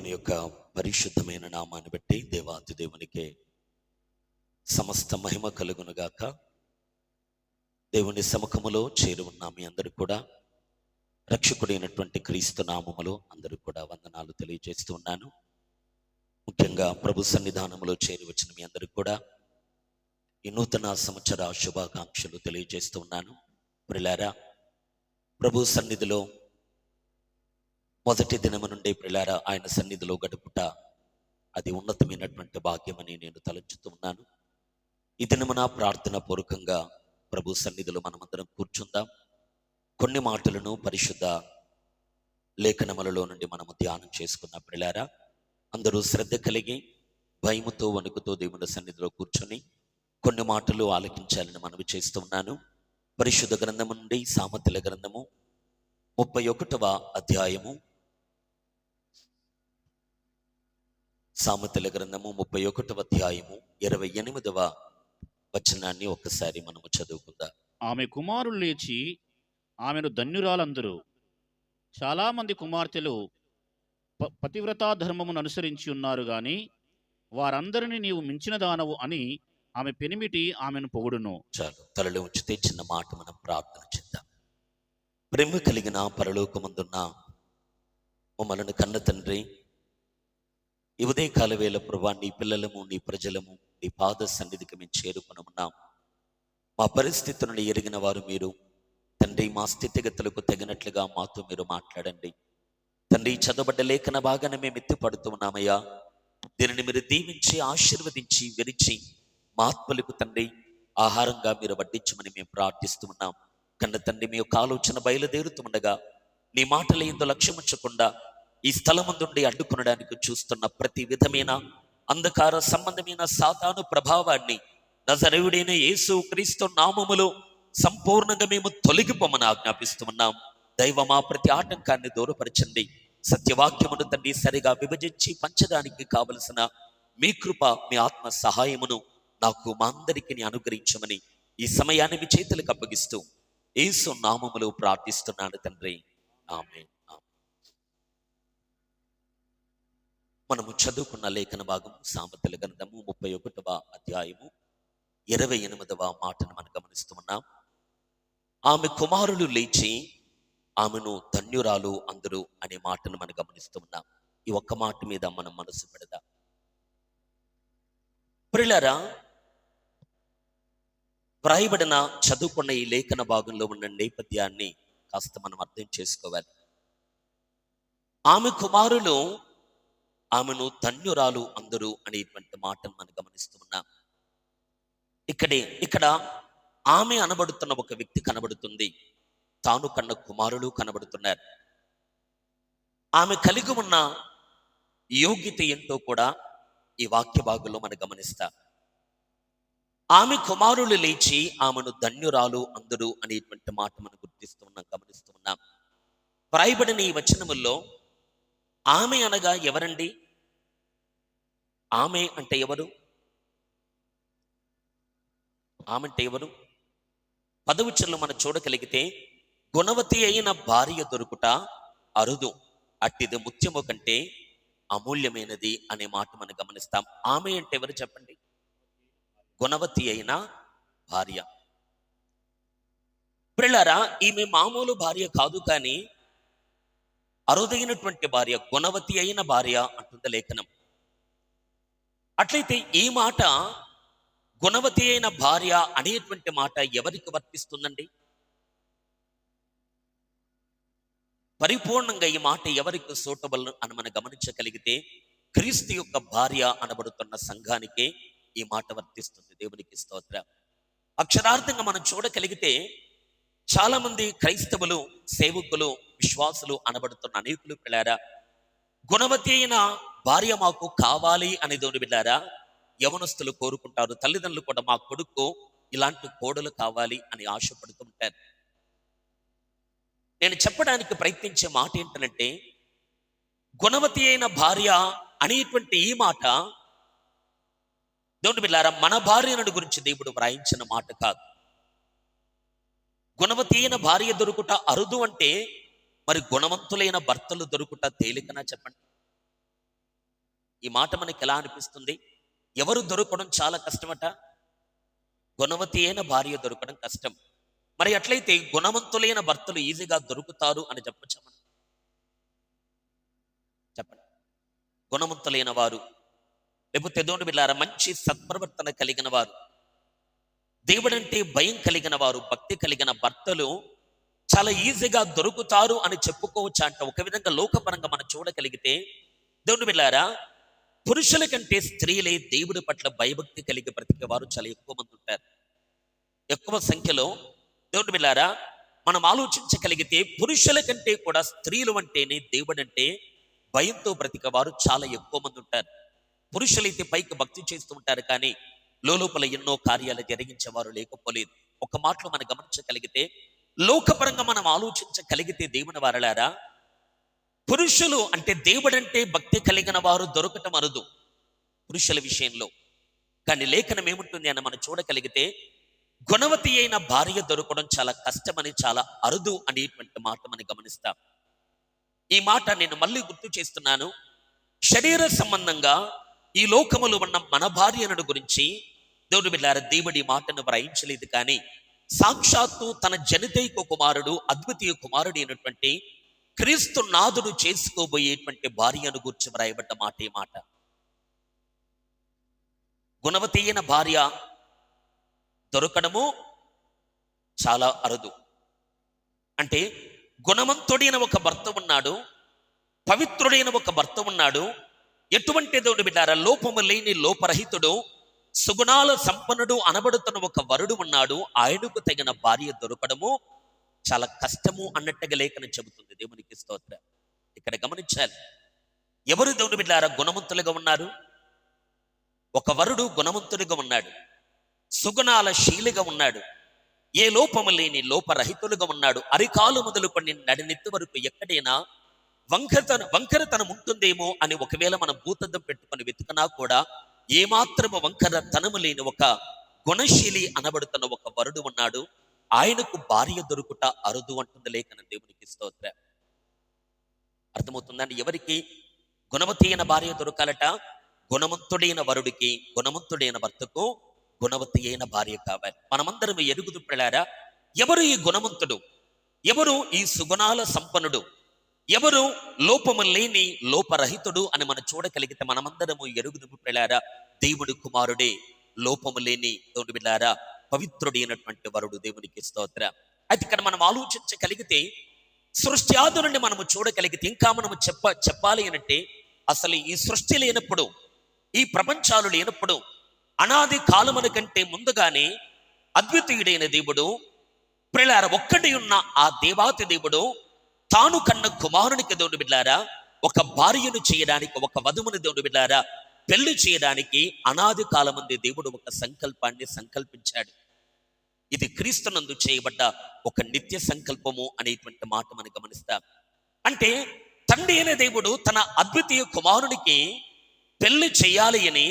దేవుని యొక్క పరిశుద్ధమైన నామాన్ని బట్టి దేవాతి దేవునికే సమస్త మహిమ కలుగునుగాక. దేవుని సముఖములో చేరి ఉన్న మీ అందరూ కూడా రక్షకుడైనటువంటి క్రీస్తు నామములో అందరూ కూడా వందనాలు తెలియజేస్తూ ఉన్నాను. ముఖ్యంగా ప్రభు సన్నిధానంలో చేరి వచ్చిన మీ అందరూ కూడా ఈ నూతన సంవత్సర శుభాకాంక్షలు తెలియజేస్తూ ఉన్నాను. ప్రిలారా, ప్రభు సన్నిధిలో మొదటి దినము నుండి ప్రిలారా ఆయన సన్నిధిలో గడుపుట అది ఉన్నతమైనటువంటి భాగ్యమని నేను తలంచుతూ ఉన్నాను. ఈ దినమున ప్రార్థన పూర్వకంగా ప్రభు సన్నిధిలో మనమందరం కూర్చుందాం. కొన్ని మాటలను పరిశుద్ధ లేఖనములలో నుండి మనము ధ్యానం చేసుకున్న ప్రిలారా, అందరూ శ్రద్ధ కలిగి భయముతో వణుకుతో దేవుని సన్నిధిలో కూర్చొని కొన్ని మాటలు ఆలకించాలని మనవి చేస్తూ ఉన్నాను. పరిశుద్ధ గ్రంథము నుండి సామెతల గ్రంథము 31వ అధ్యాయము, సామెతల గ్రంథము 31వ అధ్యాయము 28వ వచనాన్ని ఒక్కసారి మనము చదువుకుందాం. ఆమె కుమారులు లేచి ఆమెను ధన్యురాలందరూ. చాలా మంది కుమార్తెలు పతివ్రతా ధర్మమును అనుసరించి ఉన్నారు గాని వారందరినీ నీవు మించిన దానవు అని ఆమె పెనిమిటి ఆమెను పొగుడును. చాలు, తలలో ఉంచితే చిన్న మాట మనం ప్రార్థన చేద్దాం. ప్రేమ కలిగిన పరలోకమందున్న మమ్మలను కన్న తండ్రి, ఈ ఉదయకాల వేళ ప్రభా నీ పిల్లలము నీ ప్రజలము నీ పాద సన్నిధికి మేము చేరుకుని ఉన్నాం. మా పరిస్థితులను ఎరిగిన వారు మీరు తండ్రి. మా స్థితిగతులకు తగినట్లుగా మాతో మీరు మాట్లాడండి తండ్రి. చదవబడ్డ లేఖన భాగాన్ని మేము ఎత్తిపడుతూ ఉన్నామయ్యా. దీనిని మీరు దీవించి ఆశీర్వదించి విరిచి మా ఆత్మలకు తండ్రి ఆహారంగా మీరు వడ్డించమని మేము ప్రార్థిస్తూ ఉన్నాం. కన్న తండ్రి, మీ యొక్క ఆలోచన బయలుదేరుతూ ఉండగా నీ మాటలు ఏందో లక్ష్యం ఉంచకుండా ఈ స్థలముందుండి అడ్డుకొనడానికి చూస్తున్న ప్రతి విధమైన అంధకార సంబంధమైన సాతాను ప్రభావాన్ని నజరేయుడైన యేసు క్రీస్తు నామములో సంపూర్ణంగా మేము తొలగిపోమని ఆజ్ఞాపిస్తున్నాం. దైవమా, ప్రతి ఆటంకాన్ని దూరపరచండి. సత్యవాక్యమును తండ్రి సరిగా విభజించి పంచడానికి కావలసిన మీ కృప, మీ ఆత్మ సహాయమును నాకు మా అందరికీ అనుగ్రహించమని ఈ సమయాన్ని మీ చేతులకు అప్పగిస్తూ యేసు నామములో ప్రార్థిస్తున్నాను తండ్రి, ఆమేన్. మనము చదువుకున్న లేఖన భాగం సామెతల గ్రంథము 31వ అధ్యాయము 28వ మాటను మనం గమనిస్తూ ఉన్నాం. ఆమె కుమారులు లేచి ఆమెను ధన్యురాలు అందరూ అనే మాటను మనం గమనిస్తూ ఉన్నాం. ఈ ఒక్క మాట మీద మనం మనసు పెడదాం. ప్రియులారా, వ్రాయబడిన చదువుకున్న ఈ లేఖన భాగంలో ఉన్న నేపథ్యాన్ని కాస్త మనం అర్థం చేసుకోవాలి. ఆమె కుమారులు ఆమెను ధన్యురాలు అందరూ అనేటువంటి మాటను మనం గమనిస్తూ ఉన్నాం. ఇక్కడ ఆమె అనబడుతున్న ఒక వ్యక్తి కనబడుతుంది. తాను కన్న కుమారులు కనబడుతున్నారు. ఆమె కలిగి ఉన్న యోగ్యత ఏంటో కూడా ఈ వాక్య భాగంలో మనం గమనిస్తాం. ఆమె కుమారులు లేచి ఆమెను ధన్యురాలు అందరూ అనేటువంటి మాట మనం గుర్తిస్తూ ఉన్నాం, గమనిస్తూ ఉన్నాం. వ్రాయబడిన ఈ వచనముల్లో ఆమె అనగా ఎవరండి? ఆమె అంటే ఎవరు? ఆమె అంటే ఎవరు? పదవచనంలో మనం చూడగలిగితే, గుణవతి అయిన భార్య దొరుకుట అరుదు, అట్టిది ముత్యము కంటే అమూల్యమైనది అనే మాట మనం గమనిస్తాం. ఆమె అంటే ఎవరు చెప్పండి? గుణవతి అయిన భార్య. ప్రియులారా, ఈమె మామూలు భార్య కాదు, కానీ అరుదైనటువంటి భార్య, గుణవతి అయిన భార్య అంటుంది లేఖనం. అట్లయితే ఈ మాట గుణవతి అయిన భార్య అనేటువంటి మాట ఎవరికి వర్తిస్తుందండి? పరిపూర్ణంగా ఈ మాట ఎవరికి సూటబుల్ అని మనం గమనించగలిగితే, క్రీస్తు యొక్క భార్య అనబడుతున్న సంఘానికే ఈ మాట వర్తిస్తుంది. దేవునికి స్తోత్రం. అక్షరార్థంగా మనం చూడగలిగితే చాలా మంది క్రైస్తవులు, సేవకులు, విశ్వాసులు అనబడుతున్న అనేకులు పిల్లారా, గుణవతి అయిన భార్య మాకు కావాలి అనేది బిడ్డారా యవనస్తులు కోరుకుంటారు. తల్లిదండ్రులు కూడా మా కొడుకు ఇలాంటి కోడలు కావాలి అని ఆశపడుతుంటారు. నేను చెప్పడానికి ప్రయత్నించే మాట ఏంటంటే, గుణవతి అయిన భార్య అనేటువంటి ఈ మాట దేవుని బిడ్డలారా మన భార్యను గురించి దేవుడు వ్రాయించిన మాట కాదు. గుణవతి అయిన భార్య దొరుకుట అరుదు అంటే మరి గుణవంతులైన భర్తలు దొరుకుట తేలికనా చెప్పండి? ఈ మాట మనకి ఎలా అనిపిస్తుంది? ఎవరు దొరకడం చాలా కష్టమట? గుణవతి అయిన భార్య దొరకడం కష్టం. మరి అట్లయితే గుణవంతులైన భర్తలు ఈజీగా దొరుకుతారు అని చెప్పొచ్చా మనం? చెప్పండి. గుణవంతులైన వారు, లేకపోతే దేవుని బిడ్డలారా మంచి సత్ప్రవర్తన కలిగిన వారు, దేవుడంటే భయం కలిగిన వారు, భక్తి కలిగిన భర్తలు చాలా ఈజీగా దొరుకుతారు అని చెప్పుకోవచ్చు అంట. ఒక విధంగా లోకపరంగా మనం చూడగలిగితే దేవుని బిడ్డలారా, పురుషుల కంటే స్త్రీలే దేవుడి పట్ల భయభక్తి కలిగి బ్రతికే వారు చాలా ఎక్కువ మంది ఉంటారు. ఎక్కువ సంఖ్యలో దేవుని బిడ్డలారా మనం ఆలోచించగలిగితే పురుషుల కంటే కూడా స్త్రీలు అంటేనే దేవుడంటే భయంతో బ్రతికే వారు చాలా ఎక్కువ మంది ఉంటారు. పురుషులైతే పైకి భక్తి చేస్తూ ఉంటారు, కానీ లోపల ఎన్నో కార్యాలు జరిగించేవారు లేకపోలేదు. ఒక మాటలో మనం గమనించగలిగితే, లోకపరంగా మనం ఆలోచించగలిగితే దేవుని వారలారా, పురుషులు అంటే దేవుడంటే భక్తి కలిగిన వారు దొరకటం అరుదు పురుషుల విషయంలో. కానీ లేఖనం ఏముంటుంది అని మనం చూడగలిగితే, గుణవతి అయిన భార్య దొరకడం చాలా కష్టమని, చాలా అరుదు అనేటువంటి మాట మనం గమనిస్తాం. ఈ మాట నేను మళ్ళీ గుర్తు చేస్తున్నాను. శరీర సంబంధంగా ఈ లోకములో ఉన్న మన భార్యను గురించి దేవుని బిడ్డలారా దేవుడి మాటను వ్రాయించలేదు, కానీ సాక్షాత్తు తన జనితైక కుమారుడు, అద్వితీయ కుమారుడు అయినటువంటి క్రీస్తు నాథుడు చేసుకోబోయేటువంటి భార్యను గురించి వ్రాయబడ్డ మాట ఈ మాట. గుణవతి అయిన భార్య దొరకడము చాలా అరుదు. అంటే గుణవంతుడైన ఒక భర్త ఉన్నాడు, పవిత్రుడైన ఒక భర్త ఉన్నాడు, ఎటువంటి దేవుని బిడ్డారా లోపము లేని లోపరహితుడు, సుగుణాల సంపన్నుడు అనబడుతున్న ఒక వరుడు ఉన్నాడు. ఆయనకు తగిన భార్య దొరకడము చాలా కష్టము అన్నట్టుగా లేఖనం చెబుతుంది. దేవునికి స్తోత్రం. ఇక్కడ గమనించాలి, ఎవరు దేవుని బిడ్డారా గుణవంతులుగా ఉన్నారు? ఒక వరుడు గుణవంతుడిగా ఉన్నాడు, సుగుణాల శీలిగా ఉన్నాడు, ఏ లోపము లేని లోపరహితులుగా ఉన్నాడు. అరికాలు మొదలుకొని నడినెత్తి వరకు ఎక్కడైనా వంకరతనం ఉంటుందేమో అని ఒకవేళ మనం భూతద్దం పెట్టుకొని వెతుకున్నా కూడా ఏమాత్రము వంకరతనము లేని ఒక గుణశీలి అనబడుతున్న ఒక వరుడు ఉన్నాడు. ఆయనకు భార్య దొరుకుట అరుదు అంటుంది లేఖనం. దేవునికి స్తోత్రం. అర్థమవుతుందండి? ఎవరికి గుణవతి అయిన భార్య దొరకాలట? గుణవంతుడైన వరుడికి, గుణవంతుడైన భర్తకు గుణవతి అయిన భార్య కావాలి. మనమందరం ఎరుగుదు పిల్లారా, ఎవరు ఈ గుణవంతుడు, ఎవరు ఈ సుగుణాల సంపన్నుడు, ఎవరు లోపము లేని లోపరహితుడు అని మనం చూడగలిగితే మనమందరము ఎరుగుదు పిల్లారా, దేవుడి కుమారుడే, లోపము లేని దేవుని బిడ్డారా పవిత్రుడైనటువంటి వరుడు. దేవునికి స్తోత్రం. అయితే ఇక్కడ మనం ఆలోచించగలిగితే, సృష్టి ఆది నుండి మనము చూడగలిగితే, ఇంకా మనము చెప్పాలి అంటే అసలు ఈ సృష్టి లేనప్పుడు, ఈ ప్రపంచాలు లేనప్పుడు, అనాది కాలముల కంటే ముందుగానే అద్వితీయుడైన దేవుడు, ప్రియులారా ఒక్కటి ఉన్న ఆ దేవాతి దేవుడు తాను కన్న కుమారునికి దేవుని బిడ్డారా ఒక భార్యను చేయడానికి, ఒక వధువుని దేవుని బిడ్డారా పెళ్లి చేయడానికి అనాది కాలమంది దేవుడు ఒక సంకల్పాన్ని సంకల్పించాడు. ఇది క్రీస్తునందు చేయబడ్డ ఒక నిత్య సంకల్పము అనేటువంటి మాట మనం గమనిస్తాం. అంటే తండ్రి అయిన దేవుడు తన అద్వితీయ కుమారునికి పెళ్లి చేయాలి అని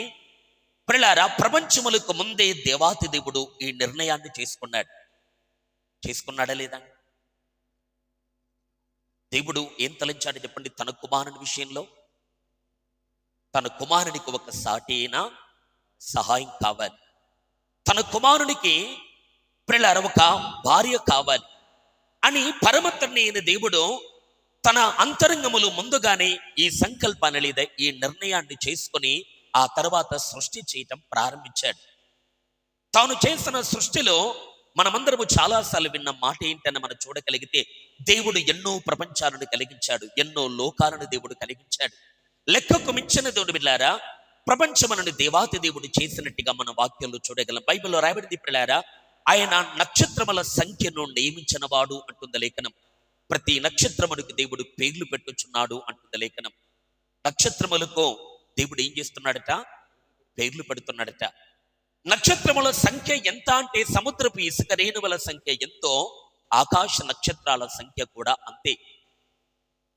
ప్రియులారా ప్రపంచములకు ముందే దేవాతి దేవుడు ఈ నిర్ణయాన్ని చేసుకున్నాడా లేదా? దేవుడు ఏం తలంచాడు చెప్పండి? తన కుమారుని విషయంలో తన కుమారునికి ఒక సాటి అయిన సహాయం కావాలి, తన కుమారునికి ప్రియులారా ఒక భార్య కావాలి అని పరమ తండ్రి అయిన దేవుడు తన అంతరంగములు ముందుగానే ఈ సంకల్పాన్ని లేదా ఈ నిర్ణయాన్ని చేసుకొని ఆ తర్వాత సృష్టి చేయటం ప్రారంభించాడు. తాను చేసిన సృష్టిలో మనమందరము చాలాసార్లు విన్న మాట ఏంటని మనం చూడగలిగితే, దేవుడు ఎన్నో ప్రపంచాలను కలిగించాడు, ఎన్నో లోకాలను దేవుడు కలిగించాడు. లెక్కకు మించిన దేవుడు బిడ్డలారా ప్రపంచమును దేవాతి దేవుడు చేసినట్టుగా మన వాక్యంలో చూడగలం. బైబిల్లో రాయబడింది పిల్లారా, ఆయన నక్షత్రముల సంఖ్యను నియమించిన వాడు అంటుంది లేఖనం. ప్రతి నక్షత్రమునికి దేవుడు పేర్లు పెట్టుచున్నాడు అంటుంది లేఖనం. నక్షత్రములకు దేవుడు ఏం చేస్తున్నాడట? పేర్లు పెడుతున్నాడట. నక్షత్రముల సంఖ్య ఎంత అంటే సముద్రపు ఇసుక రేణువుల సంఖ్య ఎంతో ఆకాశ నక్షత్రాల సంఖ్య కూడా అంతే.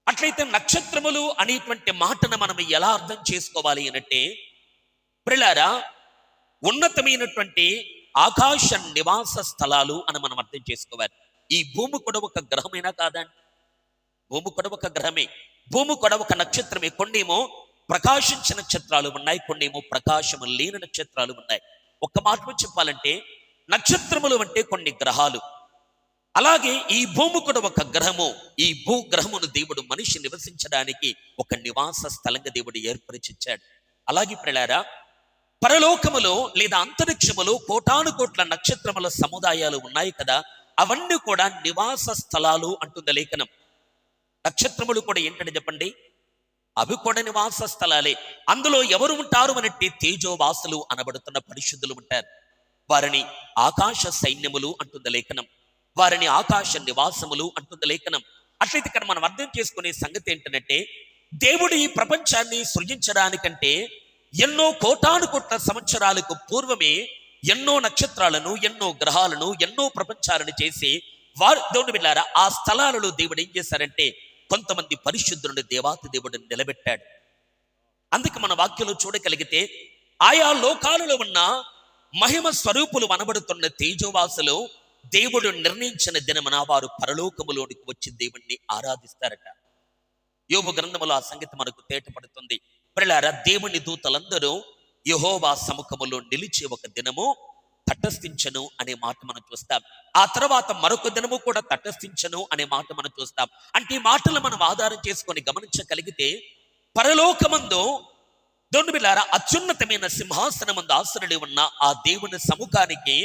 అట్లయితే నక్షత్రములు అనేటువంటి మాటను మనం ఎలా అర్థం చేసుకోవాలి అంటే, ప్రియులారా ఉన్నతమైనటువంటి ఆకాశ నివాస స్థలాలు అని మనం అర్థం చేసుకోవాలి. ఈ భూమి కూడా ఒక గ్రహమైనా కాదండి? భూమి కూడా ఒక గ్రహమే, భూమి కూడా ఒక నక్షత్రమే. కొన్నేమో ప్రకాశించిన నక్షత్రాలు ఉన్నాయి, కొన్ని ఏమో ప్రకాశము లేని నక్షత్రాలు ఉన్నాయి. ఒక్క మాటలో చెప్పాలంటే నక్షత్రములు అంటే కొన్ని గ్రహాలు. అలాగే ఈ భూమి కూడా ఒక గ్రహము. ఈ భూగ్రహమును దేవుడు మనిషి నివసించడానికి ఒక నివాస స్థలంగా దేవుడు ఏర్పరిచిచ్చాడు. అలాగే ప్రియులారా, పరలోకములో లేదా అంతరిక్షములో కోటాను కోట్ల నక్షత్రముల సముదాయాలు ఉన్నాయి కదా, అవన్నీ కూడా నివాస స్థలాలు అంటుంది లేఖనం. నక్షత్రములు కూడా ఏంటని చెప్పండి, అవి కూడా నివాస స్థలాలే. అందులో ఎవరు ఉంటారు అనంటే తేజోవాసులు అనబడుతున్న పరిశుద్ధులు ఉంటారు. వారిని ఆకాశ సైన్యములు అంటుంది లేఖనం, వారిని ఆకాశ నివాసములు అంటుంది లేఖనం. అట్లయితే ఇక్కడ మనం అర్థం చేసుకునే సంగతి ఏంటంటే, దేవుడు ఈ ప్రపంచాన్ని సృజించడానికంటే ఎన్నో కోటాను కోట్ల సంవత్సరాలకు పూర్వమే ఎన్నో నక్షత్రాలను, ఎన్నో గ్రహాలను, ఎన్నో ప్రపంచాలను చేసి వారు దేవుని బిడ్డలారా ఆ స్థలాలలో దేవుడు ఏం చేశారంటే కొంతమంది పరిశుద్ధులను దేవాతి దేవుడిని నిలబెట్టాడు. అందుకే మన వాక్యంలో చూడగలిగితే ఆయా లోకాలలో ఉన్న మహిమ స్వరూపులు అనబడుతున్న తేజోవాసులు దేవుడు నిర్ణయించిన దినమున వారు పరలోకములోనికి వచ్చి దేవుణ్ణి ఆరాధిస్తారట. యోబు గ్రంథములో ఆ సంగతి మనకు తేటపడుతుంది. ప్రియులారా, దేవుని దూతలందరూ యెహోవా సముఖములో నిలిచి ఒక దినము తటస్థించను అనే మాట మనం చూస్తాం. ఆ తర్వాత మరొక దినము కూడా తటస్థించను అనే మాట మనం చూస్తాం. అంటే ఈ మాటలు మనం ఆధారం చేసుకొని గమనించగలిగితే పరలోకమందు దేవుని బిడ్డలారా అత్యున్నతమైన సింహాసనమందు ఆసనుడి ఉన్న ఆ దేవుని సముఖానికి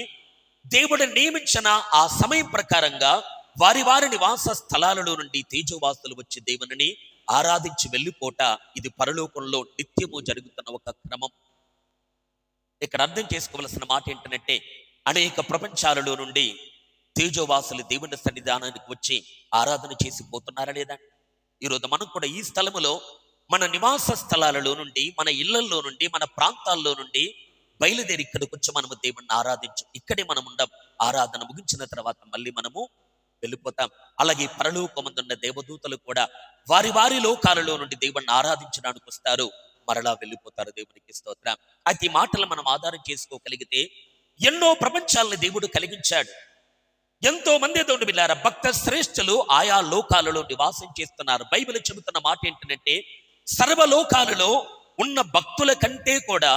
దేవుడు నియమించిన ఆ సమయం ప్రకారంగా వారి వారి నివాస స్థలాలలో నుండి తేజోవాసులు వచ్చి దేవుని ఆరాధించి వెళ్ళిపోట ఇది పరలోకంలో నిత్యము జరుగుతున్న ఒక క్రమం. ఇక్కడ అర్థం చేసుకోవలసిన మాట ఏంటంటే అనేక ప్రపంచాలలో నుండి తేజోవాసులు దేవుని సన్నిధానానికి వచ్చి ఆరాధన చేసి పోతున్నారా లేదా? ఈరోజు మనం కూడా ఈ స్థలములో మన నివాస స్థలాలలో నుండి, మన ఇళ్లలో నుండి, మన ప్రాంతాల్లో నుండి బయలుదేరి ఇక్కడికి వచ్చి మనము దేవుణ్ణి ఆరాధించు. ఇక్కడే మనం ఉండం. ఆరాధన ముగించిన తర్వాత మళ్ళీ మనము వెళ్ళిపోతాం. అలాగే పరలోకమందున్న దేవదూతలు కూడా వారి వారి లోకాలలో నుండి దేవుణ్ణి ఆరాధించడానికి వస్తారు, మరలా వెళ్ళిపోతారు. దేవునికి స్తోత్రం. అయితే ఈ మాటలు మనం ఆధారం చేసుకోగలిగితే ఎన్నో ప్రపంచాలను దేవుడు కలిగించాడు. ఎంతో మంది దేవుని బిడ్డలారా భక్త శ్రేష్ఠులు ఆయా లోకాలలో నివాసం చేస్తున్నారు. బైబిల్ చెబుతున్న మాట ఏంటంటే సర్వలోకాలలో ఉన్న భక్తుల కంటే కూడా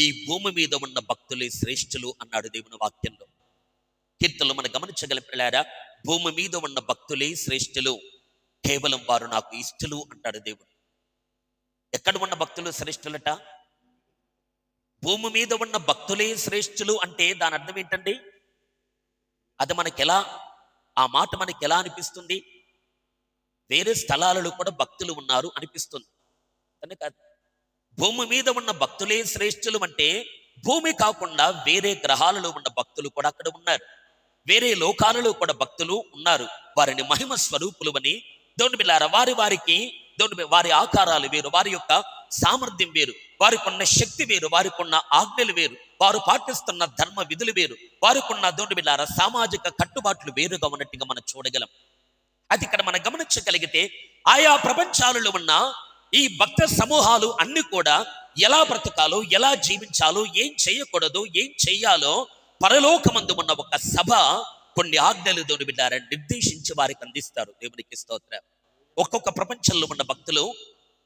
ఈ భూమి మీద ఉన్న భక్తులే శ్రేష్ఠులు అన్నాడు దేవుని వాక్యంలో. కీర్తనలు మనం గమనించగల పిల్లారా, భూమి మీద ఉన్న భక్తులే శ్రేష్ఠులు, కేవలం వారు నాకు ఇష్టలు అంటాడు దేవుడు. ఎక్కడ ఉన్న భక్తులు శ్రేష్ఠులట? భూమి మీద ఉన్న భక్తులే శ్రేష్ఠులు అంటే దాని అర్థం ఏంటండి? అది మనకెలా, ఆ మాట మనకి ఎలా అనిపిస్తుంది? వేరే స్థలాలలో కూడా భక్తులు ఉన్నారు అనిపిస్తుంది, కానీ కాదు. భూమి మీద ఉన్న భక్తులే శ్రేష్ఠులు అంటే భూమి కాకుండా వేరే గ్రహాలలో ఉన్న భక్తులు కూడా అక్కడ ఉన్నారు. వేరే లోకాలలో కూడా భక్తులు ఉన్నారు. వారిని మహిమ స్వరూపులు అని దేవుని బిడ్డలారా వారి ఆకారాలు వేరు, వారి యొక్క సామర్థ్యం వేరు, వారికి ఉన్న శక్తి వేరు, వారికి ఉన్న ఆజ్ఞలు వేరు, వారు పాటిస్తున్న ధర్మ విధులు వేరు, వారికి ఉన్న దేవుని బిడ్డలారా సామాజిక కట్టుబాట్లు వేరుగా ఉన్నట్టుగా మనం చూడగలం. అది ఇక్కడ మనం గమనించగలిగితే ఆయా ప్రపంచాలలో ఉన్న ఈ భక్త సమూహాలు అన్ని కూడా ఎలా బ్రతకాలో, ఎలా జీవించాలో, ఏం చేయకూడదు, ఏం చెయ్యాలో పరలోకమందు ఉన్న ఒక సభ కొన్ని ఆజ్ఞలు దేవుని బిడ్డలారా నిర్దేశించి వారికి అందిస్తారు. దేవునికి స్తోత్రం. ఒక్కొక్క ప్రపంచంలో ఉన్న భక్తులు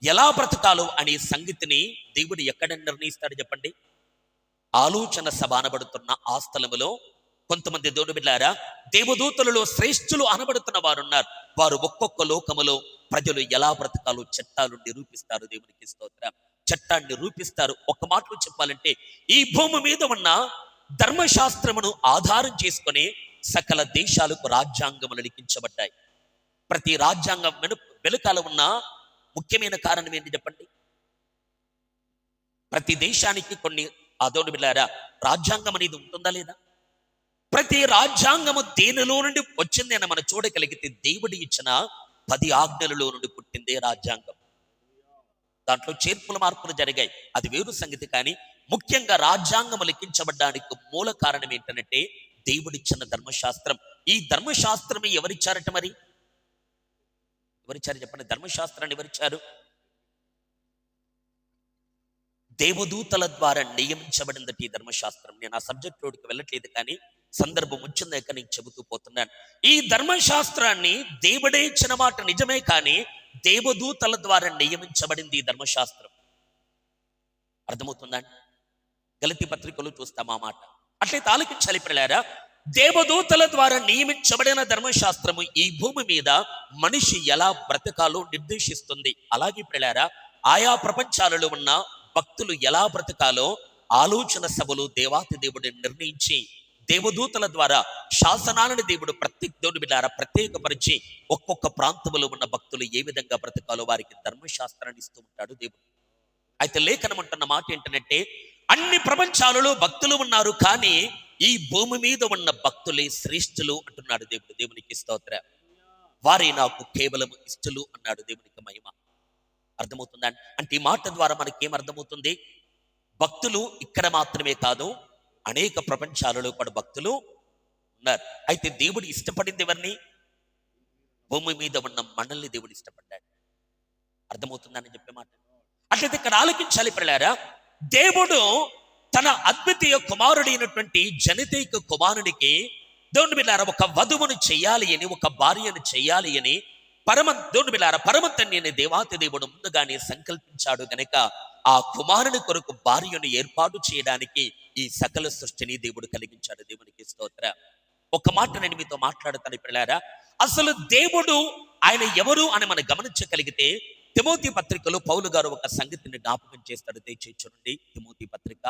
ఎలా బ్రతకాలో అనే సంగతిని దేవుడు ఎక్కడ నిర్ణయిస్తాడు చెప్పండి? ఆలోచన సభ అనబడుతున్న ఆ స్థలములో కొంతమంది దేవుని బిడ్డలారా దేవదూతలలో శ్రేష్ఠులు అనబడుతున్న వారు ఉన్నారు. వారు ఒక్కొక్క లోకములో ప్రజలు ఎలా బ్రతకాలో చట్టాలు నిరూపిస్తారు. దేవునికి స్తోత్రం. చట్టాన్ని రూపిస్తారు. ఒక మాటలో చెప్పాలంటే ఈ భూమి మీద ఉన్న ధర్మశాస్త్రమును ఆధారం చేసుకుని సకల దేశాలకు రాజ్యాంగములు లిఖించబడ్డాయి. ప్రతి రాజ్యాంగం వెనుకాల ఉన్న ముఖ్యమైన కారణం ఏంటి చెప్పండి? ప్రతి దేశానికి కొన్ని దేవుని బిడ్డలారా రాజ్యాంగం అనేది ఉంటుందా లేదా? ప్రతి రాజ్యాంగము దేనిలో నుండి వచ్చింది అని మనం చూడగలిగితే దేవుడు ఇచ్చిన 10 ఆజ్ఞలలో నుండి పుట్టిందే రాజ్యాంగం. దాంట్లో చేర్పుల మార్పులు జరిగాయి, అది వేరు సంగతి. కానీ ముఖ్యంగా రాజ్యాంగం లిఖించబడ్డానికి మూల కారణం ఏంటంటే దేవుడిచ్చిన ధర్మశాస్త్రం. ఈ ధర్మశాస్త్రమే ఎవరిచ్చారట? మరి ఎవరిచ్చారు చెప్పండి? ధర్మశాస్త్రాన్ని ఎవరిచ్చారు? దేవదూతల ద్వారా నియమించబడిందట ఈ ధర్మశాస్త్రం. నేను ఆ సబ్జెక్ట్లోకి వెళ్ళట్లేదు, కానీ సందర్భం వచ్చిందాక నేను చెబుతూ పోతున్నాను. ఈ ధర్మశాస్త్రాన్ని దేవుడే ఇచ్చిన మాట నిజమే, కానీ దేవదూతల ద్వారా నియమించబడింది ఈ ధర్మశాస్త్రం. అర్థమవుతుందండి? గలతీ పత్రికలు చూస్తాం ఆ మాట. అట్లయితే ఆలకించాలి ప్రియులారా, దేవదూతల ద్వారా నియమించబడిన ధర్మశాస్త్రము ఈ భూమి మీద మనిషి ఎలా బ్రతకాలో నిర్దేశిస్తుంది. అలాగే ప్రియులారా, ఆయా ప్రపంచాలలో ఉన్న భక్తులు ఎలా బ్రతకాలో ఆలోచన సభలు దేవాతి దేవుడు నిర్ణయించి దేవదూతల ద్వారా శాసనాలను దేవుడు ప్రత్యేకపరిచి ఒక్కొక్క ప్రాంతంలో ఉన్న భక్తులు ఏ విధంగా బ్రతకాలో వారికి ధర్మశాస్త్రాన్ని ఇస్తూ ఉంటాడు దేవుడు. అయితే లేఖనం అంటున్న మాట ఏంటంటే, అన్ని ప్రపంచాలలో భక్తులు ఉన్నారు, కానీ ఈ భూమి మీద ఉన్న భక్తులే శ్రేష్ఠులు అంటున్నాడు దేవుడు. దేవునికి స్తోత్ర. వారే నాకు కేవలం ఇష్టలు అన్నాడు. దేవునికి మహిమ. అర్థమవుతుందండి? అంటే ఈ మాట ద్వారా మనకేం అర్థమవుతుంది? భక్తులు ఇక్కడ మాత్రమే కాదు, అనేక ప్రపంచాలలో కూడా భక్తులు ఉన్నారు. అయితే దేవుడు ఇష్టపడింది ఎవరిని? భూమి మీద ఉన్న మనల్ని దేవుడు ఇష్టపడ్డాడు. అర్థమవుతుందని చెప్పే మాట. అట్లయితే ఇక్కడ ఆలకించాలి ప్రియులారా, దేవుడు తన అద్వితీయ కుమారుడైనటువంటి జనితైక కుమారునికి దేవుని బిడ్డలారా ఒక వధువును చేయాలి అని, ఒక భార్యను చేయాలి అని పరమ తండ్రి దేవాతి దేవుడు ముందుగానే సంకల్పించాడు గనక ఆ కుమారుని కొరకు భార్యను ఏర్పాటు చేయడానికి ఈ సకల సృష్టిని దేవుడు కలిగించాడు. దేవునికి స్తోత్ర. ఒక మాట నేను మీతో మాట్లాడుతాను ప్రియులారా. అసలు దేవుడు ఆయన ఎవరు అని మనం గమనించగలిగితే తిమోతి పత్రికలో పౌలు గారు ఒక సంగతిని జ్ఞాపకం చేస్తాడు. దయచేసి చూడండి, తిమోతి పత్రిక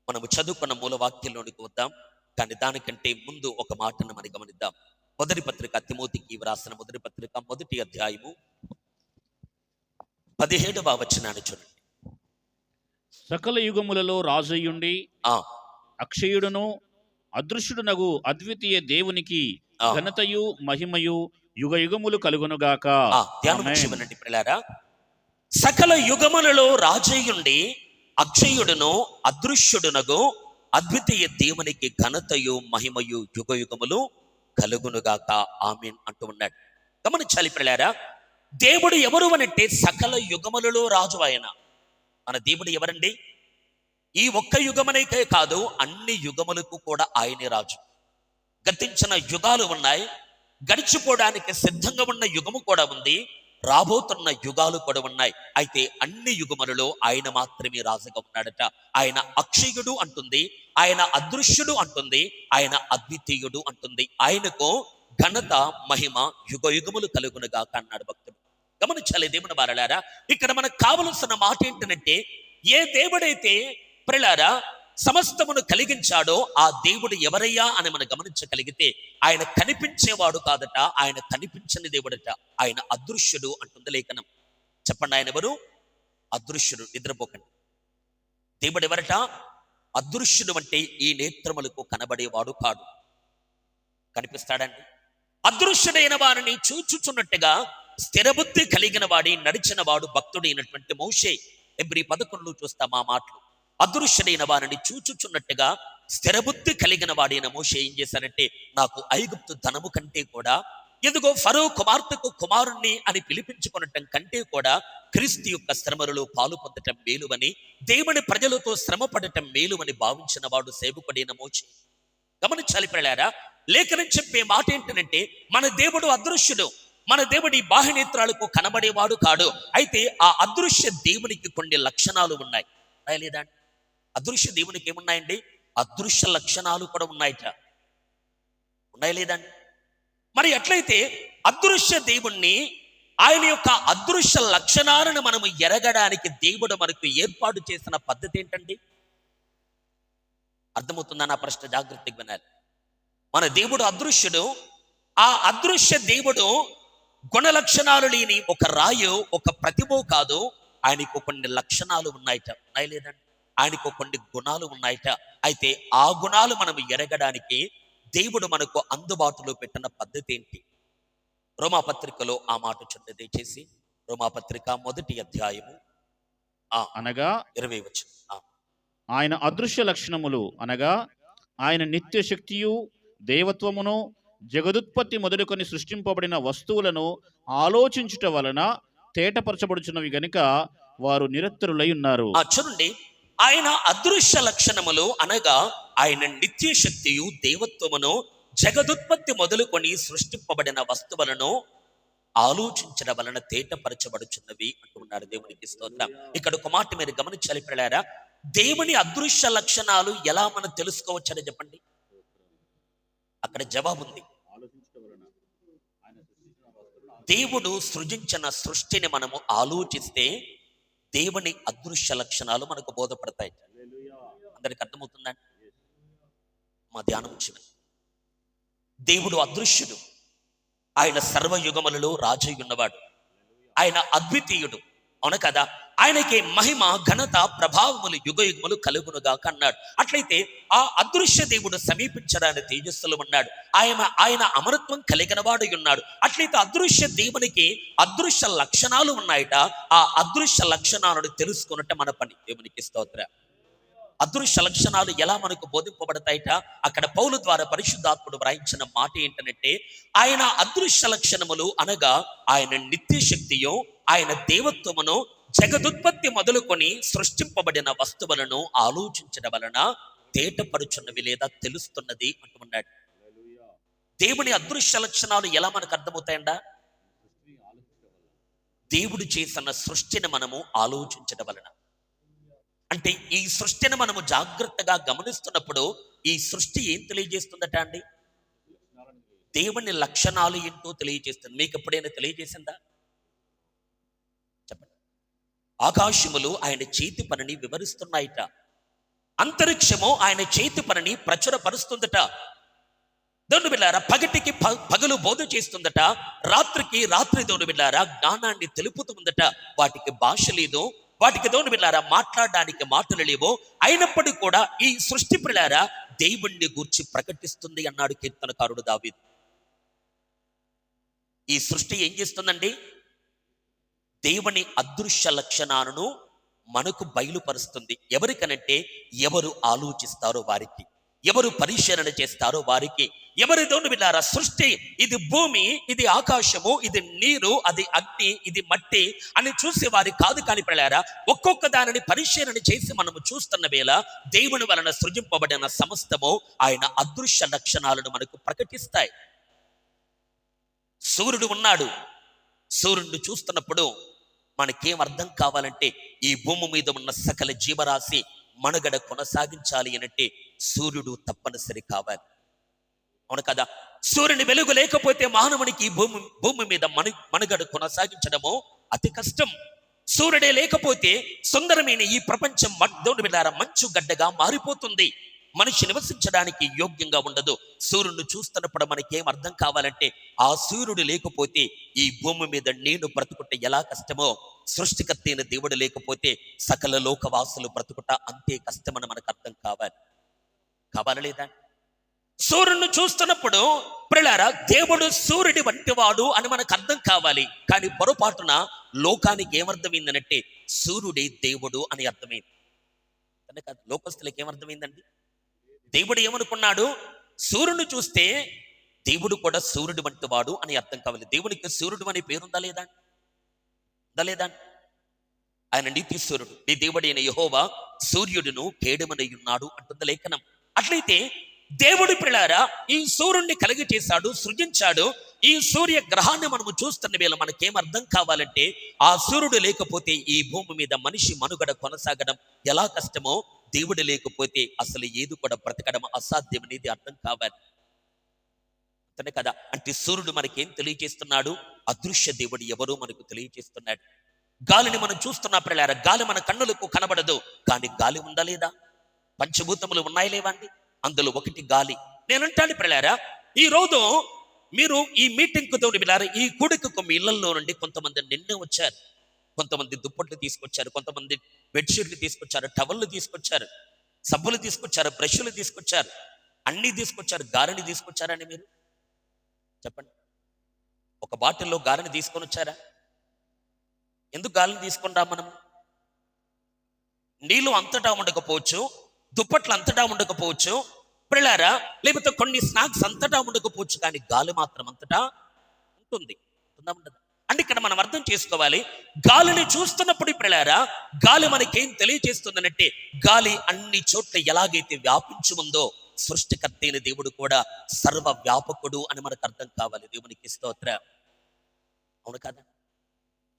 మనము చదువుకున్న మూల వాక్యంలోనికి వద్దాం. కానీ దానికంటే ముందు ఒక మాటను మనం గమనిద్దాం. మొదటి పత్రిక, తిమోతికి వ్రాసిన మొదటి పత్రిక 1వ అధ్యాయము 17వ వచనాన్ని చూడండి. సకల యుగములలో రాజయ్యుండి అక్షయుడును అదృశ్యుడునగు అద్వితీయ దేవునికి ఘనతయు మహిమయు యుగ యుగములు కలుగునుగాక. ధ్యానం ప్రియులారా, సకల యుగములలో రాజయ్యుండి అక్షయుడును అదృశ్యుడునగు అద్వితీయ దేవునికి ఘనతయు మహిమయు యుగ యుగములు కలుగునుగాక. ఆమేన్ అంటూ ఉన్నాడు. గమనించాలి ప్రియులారా, దేవుడు ఎవరు అనంటే సకల యుగములలో రాజు ఆయన. మన దేవుడు ఎవరండి? ఈ ఒక్క యుగమనైతే కాదు, అన్ని యుగములకు కూడా ఆయనే రాజు. గతించిన యుగాలు ఉన్నాయి, గడిచిపోవడానికి సిద్ధంగా ఉన్న యుగము కూడా ఉంది, రాబోతున్న యుగాలు కూడా ఉన్నాయి. అయితే అన్ని యుగములలో ఆయన మాత్రమే రాజుగా ఉన్నాడట. ఆయన అక్షయుడు అంటుంది, ఆయన అదృశ్యుడు అంటుంది, ఆయన అద్వితీయుడు అంటుంది. ఆయనకు ఘనత మహిమ యుగ యుగములు కలుగునుగాక అన్నాడు భక్తుడు. గమనించాలి దేవుని వారలారా, ఇక్కడ మనకు కావలసిన మాట ఏంటంటే, ఏ దేవుడైతే ప్రియులారా సమస్తమును కలిగించాడో ఆ దేవుడు ఎవరయ్యా అని మనం గమనించగలిగితే ఆయన కనిపించేవాడు కాదట, ఆయన కనిపించని దేవుడట. ఆయన అదృశ్యుడు అంటుంది లేఖనం. చెప్పండి, ఆయన ఎవరు? అదృశ్యుడు. నిద్రపోకండి. దేవుడు ఎవరట? అదృశ్యుడు. అంటే ఈ నేత్రములకు కనబడేవాడు కాడు. కనిపిస్తాడండి? అదృశ్యుడైన వారిని చూచుచున్నట్టుగా స్థిరబుద్ధి కలిగిన వాడి నడిచిన వాడు భక్తుడైనటువంటి మోషే. ఎబ్రీ 11 చూస్తాం ఆ మాటలు. అదృశ్యుడైన వారిని చూచుచున్నట్టుగా స్థిరబుద్ధి కలిగిన వాడైన మోషే ఏం చేశారంటే, నాకు ఐగుప్తు ధనము కంటే కూడా, ఎదుగో ఫరో కుమార్తెకు కుమారుణ్ణి అని పిలిపించుకొనటం కంటే కూడా క్రీస్తు యొక్క శ్రమలలో పాలు పొందటం మేలువని, దేవుని ప్రజలతో శ్రమ పడటం మేలువని భావించిన వాడు సేవకుడైన మోషే. గమనించాలి ప్రియులారా, లేఖనం చెప్పే మాట ఏంటంటే, మన దేవుడు అదృశ్యుడు. మన దేవుడి బాహ్యనేత్రాలకు కనబడేవాడు కాడు. అయితే ఆ అదృశ్య దేవునికి కొన్ని లక్షణాలు ఉన్నాయి. లేదా? అదృశ్య దేవునికి ఏమున్నాయండి? అదృశ్య లక్షణాలు కూడా ఉన్నాయట. ఉన్నాయి లేదండి? మరి ఎట్లయితే అదృశ్య దేవుణ్ణి, ఆయన యొక్క అదృశ్య లక్షణాలను మనము ఎరగడానికి దేవుడు మనకు ఏర్పాటు చేసిన పద్ధతి ఏంటండి? అర్థమవుతుందా నా ప్రశ్న? జాగ్రత్తగా వినాలి. మన దేవుడు అదృశ్యుడు. ఆ అదృశ్య దేవుడు గుణ లక్షణాలు లేని ఒక రాయు, ఒక ప్రతిభ కాదు. ఆయనకు కొన్ని లక్షణాలు ఉన్నాయట. ఉన్నాయి లేదండి? ఆయనకు కొన్ని గుణాలు ఉన్నాయట. అయితే ఆ గుణాలు మనం ఎరగడానికి దేవుడు మనకు అందుబాటులో పెట్టిన పద్ధతి ఏంటి? రోమాపత్రికలో ఆ మాట చూడండి దయచేసి. రోమాపత్రిక 1వ అధ్యాయము అనగా 20 వచనం. ఆయన అదృశ్య లక్షణములు అనగా ఆయన నిత్య శక్తియు దేవత్వమును జగదుత్పత్తి మొదలుకొని సృష్టింపబడిన వస్తువులను ఆలోచించుట వలన తేటపరచబడుచున్నవి గనుక వారు నిరత్తరులై ఉన్నారు. చూడండి, ఆయన అదృశ్య లక్షణములు అనగా ఆయన నిత్య శక్తియు దేవత్వమును జగదుత్పత్తి మొదలుకొని సృష్టింపబడిన వస్తువులను ఆలోచించడం వలన తేటపరచబడుచున్నవి అంటున్నాడు. దేవునికి స్తోత్రం. ఇక్కడ ఒక మాట మీరు గమనించాలి పిల్లారా, దేవుని అదృశ్య లక్షణాలు ఎలా మనం తెలుసుకోవచ్చని చెప్పండి. అక్కడ జవాబు ఉంది. దేవుడు సృజించిన సృష్టిని మనము ఆలోచిస్తే దేవుని అదృశ్య లక్షణాలు మనకు బోధపడతాయి. అందరికి అర్థమవుతుందండి? మా ధ్యానం చివరి, దేవుడు అదృశ్యుడు, ఆయన సర్వయుగములలో రాజు ఉన్నవాడు, ఆయన అద్వితీయుడు, అవును కదా? ఆయనకి మహిమ ఘనత ప్రభావములు యుగ యుగములు కలుగునుగాక అన్నాడు. అట్లయితే ఆ అదృశ్య దేవుడు సమీపించడానికి తేజస్సులు ఉన్నాడు. ఆయన అమరత్వం కలిగిన వాడు ఉన్నాడు. అట్లయితే అదృశ్య దేవునికి అదృశ్య లక్షణాలు ఉన్నాయట. ఆ అదృశ్య లక్షణాలను తెలుసుకున్నట్టు మన పని. దేవునికి స్తోత్రం. అదృశ్య లక్షణాలు ఎలా మనకు బోధింపబడతాయిట? అక్కడ పౌలు ద్వారా పరిశుద్ధాత్ముడు వ్రాయించిన మాట ఏంటంటే, ఆయన అదృశ్య లక్షణములు అనగా ఆయన నిత్య శక్తియో, ఆయన దేవత్వమును, జగదుత్పత్తి మొదలుకొని సృష్టింపబడిన వస్తువులను ఆలోచించడం వలన తేటపరుచున్నవి లేదా తెలుస్తున్నది అంటున్నాడు. దేవుని అదృశ్య లక్షణాలు ఎలా మనకు అర్థమవుతాయండా? దేవుడు చేసిన సృష్టిని మనము ఆలోచించడం వలన. అంటే ఈ సృష్టిని మనము జాగ్రత్తగా గమనిస్తున్నప్పుడు ఈ సృష్టి ఏం తెలియజేస్తుందట అండి? దేవుని లక్షణాలు ఏంటో తెలియజేస్తుంది. మీకు ఎప్పుడైనా తెలియజేసిందా? చెప్పండి. ఆకాశములు ఆయన చేతి పనిని వివరిస్తున్నాయిట. అంతరిక్షము ఆయన చేతి పనిని ప్రచురపరుస్తుందట. దేవుని బిడ్డలారా, పగటికి పగలు బోధ చేస్తుందట, రాత్రికి రాత్రి దేవుని బిడ్డలారా జ్ఞానాన్ని తెలుపుతుందట. వాటికి భాష లేదు, వాటికి దేవుని బిడ్డలారా మాట్లాడడానికి మాటలు లేవు. అయినప్పటికీ కూడా ఈ సృష్టి బిడ్డలారా దేవుణ్ణి గూర్చి ప్రకటిస్తుంది అన్నాడు కీర్తనకారుడు దావీదు. ఈ సృష్టి ఏం చేస్తుందండి? దేవుని అదృశ్య లక్షణాలను మనకు బయలుపరుస్తుంది. ఎవరికనంటే ఎవరు ఆలోచిస్తారో వారికి, ఎవరు పరిశీలన చేస్తారో వారికి. ఎవరి దేవుని బిడ్డలారా సృష్టి, ఇది భూమి, ఇది ఆకాశము, ఇది నీరు, అది అగ్ని, ఇది మట్టి అని చూసే వారి కాదు. కాని పిల్లారా, ఒక్కొక్క దానిని పరిశీలన చేసి మనము చూస్తున్న వేళ దేవుని వలన సృజింపబడిన సమస్తము ఆయన అదృశ్య లక్షణాలను మనకు ప్రకటిస్తాయి. సూర్యుడు ఉన్నాడు. సూర్యుడిని చూస్తున్నప్పుడు మనకేం అర్థం కావాలంటే, ఈ భూమి మీద ఉన్న సకల జీవరాశి మనుగడ కొనసాగించాలి అనంటే సూర్యుడు తప్పనిసరి కావాలి. అవును కదా? సూర్యుని వెలుగు లేకపోతే మానవునికి భూమి మీద మనుగడ కొనసాగించడము అతి కష్టం. సూర్యుడే లేకపోతే సుందరమైన ఈ ప్రపంచం మంచు గడ్డగా మారిపోతుంది. మనిషి నివసించడానికి యోగ్యంగా ఉండదు. సూర్యుడిని చూస్తున్నప్పుడు మనకేం అర్థం కావాలంటే, ఆ సూర్యుడు లేకపోతే ఈ భూమి మీద నేను బ్రతుకుట ఎలా కష్టమో, సృష్టికర్త అయిన దేవుడు లేకపోతే సకల లోకవాసులు బ్రతుకుట అంతే కష్టమని మనకు అర్థం కావాలి లేదా? సూర్యుడిని చూస్తున్నప్పుడు ప్రియులారా దేవుడు సూర్యుడి వంటివాడు అని మనకు అర్థం కావాలి. కానీ పొరపాటున లోకానికి ఏమర్థమైందనంటే సూర్యుడే దేవుడు అని అర్థమైంది. లోకస్తులకి ఏమర్థమైందండి? దేవుడు ఏమనుకున్నాడు? సూర్యుని చూస్తే దేవుడు కూడా సూర్యుడు వంటి వాడు అని అర్థం కావాలి. దేవునికి సూర్యుడు అనే పేరుందా లేదా? ఆయన నీతి సూర్యుడు, నీ దేవుడైన యెహోవా సూర్యుడును కేడమనై ఉన్నాడు అంటుంది లేఖనం. అట్లయితే దేవుడి పిల్లారా ఈ సూర్యుడిని కలిగి చేశాడు, సృజించాడు. ఈ సూర్య గ్రహాన్ని మనము చూస్తున్న వేళ మనకేం అర్థం కావాలంటే, ఆ సూర్యుడు లేకపోతే ఈ భూమి మీద మనిషి మనుగడ కొనసాగడం ఎలా కష్టమో, దేవుడు లేకపోతే అసలు ఏది కూడా బ్రతకడం అసాధ్యం అనేది అర్థం కావాలి. అంతనే కదా? అంటే సూర్యుడు మనకేం తెలియజేస్తున్నాడు? అదృశ్య దేవుడు ఎవరో మనకు తెలియజేస్తున్నాడు. గాలిని మనం చూస్తున్నా పిల్లారా, గాలి మన కన్నులకు కనబడదు, కానీ గాలి ఉందా లేదా? పంచభూతములు ఉన్నాయి లేవండి, అందులో ఒకటి గాలి. నేనంటాను పిల్లారా, ఈ రోజు మీరు ఈ మీటింగ్ తోటి పిల్లారా, ఈ కూడికకు మీ ఇళ్లలో నుండి కొంతమంది నిన్నే వచ్చారు, కొంతమంది దుప్పట్లు తీసుకొచ్చారు, కొంతమంది బెడ్షీట్లు తీసుకొచ్చారు, టవళ్ళు తీసుకొచ్చారు, సబ్బులు తీసుకొచ్చారు, బ్రష్లు తీసుకొచ్చారు, అన్ని తీసుకొచ్చారు. గాలిని తీసుకొచ్చారని మీరు చెప్పండి. ఒక బాటిల్లో గాలిని తీసుకొని వచ్చారా? ఎందుకు గాలిని తీసుకొని రా? మనం నీళ్ళు అంతటా ఉండకపోవచ్చు, దుప్పట్లు అంతటా ఉండకపోవచ్చు పిల్లారా, లేకపోతే కొన్ని స్నాక్స్ అంతటా ఉండకపోవచ్చు, కానీ గాలి మాత్రం అంతటా ఉంటుంది. ఉండదు అంటే ఇక్కడ మనం అర్థం చేసుకోవాలి, గాలిని చూస్తున్నప్పుడు పిల్లారా గాలి మనకేం తెలియజేస్తుందనంటే, గాలి అన్ని చోట్ల ఎలాగైతే వ్యాపించి ఉందో సృష్టికర్త అయిన దేవుడు కూడా సర్వ వ్యాపకుడు అని మనకు అర్థం కావాలి. దేవునికి స్తోత్రం. అవును కదా?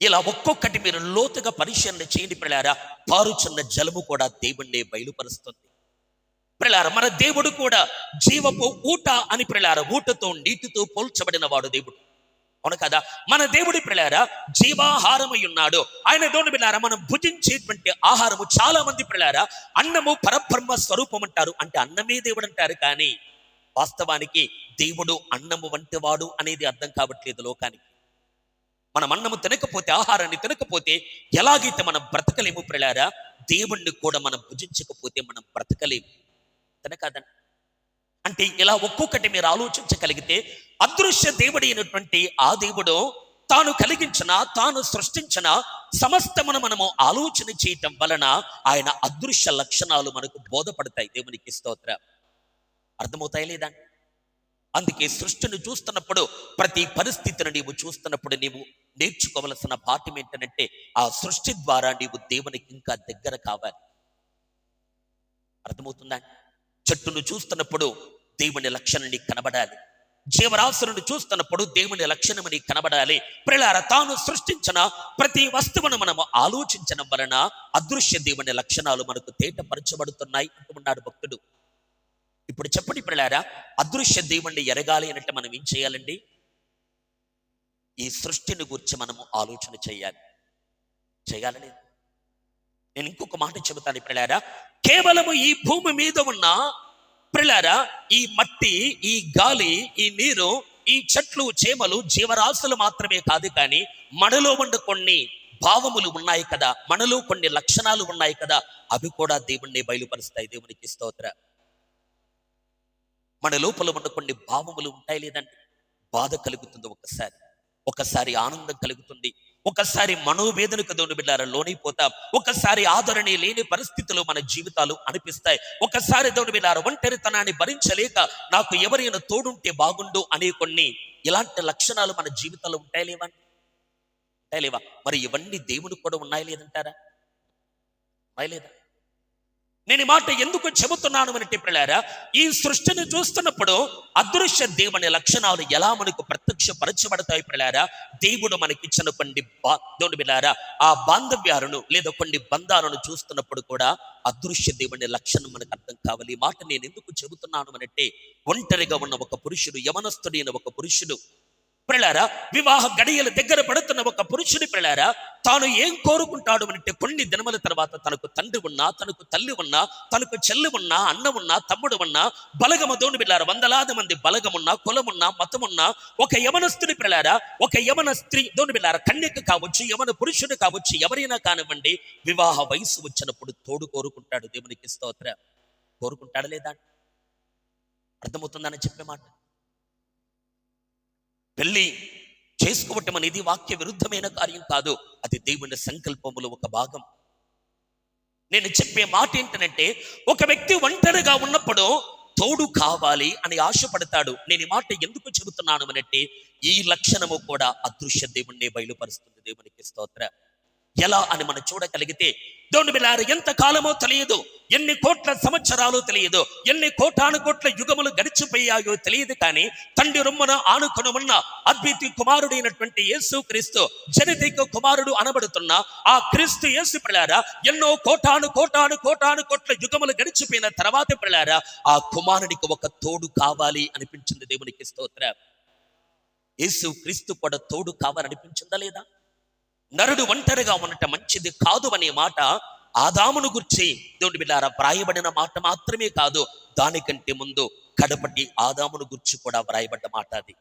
ఇలా ఒక్కొక్కటి మీరు లోతుగా పరిశీలన చేయండి ప్రియులారా. పారుచున్న జలము కూడా దేవుణ్ణి బయలుపరుస్తుంది ప్రియులారా. మన దేవుడు కూడా జీవపు ఊట అని ప్రియులారా, ఊటతో నీటితో పోల్చబడిన వాడు దేవుడు. అవును కదా? మన దేవుడి ప్రియులారా జీవాహారమై ఉన్నాడు. ఆయన దేవుని ప్రియులారా మనం భుజించేటువంటి ఆహారము, చాలా మంది ప్రియులారా అన్నము పరబ్రహ్మ స్వరూపం అంటారు, అంటే అన్నమే దేవుడు అంటారు. కానీ వాస్తవానికి దేవుడు అన్నము వంటి వాడు అనేది అర్థం కావట్లేదు లోకానికి. మనం అన్నము తినకపోతే, ఆహారాన్ని తినకపోతే ఎలాగైతే మనం బ్రతకలేము ప్రియులారా, దేవుణ్ణి కూడా మనం భుజించకపోతే మనం బ్రతకలేము. కాదండి. అంటే ఇలా ఒక్కొక్కటి మీరు ఆలోచించగలిగితే, అదృశ్య దేవుడు అయినటువంటి ఆ దేవుడు తాను కలిగించిన, తాను సృష్టించిన సమస్తమును మనము ఆలోచన చేయటం వలన ఆయన అదృశ్య లక్షణాలు మనకు బోధపడతాయి. దేవునికి స్తోత్రం. అర్థమవుతాయి లేదా? అందుకే సృష్టిని చూస్తున్నప్పుడు, ప్రతి పరిస్థితిని నీవు చూస్తున్నప్పుడు నీవు నేర్చుకోవలసిన పాఠం ఏంటంటే, ఆ సృష్టి ద్వారా నీవు దేవునికి ఇంకా దగ్గర కావాలి. అర్థమవుతుందా? చెట్టును చూస్తున్నప్పుడు దేవుని లక్షణం నీకు కనబడాలి. జీవరాశులను చూస్తున్నప్పుడు దేవుని లక్షణం నీకు కనబడాలి. ప్రియులారా, తాను సృష్టించిన ప్రతి వస్తువును మనము ఆలోచించడం వలన అదృశ్య దేవుని లక్షణాలు మనకు తేటపరచబడుతున్నాయి అంటున్నాడు భక్తుడు. ఇప్పుడు చెప్పండి ప్రియులారా, అదృశ్య దేవుణ్ణి ఎరగాలి అంటే మనం ఏం చేయాలండి? ఈ సృష్టిని గురించి మనము ఆలోచన చేయాలని. నేను ఇంకొక మాట చెబుతాను ప్రియులారా. కేవలము ఈ భూమి మీద ఉన్న ప్రియులారా ఈ మట్టి, ఈ గాలి, ఈ నీరు, ఈ చెట్లు, చేమలు, జీవరాశులు మాత్రమే కాదు, కానీ మనలో ఉన్న కొన్ని భావములు ఉన్నాయి కదా, మనలో కొన్ని లక్షణాలు ఉన్నాయి కదా, అవి కూడా దేవుణ్ణి బయలుపరుస్తాయి. దేవునికి స్తోత్ర. మన లోపల ఉన్న కొన్ని భావములు ఉంటాయి లేదండి. బాధ కలుగుతుంది, ఒకసారి ఆనందం కలుగుతుంది, ఒకసారి మనోవేదనకు దేవుని బిడ్డలారా లోనైపోతాం, ఒకసారి ఆదరణ లేని పరిస్థితులు మన జీవితాలు అనిపిస్తాయి, ఒకసారి దేవుని బిడ్డలారా ఒంటరితనాన్ని భరించలేక నాకు ఎవరైనా తోడుంటే బాగుండు అనే కొన్ని ఇలాంటి లక్షణాలు మన జీవితాల్లో ఉంటాయి లేవా? మరి ఇవన్నీ దేవునికి కూడా ఉన్నాయి లేదంటారా? లేదా? నేను ఈ మాట ఎందుకు చెబుతున్నాను అంటే ప్రియులారా, ఈ సృష్టిని చూస్తున్నప్పుడు అదృశ్య దేవుని లక్షణాలు ఎలా మనకు ప్రత్యక్షపరచబడతాయి ప్రియులారా. దేవుడు మనకిచ్చిన కొన్ని దేవుని బిడ్డలారా ఆ బాంధవ్యాలను లేదా కొన్ని బంధాలను చూస్తున్నప్పుడు కూడా అదృశ్య దేవుని లక్షణం మనకు అర్థం కావాలి. ఈ మాట నేను ఎందుకు చెబుతున్నాను అంటే, ఒంటరిగా ఉన్న ఒక పురుషుడు, యవనస్తుడైన ఒక పురుషుడు ప్రియులారా, వివాహ గడియల దగ్గర పడుతున్న ఒక పురుషుని ప్రియులారా తాను ఏం కోరుకుంటాడు అంటే, కొన్ని దినముల తర్వాత తనకు తండ్రి ఉన్నా, తనకు తల్లి ఉన్నా, తనకు చెల్లి ఉన్నా, అన్న ఉన్నా, తమ్ముడు ఉన్నా, బలగమ దేవుని బిడ్డలారా వందలాది మంది బలగమున్నా, కులమున్నా, మతమున్నా, ఒక యవనస్తుని ప్రియులారా, ఒక యవన స్త్రీ దేవుని బిడ్డలారా, కన్యక కావచ్చు, యవన పురుషుడు కావచ్చు, ఎవరైనా కానివ్వండి, వివాహ వయసు వచ్చినప్పుడు తోడు కోరుకుంటాడు. దేవునికి స్తోత్రం. కోరుకుంటాడు లేదా? అర్థమవుతుందని చెప్పే మాట. పెళ్లి చేసుకోవటం అనేది వాక్య విరుద్ధమైన కార్యం కాదు, అది దేవుని సంకల్పములో ఒక భాగం. నేను చెప్పే మాట ఏంటంటే, ఒక వ్యక్తి ఒంటరిగా ఉన్నప్పుడు తోడు కావాలి అని ఆశపడతాడు. నేను ఈ మాట ఎందుకు చెబుతున్నాను అంటే, ఈ లక్షణము కూడా అదృశ్య దేవుణ్ణి బయలుపరుస్తుంది. దేవునికి స్తోత్రం. ఎలా అని మనం చూడగలిగితే, దేవుని బిడ్డలారా ఎంత కాలమో తెలియదు, ఎన్ని కోట్ల సంవత్సరాలు తెలియదు, ఎన్ని కోటాను కోట్ల యుగములు గడిచిపోయాయో తెలియదు, కానీ తండ్రి రొమ్మన ఆనుకొని ఉన్న అద్వితీయ కుమారుడైనటువంటి యేసు క్రీస్తు, జనితైక కుమారుడు అనబడుతున్న ఆ క్రీస్తు యేసు ప్రియులారా ఎన్నో కోటాను కోట్ల యుగములు గడిచిపోయిన తర్వాత ప్రియులారా ఆ కుమారునికి ఒక తోడు కావాలి అనిపించింది. దేవునికి స్తోత్రం. యేసు క్రీస్తు కూడా తోడు కావాలనిపించిందా లేదా? నరుడు ఒంటరిగా ఉండటం మంచిది కాదు అనే మాట ఆదామును గురించి దేవుని బిడ్డలారా వ్రాయబడిన మాట మాత్రమే కాదు, దానికంటే ముందు కడపటి ఆదామును గురించి కూడా వ్రాయబడ్డ మాట అది.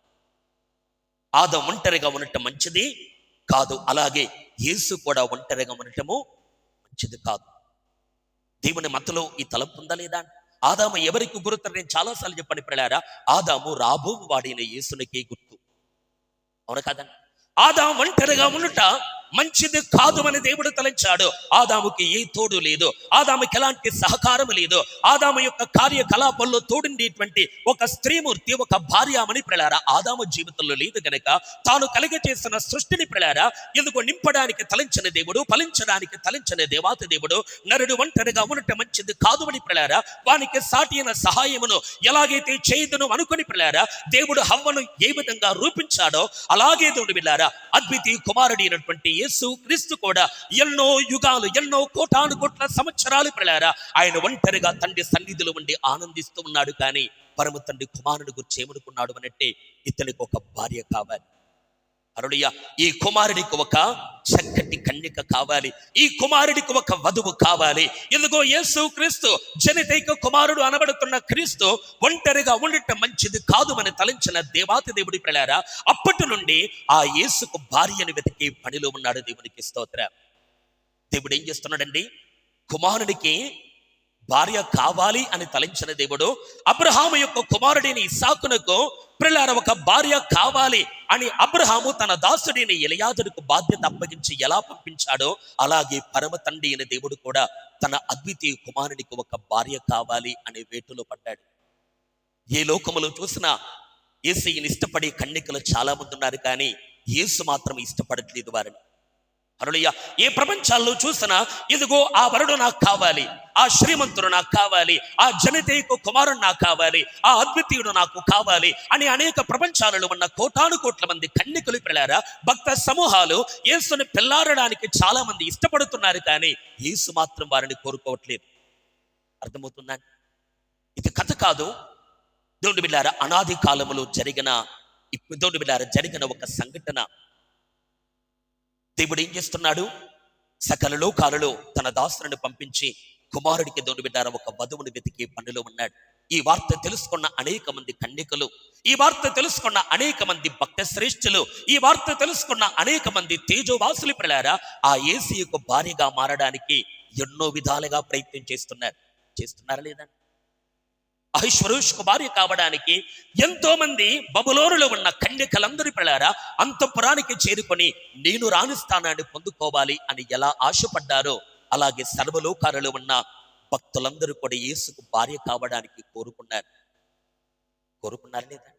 ఆదాము ఒంటరిగా ఉండటం మంచిది కాదు, అలాగే యేసు కూడా ఒంటరిగా ఉండటము మంచిది కాదు. దేవుని మతలో ఈ తలంపు ఉందా లేదా? ఆదాము ఎవరికి గుర్తు? నేను చాలాసార్లు చెప్పాను ప్రియులారా, ఆదాము రాబో వాడిన యేసునికే గుర్తు. అవును కాదండి? ఆదాము ఒంటరిగా ఉండుట మంచిది కాదు అని దేవుడు తలంచాడు. ఆదాముకి ఏ తోడు లేదు, ఆదాముకి ఎలాంటి సహకారం లేదు. ఆదాము యొక్క కార్యకలాపాల్లో తోడుండేటువంటి ఒక స్త్రీమూర్తి, ఒక భార్యామణి ప్రియులారా ఆదాము జీవితంలో లేదు గనక తాను కలిగజేసిన సృష్టిని ప్రియులారా ఎందుకో నింపడానికి తలంచిన దేవుడు, ఫలించడానికి తలంచిన దేవాతి దేవుడు నరుడు ఒంటరిగా ఉండటం మంచిది కాదు అని ప్రియులారా వానికి సాటి అయిన సహాయమును ఎలాగైతే చేయదును అనుకుని ప్రియులారా దేవుడు హవ్వను ఏ విధంగా రూపించాడో అలాగే దేవుడు విల్లారా అద్వితీయ కుమారుడు అయినటువంటి యేసు క్రీస్తు కూడా ఎన్నో యుగాలు, ఎన్నో కోటాను కోట్ల సంవత్సరాలు ప్రియులారా ఆయన ఒంటరిగా తండ్రి సన్నిధిలో ఉండి ఆనందిస్తూ ఉన్నాడు. కానీ పరమ తండ్రి కుమారుని గురించి ఏమనుకున్నాడు అనంటే ఇతనికి ఒక భార్య కావాలి. హల్లెలూయా. ఈ కుమారుడికి ఒక చక్కటి కన్యక కావాలి, ఈ కుమారుడికి ఒక వధువు కావాలి. ఎందుకో యేసు క్రీస్తు జనితైక కుమారుడు అనబడుతున్న క్రీస్తు ఒంటరిగా ఉండటం మంచిది కాదు అని తలంచిన దేవాతి దేవుడి ప్రియులారా అప్పటి నుండి ఆ యేసుకు భార్యను వెతికి పనిలో ఉన్నాడు. దేవునికి స్తోత్రం. దేవుడు ఏం చేస్తున్నాడండి, కుమారుడికి భార్య కావాలి అని తలంచిన దేవుడు అబ్రహాము యొక్క కుమారుడిని ఇస్సాకునకు ప్రియులారా ఒక భార్య కావాలి అని అబ్రహాము తన దాసుడిని ఎలియాజరుకు బాధ్యత అప్పగించి ఎలా పంపించాడో అలాగే పరమ తండ్రి అయిన దేవుడు కూడా తన అద్వితీయ కుమారుడికి ఒక భార్య కావాలి అనే వేటులో పడ్డాడు. ఏ లోకములో చూసినా యేసుని ఇష్టపడే కన్యకలు చాలా మంది ఉన్నారు, కానీ యేసు మాత్రం ఇష్టపడట్లేదు వారిని. హల్లెలూయా. ఏ ప్రపంచాల్లో చూసినా ఇదిగో ఆ వరుడు నాకు కావాలి, ఆ శ్రీమంతుడు నాకు కావాలి, ఆ జనితైక కుమారుడు నాకు కావాలి, ఆ అద్వితీయుడు నాకు కావాలి అని అనేక ప్రపంచాలలో ఉన్న కోటాను కోట్ల మంది కన్యకలు ప్రియులారా భక్త సమూహాలు యేసుని పెళ్లాడడానికి చాలా మంది ఇష్టపడుతున్నారు, కానీ యేసు మాత్రం వారిని కోరుకోవట్లేదు. అర్థమవుతుందా? ఇది కథ కాదు. దేవుని బిడ్డలారా అనాది కాలములో జరిగిన ఒక సంఘటన. దేవుడు ఏం చేస్తున్నాడు, సకల లోకాలలో తన దాసులను పంపించి కుమారుడికి దేవుని బిడ్డలారా ఒక వధువుని వెతికే పనిలో ఉన్నాడు. ఈ వార్త తెలుసుకున్న అనేక మంది కన్యకలు, ఈ వార్త తెలుసుకున్న అనేక మంది భక్త శ్రేష్ఠులు, ఈ వార్త తెలుసుకున్న అనేక మంది తేజోవాసులు ప్రియులారా ఆ యేసుకు భార్యగా మారడానికి ఎన్నో విధాలుగా ప్రయత్నం చేస్తున్నారా లేదా? అహిష్వరోషుకు భార్య కావడానికి ఎంతో మంది బబులోనులో ఉన్న కన్యకలందరి ప్రియులారా అంతఃపురానికి చేరుకొని నేను రాణిస్థానాన్ని పొందుకోవాలి అని ఎలా ఆశపడ్డారో అలాగే సర్వలోకాలలో ఉన్న భక్తులందరూ కూడా యేసుకు భార్య కావడానికి కోరుకున్నారు లేదా?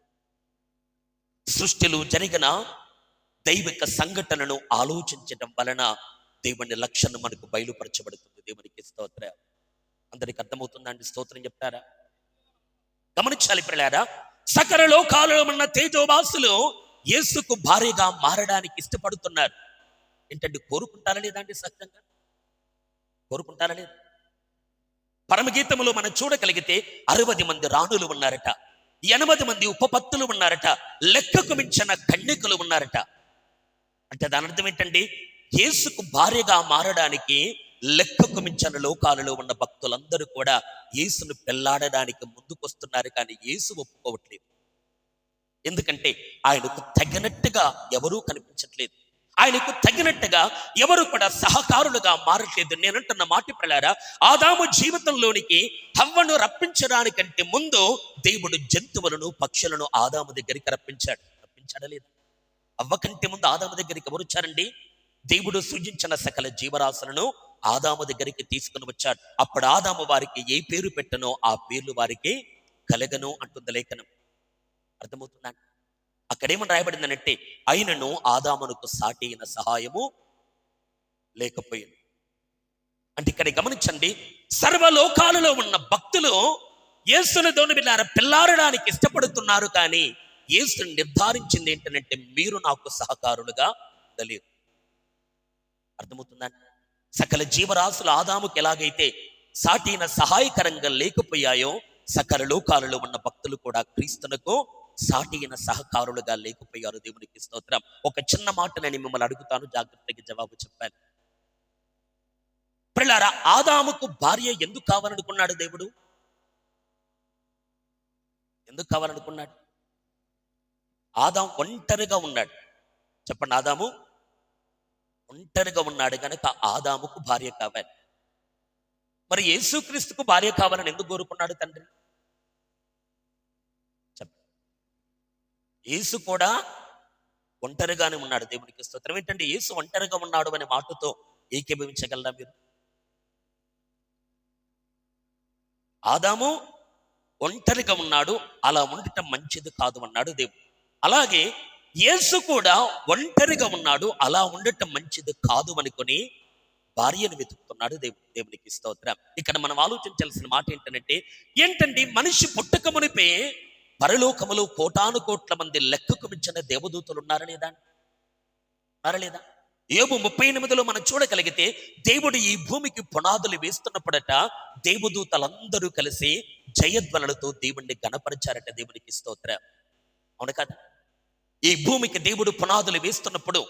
సృష్టిలో జరిగిన దైవిక సంఘటనను ఆలోచించడం వలన దేవుని లక్షణం మనకు బయలుపరచబడుతుంది. దేవునికి స్తోత్రం. అందరికి అర్థమవుతుందండి? స్తోత్రం చెప్తారా? గమనించాలి ప్రియులారా, సకల లోకాలలో ఉన్న తేజోవాసులు యేసుకు భార్యగా మారడానికి ఇష్టపడుతున్నారు. ఏంటంటే కోరుకుంటారా లేదా అండి? సహజంగా కోరుకుంటారా లేదా? పరమగీతములో మనం చూడగలిగితే 60 మంది రాణులు ఉన్నారట, 80 మంది ఉపపత్తులు ఉన్నారట, లెక్కకు మించిన కన్యకలు ఉన్నారట. అంటే దాని అర్థం ఏంటండి, యేసుకు భార్యగా మారడానికి లెక్కకు మించిన లోకాలలో ఉన్న భక్తులందరూ కూడా యేసును పెళ్లాడడానికి ముందుకొస్తున్నారు, కానీ యేసు ఒప్పుకోవట్లేదు. ఎందుకంటే ఆయనకు తగినట్టుగా ఎవరూ కనిపించట్లేదు, ఆయనకు తగినట్టుగా ఎవరు కూడా సహకారులుగా మారట్లేదు. నేనంటున్న మాట ప్రియులారా ఆదాము జీవితంలోనికి హవ్వను రప్పించడానికంటే ముందు దేవుడు జంతువులను, పక్షులను ఆదాము దగ్గరికి రప్పించాడా లేదా? హవ్వ కంటే ముందు ఆదాము దగ్గరికి ఎవరు వచ్చారండి? దేవుడు సృజించిన సకల జీవరాశులను ఆదాము దగ్గరికి తీసుకుని వచ్చాడు. అప్పుడు ఆదాము వారికి ఏ పేరు పెట్టనో ఆ పేర్లు వారికి కలగను అంటుంది లేఖనం. అర్థమవుతుందా? అక్కడేమని రాయబడిందనంటే అయినను ఆదామునకు సాటి అయిన సహాయము లేకపోయింది. అంటే ఇక్కడ గమనించండి, సర్వలోకాలలో ఉన్న భక్తులు యేసుని దేవుని బిడ్డలారా పెళ్లాడడానికి ఇష్టపడుతున్నారు, కానీ యేసుని నిర్ధారించింది ఏంటంటే మీరు నాకు సహకారులుగా ఉండలేరు. అర్థమవుతుందా? సకల జీవరాశులు ఆదాముకి ఎలాగైతే సాటిన సహాయకరంగా లేకపోయాయో సకల లోకాలలో ఉన్న భక్తులు కూడా క్రీస్తునకు సాటి అయిన సహకారులుగా లేకపోయారు. దేవునికి స్తోత్రం. ఒక చిన్న మాట నేను మిమ్మల్ని అడుగుతాను, జాగ్రత్తగా జవాబు చెప్పాలి. ప్రియులారా ఆదాముకు భార్య ఎందుకు కావాలనుకున్నాడు దేవుడు? ఎందుకు కావాలనుకున్నాడు? ఆదాము ఒంటరిగా ఉన్నాడు. చెప్పండి, ఆదాము ఒంటరిగా ఉన్నాడు కనుక ఆదాముకు భార్య కావాలి. మరి యేసుక్రీస్తుకు భార్య కావాలని ఎందుకు కోరుకున్నాడు తండ్రి? యేసు కూడా ఒంటరిగానే ఉన్నాడు. దేవునికి స్తోత్రం. ఏంటంటే యేసు ఒంటరిగా ఉన్నాడు అనే మాటతో ఏకీభవించగలరా మీరు? ఆదాము ఒంటరిగా ఉన్నాడు, అలా ఉండటం మంచిది కాదు అన్నాడు దేవుడు. అలాగే యేసు కూడా ఒంటరిగా ఉన్నాడు, అలా ఉండటం మంచిది కాదు అనుకొని భార్యను వెతుకుతున్నాడు. దేవునికి స్తోత్రం. ఇక్కడ మనం ఆలోచించాల్సిన మాట ఏంటంటే మనిషి పుట్టక మునిపే పరలోకములో కోటాను కోట్ల మంది లెక్కకు మించిన దేవదూతలు ఉన్నారా లేదా? యోబు 38లో మనం చూడగలిగితే దేవుడు ఈ భూమికి పునాదులు వేస్తున్నప్పుడట దేవదూతలందరూ కలిసి జయధ్వనులతో దేవుణ్ణి గణపరిచారట. దేవునికి స్తోత్రం. అవును కదా? ఈ భూమికి దేవుడు పునాదులు వేస్తున్నప్పుడు,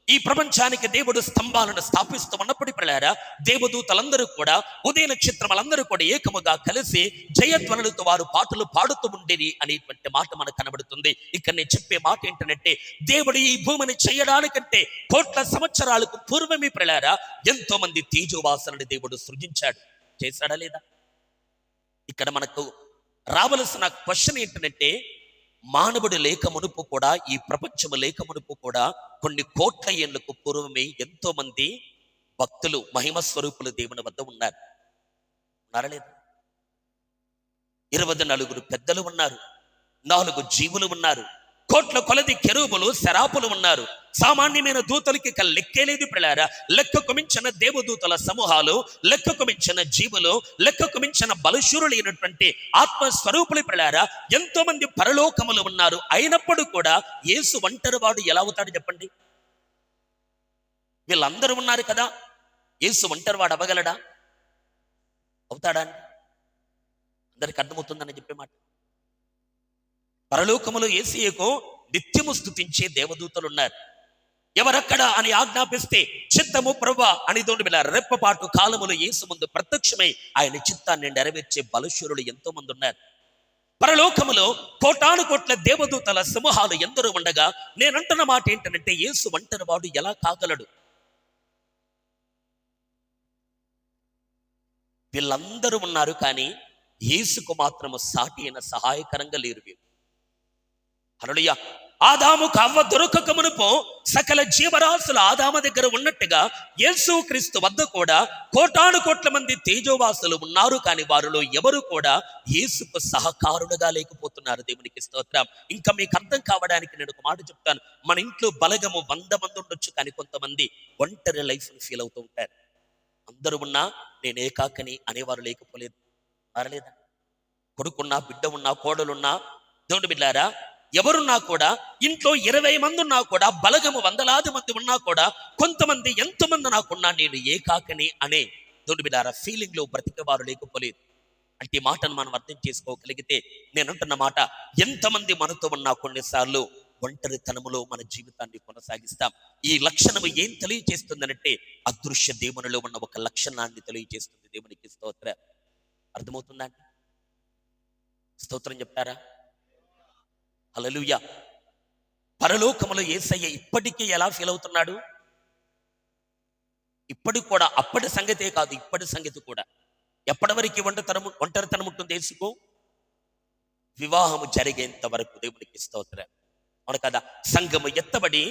ఈ ప్రపంచానికి దేవుడు స్తంభాలను స్థాపిస్తూ ఉన్నప్పుడు పిల్లారా, దేవదూతలందరూ కూడా, ఉదయ నక్షత్రములందరూ కూడా ఏకముగా కలిసి జయధ్వనులతో వారు పాటలు పాడుతూ ఉండేది అనేటువంటి మాట మనకు కనబడుతుంది. ఇక్కడ నేను చెప్పే మాట ఏంటంటే, దేవుడు ఈ భూమిని చేయడానికంటే కోట్ల సంవత్సరాలకు పూర్వమే పిల్లారా ఎంతో మంది తేజోవాసులను దేవుడు సృజించాడు. చేశాడా లేదా? ఇక్కడ మనకు రావలసిన క్వశ్చన్ ఏంటంటే, మానవుడు లేక మునుపు కూడా, ఈ ప్రపంచము లేక మునుపు కూడా కొన్ని కోట్ల ఏళ్లకు పూర్వమే ఎంతో మంది భక్తులు, మహిమ స్వరూపులు దేవుని వద్ద ఉన్నారు. ఉన్నారా లేదా? 24 పెద్దలు ఉన్నారు, 4 జీవులు ఉన్నారు, కోట్ల కొలది కెరూబులు శరాపులు ఉన్నారు. సామాన్యమైన దూతలకి లెక్కేలేదు పిల్లారా. లెక్కకు మించిన దేవదూతల సమూహాలు, లెక్కకు మించిన జీవులు, లెక్కకు మించిన బలశూరులు అయినటువంటి ఆత్మస్వరూపులు పిల్లారా ఎంతో మంది పరలోకములు ఉన్నారు. అయినప్పుడు కూడా యేసు ఒంటరి వాడు ఎలా అవుతాడు చెప్పండి? వీళ్ళందరూ ఉన్నారు కదా, యేసు ఒంటరి వాడు అవ్వగలడా? అవుతాడా? అందరికి అర్థమవుతుందని చెప్పే మాట. పరలోకములో యేసయ్యకు నిత్యము స్తుతించే దేవదూతలు ఉన్నారు. ఎవరక్కడ అని ఆజ్ఞాపిస్తే చిత్తము ప్రభువా అని రెప్పపాటు కాలములో యేసు ముందు ప్రత్యక్షమై ఆయన చిత్తాన్ని నెరవేర్చే బలశూరులు ఎంతో మంది ఉన్నారు. పరలోకములో కోటాను కోట్ల దేవదూతల సమూహాలు ఎందరూ ఉండగా నేనంటున్న మాట ఏంటంటే, యేసు ఒంటరి వాడు ఎలా కాగలడు? వీళ్ళందరూ ఉన్నారు, కానీ యేసుకు మాత్రము సాటి అయిన సహాయకరంగా లేరు వీరు. హల్లెలూయా. ఆదాముకు అవ్వ దొరకక మునుపు సకల జీవరాశులు ఆదాము దగ్గర ఉన్నట్టుగా యేసు క్రీస్తు వద్ద కూడా కోటాను కోట్ల మంది తేజోవాసులు ఉన్నారు, కానీ వారిలో ఎవరు కూడా యేసుకు సహకారులుగా లేకపోతున్నారు. దేవునికి స్తోత్రం. ఇంకా మీకు అర్థం కావడానికి నేను ఒక మాట చెప్తాను. మన ఇంట్లో బలగము 100 మంది ఉండొచ్చు, కానీ కొంతమంది ఒంటరి లైఫ్ ఫీల్ అవుతూ ఉంటారు. అందరూ ఉన్నా నేను ఏకాకని అనేవారు లేకపోలేదు. మారలేదా? కొడుకున్నా, బిడ్డ ఉన్నా, కోడలున్నా, దేవుని బిడ్డారా ఎవరున్నా కూడా, ఇంట్లో 20 మంది ఉన్నా కూడా, బలగము 100లాది మంది ఉన్నా కూడా, కొంతమంది ఎంతమంది నాకున్నా నేను ఏకాకని అనే దేవుని బిడ్డారా ఫీలింగ్ లో బ్రతికేవారు లేకపోలేదు. అంటే ఈ మాటను మనం అర్థం చేసుకోగలిగితే, నేనంటున్న మాట, ఎంతమంది మనతో ఉన్నా కొన్నిసార్లు ఒంటరితనములో మన జీవితాన్ని కొనసాగిస్తాం. ఈ లక్షణము ఏం తెలియజేస్తుందనంటే, అదృశ్య దేవునిలో ఉన్న ఒక లక్షణాన్ని తెలియజేస్తుంది. దేవునికి స్తోత్రం. అర్థమవుతుందా? స్తోత్రం చెప్తారా? హల్లెలూయా. పరలోకములో యేసయ్య ఇప్పటికీ ఎలా ఫీల్ అవుతున్నాడు? ఇప్పటికి కూడా, అప్పటి సంగతే కాదు, ఇప్పటి సంగతి కూడా. ఎప్పటి వరకు ఒంటరితనం ఉంటుంది యేసుకు? వివాహము జరిగేంత వరకు. దేవునికి స్తోత్రం. అవును కదా? సంఘము ఎత్తబడి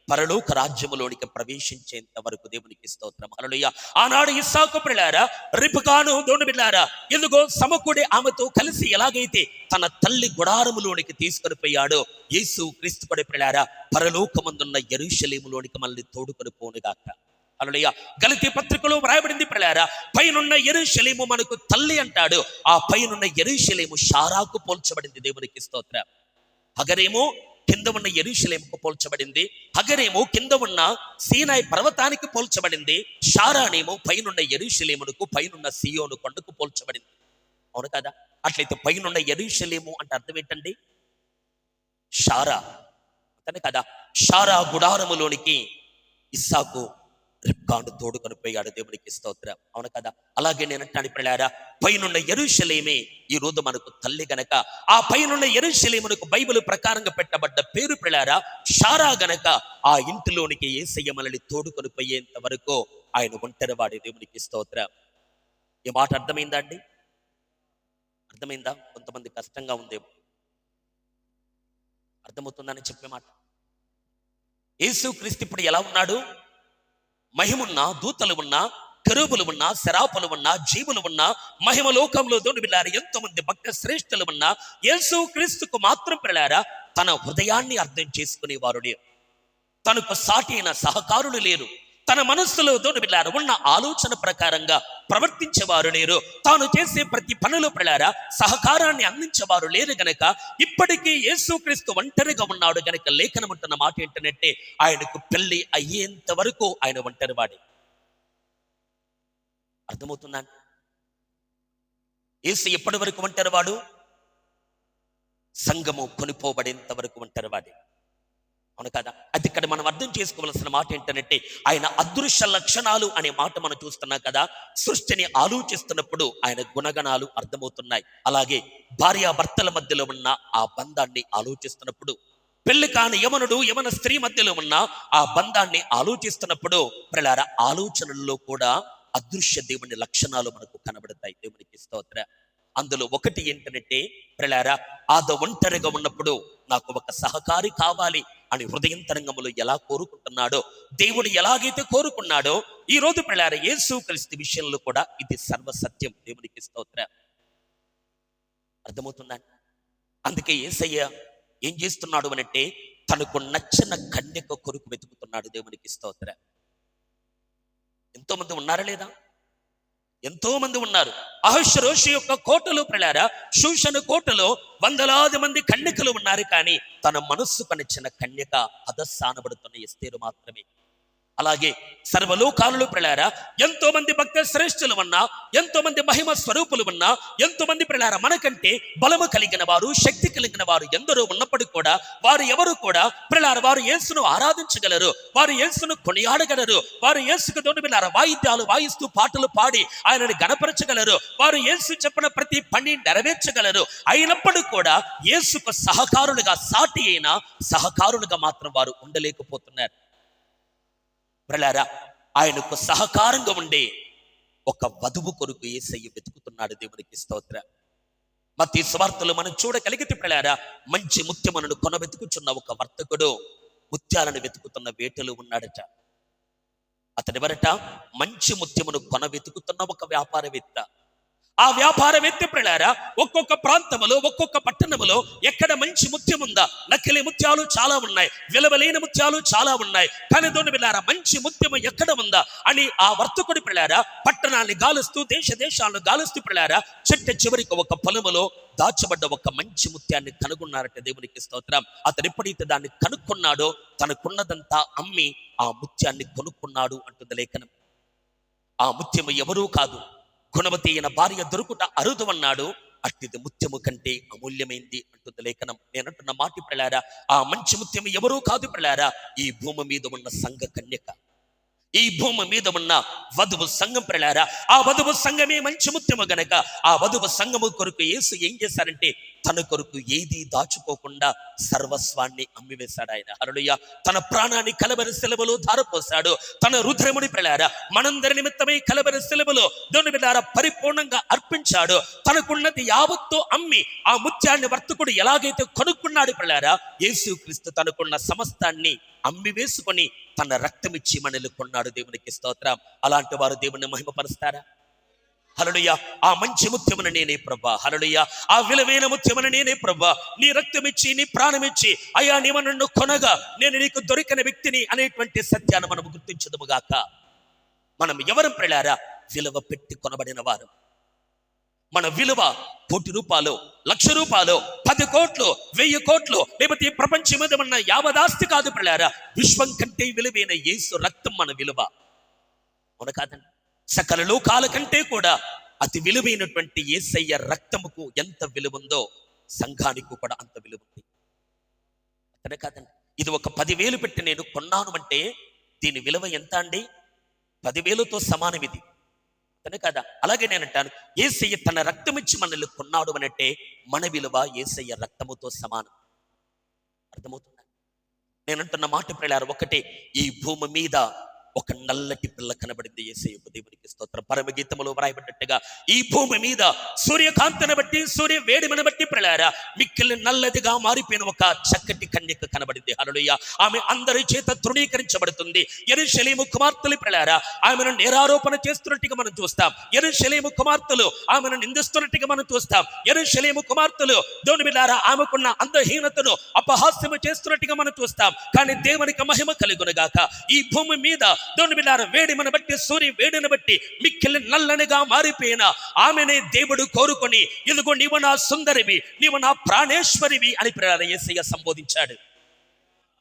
పరలోక రాజ్యములోనికి ప్రవేశించేంత వరకు. దేవునికి స్తోత్రం. హల్లెలూయా. ఆనాడు ఇస్సాకు పిల్లారా, రిబ్కాను దేవుని బిడ్డలారా ఎందుకో సమకూడి ఆమెతో కలిసి ఎలాగైతే తన తల్లి గుడారములోనికి తీసుకొని పోయాడో, యేసు క్రీస్తు కూడా పిల్లారా పరలోకమందున్న యెరూషలేములోనికి మళ్ళీ తోడుకొని పోనుగాక. హల్లెలూయా. గలతీ పత్రికలో వ్రాయబడింది పిల్లారా, పైనున్న యెరూషలేము మనకు తల్లి అంటాడు. ఆ పైనున్న యెరూషలేము షారాకు పోల్చబడింది. దేవునికి స్తోత్రం. హగరేమో కింద ఉన్న యెరూషలేముకు పోల్చబడింది. హగరేమో కింద ఉన్న సీనాయి పర్వతానికి పోల్చబడింది. షారానేమో పైనున్న యెరూషలేమునకు, పైనున్న సియోను కొండకు పోల్చబడింది. అవును కదా? అట్లయితే పైనున్న యెరూషలేము అంటే అర్థం ఏంటండి? షారా అంతే కదా? షారా గుడారములోనికి ఇస్సాకు రిబ్కాను తోడుకొని పోయాడు. దేవునికి స్తోత్రం. అవును కదా? అలాగే నేను అంటాను పిల్లారా, పైనున్న యెరూషలేమే ఈ రోజు మనకు తల్లి గనక, ఆ పైనున్న యెరూషలేమునకు బైబిల్ ప్రకారంగా పెట్టబడ్డ పేరు పిల్లారా షారా గనక, ఆ ఇంటిలోనికి యేసయ్య మనల్ని తోడుకొని పోయేంత వరకు ఆయన ఒంటరివాడే. దేవునికి స్తోత్రం. ఈ మాట అర్థమైందా అండి? అర్థమైందా? కొంతమంది కష్టంగా ఉందేమో. అర్థమవుతుందని చెప్పే మాట. యేసుక్రీస్తు ఇప్పుడు ఎలా ఉన్నాడు? మహిమున్న దూతలు ఉన్నా, కెరూబులు ఉన్నా, శరాపులు ఉన్నా, జీవులు ఉన్నా, మహిమ లోకంలో దోని బిళ్ళారు ఎంతో మంది భక్త శ్రేష్ఠులు ఉన్నా, యేసుక్రీస్తుకు మాత్రం పిల్లారా తన హృదయాన్ని అర్థం చేసుకునేవారు లేరు, తనకు సాటి అయిన సహకారులు లేరు, తన మనస్సులో దోని బిళ్ళారు ఉన్న ఆలోచన ప్రకారంగా ప్రవర్తించేవారు లేరు, తాను చేసే ప్రతి పనులు పిల్లారా సహకారాన్ని అందించేవారు లేరు గనక ఇప్పటికీ యేసుక్రీస్తు ఒంటరిగా ఉన్నాడు గనక లేఖనం అంటున్న మాట ఏంటంటే ఆయనకు పెళ్లి అయ్యేంత వరకు ఆయన ఒంటరివాడే. అర్థమవుతుందా? యేసు ఎప్పటి వరకు ఒంటరివాడు? సంఘము కొనిపోబడేంత వరకు ఒంటరివాడే. అవును కదా? అది ఇక్కడ మనం అర్థం చేసుకోవాల్సిన మాట ఏంటంటే ఆయన అదృశ్య లక్షణాలు అనే మాట మనం చూస్తున్నాం కదా. సృష్టిని ఆలోచిస్తున్నప్పుడు ఆయన గుణగణాలు అర్థమవుతున్నాయి. అలాగే భార్యాభర్తల మధ్యలో ఉన్న ఆ బంధాన్ని ఆలోచిస్తున్నప్పుడు, పెళ్లి కాని యవనుడు యవన స్త్రీ మధ్యలో ఉన్న ఆ బంధాన్ని ఆలోచిస్తున్నప్పుడు పిల్లారా ఆలోచనల్లో కూడా అదృశ్య దేవుని లక్షణాలు మనకు కనబడతాయి. దేవునికి స్తోత్రం. అందులో ఒకటి ఏంటంటే పిల్లారా ఒంటరిగా ఉన్నప్పుడు నాకు ఒక సహకారి కావాలి అని హృదయంతరంగములో ఎలా కోరుకుంటున్నాడో, దేవుడు ఎలాగైతే కోరుకున్నాడో ఈ రోజు పిల్లారా యేసుక్రీస్తు విషయంలో కూడా ఇది సర్వసత్యం. దేవునికి స్తోత్రం. అర్థమవుతుందా? అందుకే యేసయ్య ఏం చేస్తున్నాడు అనంటే తనకు నచ్చిన కన్యక కొరకు వెతుకుతున్నాడు. దేవునికి స్తోత్రం. ఎంతో మంది ఉన్నారా లేదా? ఎంతో మంది ఉన్నారు. అహష్వేరోషు యొక్క కోటలో పిల్లారా షూషను కోటలో వందలాది మంది కన్యకలు ఉన్నారు, కానీ తన మనస్సుకు నచ్చిన కన్యక హదస్సానబడుతున్న ఎస్తేరు మాత్రమే. అలాగే సర్వలోకాలలో పిల్లారా ఎంతో మంది భక్త శ్రేష్ఠులు ఉన్నా, ఎంతో మంది మహిమ స్వరూపులు ఉన్నా, ఎంతో మంది పిల్లారా మనకంటే బలము కలిగిన వారు, శక్తి కలిగిన వారు ఎందరో ఉన్నప్పటికీ కూడా వారు ఎవరు కూడా పిల్లారా వారు యేసును ఆరాధించగలరు, వారు యేసును కొనియాడగలరు, వారు యేసుకు తోడు పిల్లారా వాయిద్యాలు వాయిస్తూ పాటలు పాడి ఆయనని గణపరచగలరు, వారు యేసు చెప్పిన ప్రతి పని నెరవేర్చగలరు. అయినప్పటికీ కూడా యేసుకు సహకారులుగా, సాటి అయిన సహకారులుగా మాత్రం వారు ఉండలేకపోతున్నారు. ప్రియులారా ఆయనకు సహకారంగా ఉండే ఒక వధువు కొరకు యేసయ్య వెతుకుతున్నాడు. దేవునికి స్తోత్రం. మత్తయి సువార్తలో మనం చూడగలిగితే ప్రియులారా మంచి ముత్యములను కొనవెతుకుచున్న ఒక వర్తకుడు ముత్యాలను వెతుకుతున్న వేటలో ఉన్నాడట. అతని వరట మంచి ముత్యమును కొనవెతుకుతున్న ఒక వ్యాపారవేత్త. ఆ వ్యాపారవేత్త ప్రియులారా ఒక్కొక్క ప్రాంతములో, ఒక్కొక్క పట్టణములో ఎక్కడ మంచి ముత్యం ఉందా, నకిలీ ముత్యాలు చాలా ఉన్నాయి, విలువలేని ముత్యాలు చాలా ఉన్నాయి, కానీ దోని పిల్లారా మంచి ముత్యము ఎక్కడ ఉందా అని ఆ వర్తకుడి పిల్లారా పట్టణాన్ని గాలుస్తూ, దేశాలను గాలుస్తూ పిల్లారా చెట్ట చివరికి ఒక పొలములో దాచబడ్డ ఒక మంచి ముత్యాన్ని కనుగొన్నారట. దేవునికి స్తోత్రం. అతను ఎప్పుడైతే దాన్ని కనుక్కున్నాడో తనకున్నదంతా అమ్మి ఆ ముత్యాన్ని కొనుక్కున్నాడు అంటుంది లేఖనం. ఆ ముత్యము ఎవరూ కాదు, గుణవతి అయిన భార్య దొరుకుట అరుదు అన్నాడు. అట్టిది ముత్యము కంటే అమూల్యమైంది అంటుంది లేఖనం. నేనంటున్న మాట పిల్లారా ఆ మంచి ముత్యము ఎవరూ కాదు పిల్లారా ఈ భూమి మీద ఉన్న సంఘ కన్యక, ఈ భూమి మీద ఉన్న వధువు సంఘం పిల్లారా. ఆ వధువు సంఘమే మంచి ముత్యము గనక ఆ వధువు సంఘము కొరకు యేసు ఏం చేశారంటే తన కొరకు ఏది దాచుకోకుండా సర్వస్వాన్ని అమ్మివేశాడు ఆయన. హల్లెలూయా. తన ప్రాణాన్ని కలవరి శిలువలో ధారపోశాడు. తన రుద్రముని పిల్లారా మనందరి నిమిత్తమై కలవరి శిలువలో దేవుని బిడ్డలారా పరిపూర్ణంగా అర్పించాడు. తనకున్నది యావత్తు అమ్మి ఆ ముత్యాన్ని వర్తకుడు ఎలాగైతే కొనుక్కున్నాడు పిల్లారా యేసుక్రీస్తు తనకున్న సమస్తాన్ని అమ్మి వేసుకొని తన రక్తం ఇచ్చి మనల్ని కొన్నాడు. దేవునికి స్తోత్రం. అలాంటి వారు దేవుని మహిమపరుస్తారా? హల్లెలూయా. ఆ మంచి ముత్యమును నేనే ప్రభా, హల్లెలూయా. ఆ విలువైన ముత్యమును నేనే ప్రభా, నీ రక్తం ఇచ్చి, నీ ప్రాణం ఇచ్చి, అయ్యా నీవు నన్ను కొనగా నేను నీకు దొరికిన వ్యక్తిని అనేటువంటి సత్యాన్ని మనం గుర్తించదుముగాక. మనం ఎవరం ప్రియులారా? విలువ పెట్టి కొనబడిన వారు. మన విలువ ₹1,00,00,000, ₹1,00,000, 10 కోట్లు, 1000 కోట్లు, లేకపోతే ఈ ప్రపంచం మీద ఉన్న యావదాస్తి కాదు ప్రియులారా. విశ్వం కంటే విలువైన యేసు రక్తం మన విలువ. అవును కాదండి? సకల లోకాల కంటే కూడా అతి విలువైనటువంటి యేసయ్య రక్తముకు ఎంత విలువ ఉందో సంఘానికి కూడా అంత విలువ ఉంది. అతనే కాదండి, ఇది ఒక 10,000 పెట్టి నేను కొన్నాను అంటే దీని విలువ ఎంత అండి? 10,000తో సమానం ఇది. అతనే కదా? అలాగే నేను అంటాను యేసయ్య తన రక్తం ఇచ్చి మనల్ని కొన్నాడు అనంటే మన విలువ యేసయ్య రక్తముతో సమానం. అర్థమవుతుందా? నేనంటున్న మాట ప్రియులారా ఒకటే, ఈ భూమి మీద ఒక నల్లటి పిల్ల కనబడింది యేసయ్యకు. దేవునికి స్తోత్రం. పరమగీతములో వ్రాయబడ్డట్టుగా ఈ భూమి మీద సూర్యకాంతిని బట్టి సూర్య వేడిమని బట్టి ప్రియులారా మిక్కిలి నల్లదిగా మారిపోయిన ఒక చక్కటి కన్యక కనబడింది. హల్లెలూయా. ఆమె అందరి చేత తృణీకరించబడుతుంది. యెరూషలేము కుమార్తెలు ప్రియులారా ఆమెను నేరారోపణ చేస్తున్నట్టుగా మనం చూస్తాం. యెరూషలేము కుమార్తెలు ఆమెను నిందిస్తున్నట్టుగా మనం చూస్తాం. యెరూషలేము కుమార్తెలు దేవుని బిడ్డలారా ఆమెకున్న అందహీనతను అపహాస్యము చేస్తున్నట్టుగా మనం చూస్తాం. కానీ దేవునికి మహిమ కలుగునుగాక. ఈ భూమి మీద దేవుని బిడ్డలారా వేడిమని బట్టి సూర్య వేడిని బట్టి మిక్కిలి నల్లనిగా మారిపోయిన ఆమెనే దేవుడు కోరుకొని ఇదిగో నీవు నా సుందరివి, నీవు నా ప్రాణేశ్వరివి అని ప్రియులారా యేసయ్య సంబోధించాడు.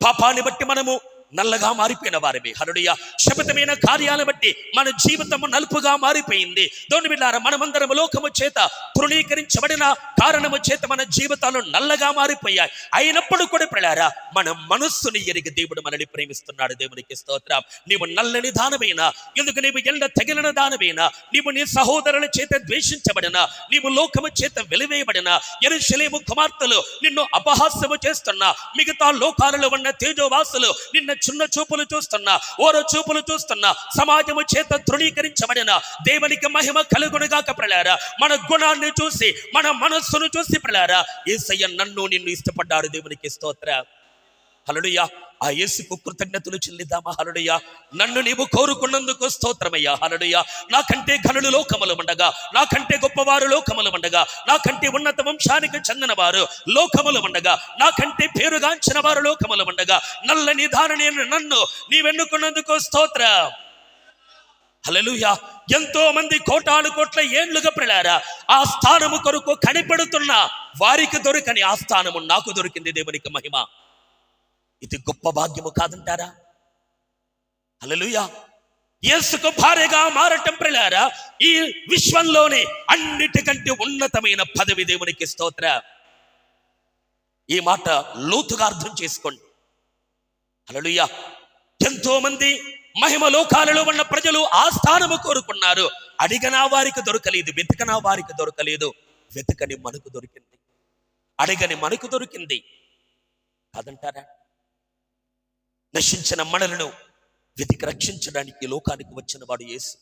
పాపాన్ని బట్టి మనము నల్లగా మారిపోయిన వారివి. హల్లెలూయా. శపథమైన కార్యాలను బట్టి మన జీవితము నలుపుగా మారిపోయింది. దేవుని బిడ్డలారా మనమందరం లోకము చేత తృణీకరించబడిన కారణము చేత మన జీవితాలు నల్లగా మారిపోయాయి. అయినప్పుడు కూడా ప్రియులారా మన మనస్సుని ఎరిగి దేవుడు మనల్ని ప్రేమిస్తున్నాడు. దేవునికి స్తోత్రం. నీవు నల్లని దానమైనా, ఎందుకు నీవు ఎండ తగిలిన దానమైనా, నీవు నీ సహోదరుల చేత ద్వేషించబడిన, నీవు లోకము చేత వెలివేయబడిన, యెరూషలేము కుమార్తెలు నిన్ను అపహాస్యము చేస్తున్నా, మిగతా లోకాలలో ఉన్న తేజోవాసులు నిన్న చిన్న చూపులు చూస్తున్నా, ఓరో చూపులు చూస్తున్నా, సమాజము చేత తృణీకరించబడిన దేవునికి మహిమ కలుగునుగాక. ప్రియులారా మన గుణాన్ని చూసి మన మనస్సును చూసి ప్రియులారా యేసయ్య నన్ను నిన్ను ఇష్టపడ్డాడు. దేవునికి స్తోత్రం. హల్లెలూయా. ఆ యేసుకు కృతజ్ఞతలు చెల్లిద్దామా. హల్లెలూయా. నన్ను నీవు కోరుకున్నందుకు స్తోత్రమయ్యా. హల్లెలూయా. నాకంటే ఘనులు లోకములు ఉండగా, నాకంటే గొప్పవారు లోకములు ఉండగా, నాకంటే ఉన్నత వంశానికి చెందిన వారు లోకములు ఉండగా, నాకంటే పేరుగాంచిన వారు లోకములు ఉండగా, నల్లని దానిని నన్ను నీవెన్నుకున్నందుకు స్తోత్రం. హల్లెలూయా. ఎంతో మంది కోటాను కోట్ల ఏండ్లుగా ప్రియులారా ఆ స్థానము కొరకు కనిపెడుతున్న వారికి దొరకని ఆ స్థానము నాకు దొరికింది. దేవునికి మహిమ. ఇది గొప్ప భాగ్యము కాదంటారా? హల్లెలూయా. యేసుకు భార్యగా మారటం ప్రియులారా ఈ విశ్వంలోనే అన్నిటికంటే ఉన్నతమైన పదవి. దేవునికి స్తోత్రం. ఈ మాట లోతుగా అర్థం చేసుకోండి. హల్లెలూయా. ఎంతో మంది మహిమ లోకాలలో ఉన్న ప్రజలు ఆ స్థానము కోరుకున్నారు. అడిగనా వారికి దొరకలేదు, వెతకనా వారికి దొరకలేదు. వెతకని మనకు దొరికింది, అడిగని మనకు దొరికింది కాదంటారా? నశించిన మనలను వెతికి రక్షించడానికి లోకానికి వచ్చిన వాడు యేసు.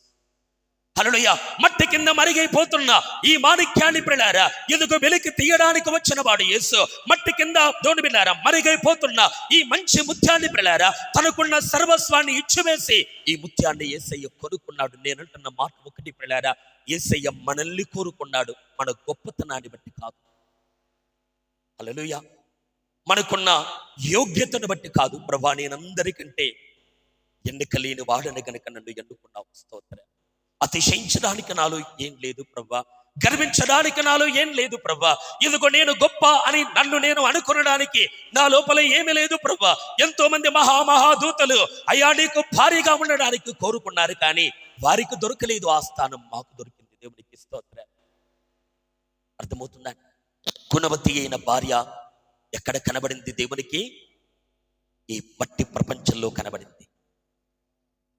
హల్లెలూయా. మట్టి కింద మరిగైపోతున్న ఈ మాణిక్యాన్ని ప్రియులారా ఎందుకు వెలికి తీయడానికి వచ్చిన వాడు యేసు. మట్టి కింద దేవుని బిడ్డలారా మరిగైపోతున్న ఈ మంచి ముత్యాన్ని ప్రియులారా తనకున్న సర్వస్వాన్ని ఇచ్చివేసి ఈ ముత్యాన్ని యేసయ్య కొనుక్కున్నాడు. నేనంటున్న మాట ఒకటి ప్రియులారా, యేసయ్య మనల్ని కోరుకున్నాడు, మన గొప్పతనాన్ని బట్టి కాదు. హల్లెలూయా. మనకున్న యోగ్యతను బట్టి కాదు. ప్రభువా నేనందరికంటే ఎన్నికలేని వాడని గనుక నన్ను ఎన్నుకున్నావు. స్తోత్రం. అతిశయించడానికి నాలో ఏం లేదు ప్రభువా, గర్వించడానికి నాలో ఏం లేదు ప్రభువా. ఇదిగో నేను గొప్ప అని నన్ను నేను అనుకునడానికి నా లోపల ఏమీ లేదు ప్రభువా. ఎంతో మంది మహాదూతలు అయ్యా నీకు భారీగా ఉండడానికి కోరుకున్నారు, కానీ వారికి దొరకలేదు ఆ స్థానం, మాకు దొరికింది. దేవునికి స్తోత్రం. అర్థమవుతుందా? గుణవతి అయిన భార్య ఎక్కడ కనబడింది దేవునికి? ఈ మట్టి ప్రపంచంలో కనబడింది.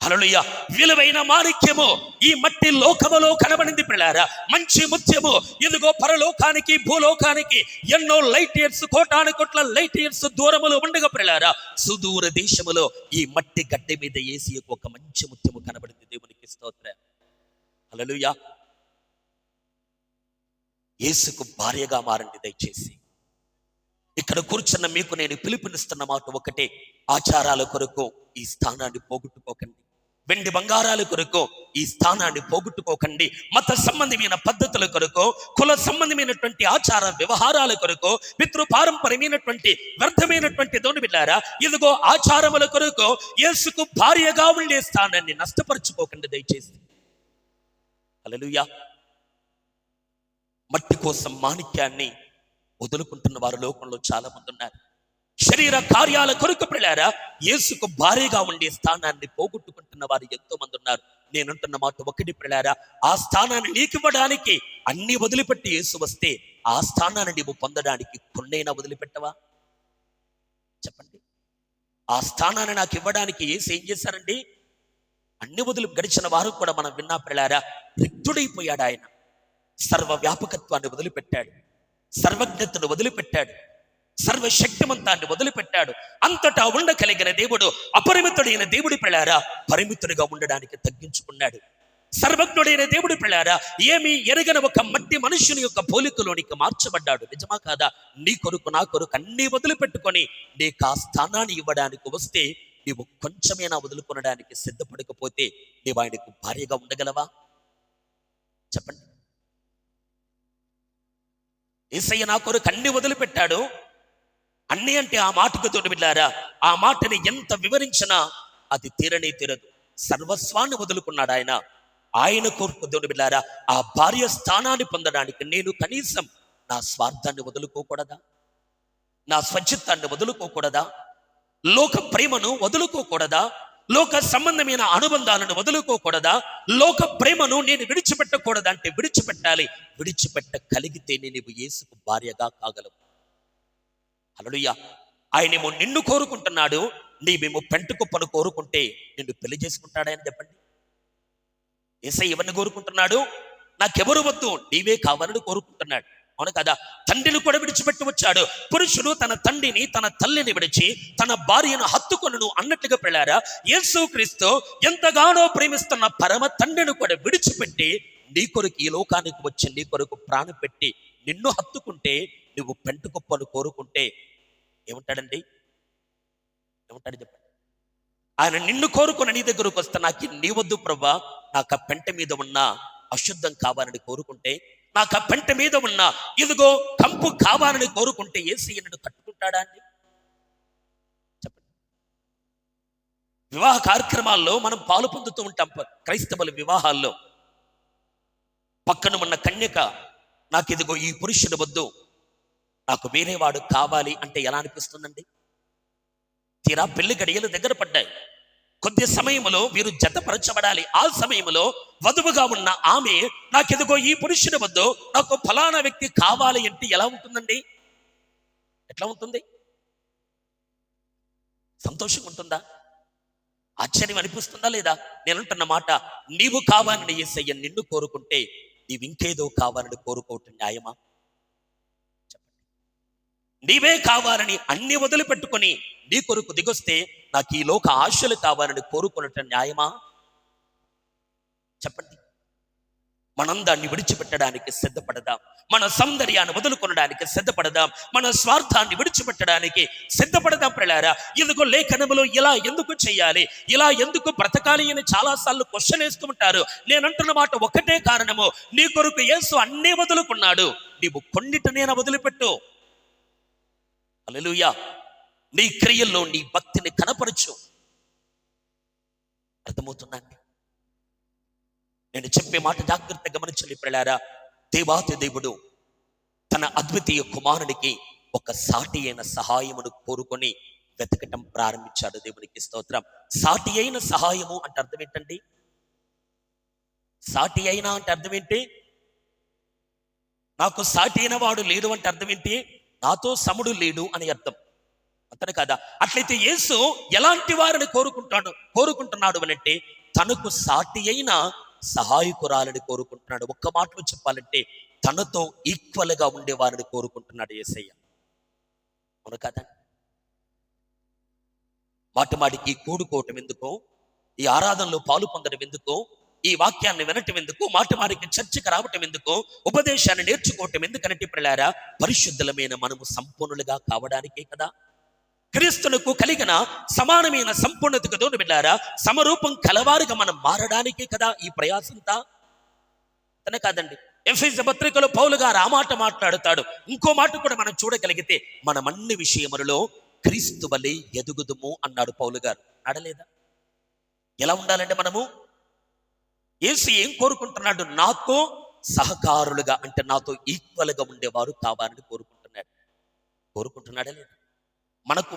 హల్లెలూయా. విలువైన మాణిక్యము ఈ మట్టి లోకములో కనబడింది ప్రియులారా. మంచి ముత్యము ఇదిగో పరలోకానికి భూలోకానికి ఎన్నో లైట్ ఇయర్స్, కోటాను కోట్ల లైట్ ఇయర్స్ దూరములో ఉండగా ప్రియులారా సుదూర దేశములో ఈ మట్టి గడ్డ మీద వేసి ఒక మంచి ముత్యము కనబడింది. దేవునికి స్తోత్రం. హల్లెలూయా. యేసుకు భార్యగా మారండి దయచేసి. ఇక్కడ కూర్చున్న మీకు నేను పిలుపునిస్తున్న మాట ఒకటే, ఆచారాల కొరకు ఈ స్థానాన్ని పోగొట్టుకోకండి. వెండి బంగారాల కొరకు ఈ స్థానాన్ని పోగొట్టుకోకండి. మత సంబంధమైన పద్ధతుల కొరకు, కుల సంబంధమైనటువంటి ఆచార వ్యవహారాల కొరకు, పితృపారంపర్యమైనటువంటి వ్యర్థమైనటువంటి దేవుని బిడ్డలారా ఇదిగో ఆచారముల కొరకు యేసుకు భార్యగా ఉండే స్థానాన్ని నష్టపరుచుకోకండి దయచేసి. హల్లెలూయా. మట్టి కోసం మాణిక్యాన్ని వదులుకుంటున్న వారు లోకంలో చాలా మంది ఉన్నారు. శరీర కార్యాల కొరకు ప్రియులారా యేసుకు భారీగా ఉండే స్థానాన్ని పోగొట్టుకుంటున్న వారు ఎంతో మంది ఉన్నారు. నేనంటున్న మాట ఒకటి ప్రియులారా, ఆ స్థానాన్ని నీకు ఇవ్వడానికి అన్ని వదిలిపెట్టి యేసు వస్తే ఆ స్థానాన్ని నీవు పొందడానికి కొన్నైనా వదిలిపెట్టవా? చెప్పండి. ఆ స్థానాన్ని నాకు ఇవ్వడానికి యేసు ఏం చేశారండి? అన్ని వదిలి గడిచిన వారు కూడా మనం విన్నా ప్రియులారా రిక్తుడైపోయాడు. ఆయన సర్వ వ్యాపకత్వాన్ని వదిలిపెట్టాడు, సర్వజ్ఞతను వదిలిపెట్టాడు, సర్వశక్తిమంతాన్ని వదిలిపెట్టాడు. అంతటా ఉండగలిగిన దేవుడు అపరిమితుడైన దేవుడి ప్రియులారా పరిమితుడిగా ఉండడానికి తగ్గించుకున్నాడు. సర్వజ్ఞుడైన దేవుడు పిల్లారా ఏమి ఎరగని ఒక మట్టి మనుషుని యొక్క పోలికలోనికి మార్చబడ్డాడు. నిజమా కాదా? నీ కొరకు నా కొరకు అన్ని వదిలిపెట్టుకొని నీకు ఆ స్థానాన్ని ఇవ్వడానికి వస్తే నీవు కొంచెమైనా వదులుకొనడానికి సిద్ధపడకపోతే నీవు ఆయనకు భార్యగా ఉండగలవా? చెప్పండి. యేసయ్య నా కొరకు అన్ని వదిలిపెట్టాడు. అన్ని అంటే ఆ మాటకు తోడు బిడ్డారా, ఆ మాటని ఎంత వివరించినా అది తీరనే తీరదు. సర్వస్వాన్ని వదులుకున్నాడు ఆయన. ఆయన కోరుకు తోడు బిడ్డారా, ఆ భార్య స్థానాన్ని పొందడానికి నేను కనీసం నా స్వార్థాన్ని వదులుకోకూడదా? నా స్వచ్ఛతాన్ని వదులుకోకూడదా? లోక ప్రేమను వదులుకోకూడదా? లోక సంబంధమైన అనుబంధాలను వదులుకోకూడదా? లోక ప్రేమను నేను విడిచిపెట్టకూడదా? అంటే విడిచిపెట్టాలి. విడిచిపెట్టగలిగితేనే నీవు యేసుకు భార్యగా కాగలవు. హల్లెలూయా. ఆయనేమో నిన్ను కోరుకుంటున్నాడు, నీవేమో పెంట కుప్పను కోరుకుంటే నిన్ను పెళ్లి చేసుకుంటాడని చెప్పండి. యేసయ్య ఎవరిని కోరుకుంటున్నాడు? నాకెవరు వద్దు, నీవే కావాలని కోరుకుంటున్నాడు. అవును కదా? తండ్రిని కూడా విడిచిపెట్టి వచ్చాడు. పురుషుడు తన తండ్రిని తన తల్లిని విడిచి తన భార్యను హత్తుకొనును అన్నట్లుగా పిల్లారా, యేసుక్రీస్తు ఎంతగానో ప్రేమిస్తున్న పరమ తండ్రిని కూడా విడిచిపెట్టి నీ కొరకు ఈ లోకానికి వచ్చి నీ కొరకు ప్రాణం పెట్టి నిన్ను హత్తుకుంటే, నువ్వు పెంట కుప్పను కోరుకుంటే ఏమంటాడండి? ఏమంటాడు చెప్పండి? ఆయన నిన్ను కోరుకుని నీ దగ్గరకు వస్తే నాకు నీ వద్దు ప్రభా, నాకు ఆ పెంట మీద ఉన్న అశుద్ధం కావాలని కోరుకుంటే, నాకు ఆ పెంట మీద ఉన్న ఇదిగో కంపు కావాలని కోరుకుంటే యేసయ్య నిన్ను కట్టుకుంటాడా అండి? చెప్పండి. వివాహ కార్యక్రమాల్లో మనం పాలు పొందుతూ ఉంటాం. క్రైస్తవుల వివాహాల్లో పక్కన ఉన్న కన్యక నాకు ఇదిగో ఈ పురుషుడు వద్దు, నాకు వేరేవాడు కావాలి అంటే ఎలా అనిపిస్తుందండి? తీరా పెళ్లి గడియలు దగ్గర పడ్డాయి. కొద్ది సమయంలో వీరు జతపరచబడాలి. ఆ సమయంలో వధువుగా ఉన్న ఆమె నాకెదుగో ఈ పురుషుని వద్దు, నాకు ఫలానా వ్యక్తి కావాలి అంటే ఎలా ఉంటుందండి? ఎట్లా ఉంటుంది? సంతోషంగా ఉంటుందా? ఆశ్చర్యం అనిపిస్తుందా లేదా? నేనంటున్న మాట, నీవు కావాలని యేసయ్య నిన్ను కోరుకుంటే నీవు ఇంకేదో కావాలని కోరుకోవటం న్యాయమా? నీవే కావాలని అన్ని వదిలిపెట్టుకొని నీ కొరకు దిగొస్తే నాకు ఈ లోక ఆశలు కావాలని కోరుకున్నట్టు న్యాయమా? చెప్పండి. మనం దాన్ని విడిచిపెట్టడానికి సిద్ధపడదాం. మన సౌందర్యాన్ని వదులుకొనడానికి సిద్ధపడదాం. మన స్వార్థాన్ని విడిచిపెట్టడానికి సిద్ధపడదాం. ప్రియులారా, ఇదిగో లేఖనములో ఇలా ఎందుకు చేయాలి, ఇలా ఎందుకు బ్రతకాలి అని చాలాసార్లు క్వశ్చన్ వేస్తూ ఉంటారు. నేనంటున్న మాట ఒకటే కారణము, నీ కొరకు యేసు అన్నీ వదులుకున్నాడు, నీవు కొన్నిటినైనా వదిలిపెట్టు. హల్లెలూయా. నీ క్రియల్లో నీ భక్తిని కనపరచు. అర్థమవుతుందండి? నేను చెప్పే మాట జాగ్రత్తగా గమనించాలి ప్రియులారా. దేవాతి దేవుడు తన అద్వితీయ కుమారునికి ఒక సాటి అయిన సహాయమును కోరుకొని వెతకటం ప్రారంభించాడు. దేవునికి స్తోత్రం. సాటి అయిన సహాయము అంటే అర్థం ఏంటండి? సాటి అయినా అంటే అర్థం ఏంటి? నాకు సాటి అయిన వాడు లేడు అంటే అర్థం ఏంటి? నాతో సముడు లేడు అని అర్థం. అంతనే కదా? అట్లయితే యేసు ఎలాంటి వారిని కోరుకుంటున్నాడు అంటే తనకు సాటి అయిన సహాయకురాలని కోరుకుంటున్నాడు. ఒక్క మాటలో చెప్పాలంటే తనతో ఈక్వల్ గా ఉండే వారిని కోరుకుంటున్నాడు యేసయ్య. అవును కదా? మాటిమాటికి కూడుకోవటం ఎందుకో, ఈ ఆరాధనలో పాలు పొందడం ఎందుకో, ఈ వాక్యాన్ని వినటం ఎందుకు, మాటిమాటికి చర్చకు రావటం ఎందుకో, ఉపదేశాన్ని నేర్చుకోవటం ఎందుకనంటే ప్రియులారా, పరిశుద్ధులమైన మనము సంపూర్ణులుగా కావడానికే కదా. క్రీస్తునకు కలిగిన సమానమైన సంపూర్ణతకు తోడు బిడ్డారా, సమరూపం కలవారుగా మనం మారడానికే కదా ఈ ప్రయాసంతా. అంతనే కాదండి, ఎఫెసీ పత్రికలో పౌలు గారు ఆ మాట మాట్లాడుతాడు. ఇంకో మాట కూడా మనం చూడగలిగితే, మనం అన్ని విషయములలో క్రీస్తు వలె ఎదుగుదుము అన్నాడు పౌలు గారు. అడలేదా? ఎలా ఉండాలంటే మనము, యేసు ఏం కోరుకుంటున్నాడు? నాతో సహకారులుగా అంటే నాతో ఈక్వల్ గా ఉండేవారు కావాలని కోరుకుంటున్నాడా లేదా?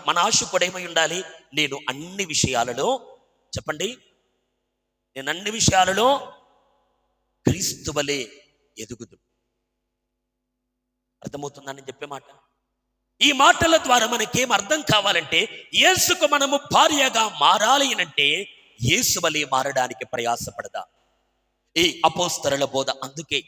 మన ఆశ కూడా ఏమై ఉండాలి? నేను అన్ని విషయాలలో, చెప్పండి, నేను అన్ని విషయాలలో క్రీస్తు వలె ఎదుగుదు. అర్థమవుతుందని చెప్పే మాట. ఈ మాటల ద్వారా మనకేం అర్థం కావాలంటే, యేసుకు మనము భార్యగా మారాలి అంటే యేసు వలె మారడానికి ప్రయాసపడదా. ఈ అపోస్తలుల బోధ అందుకే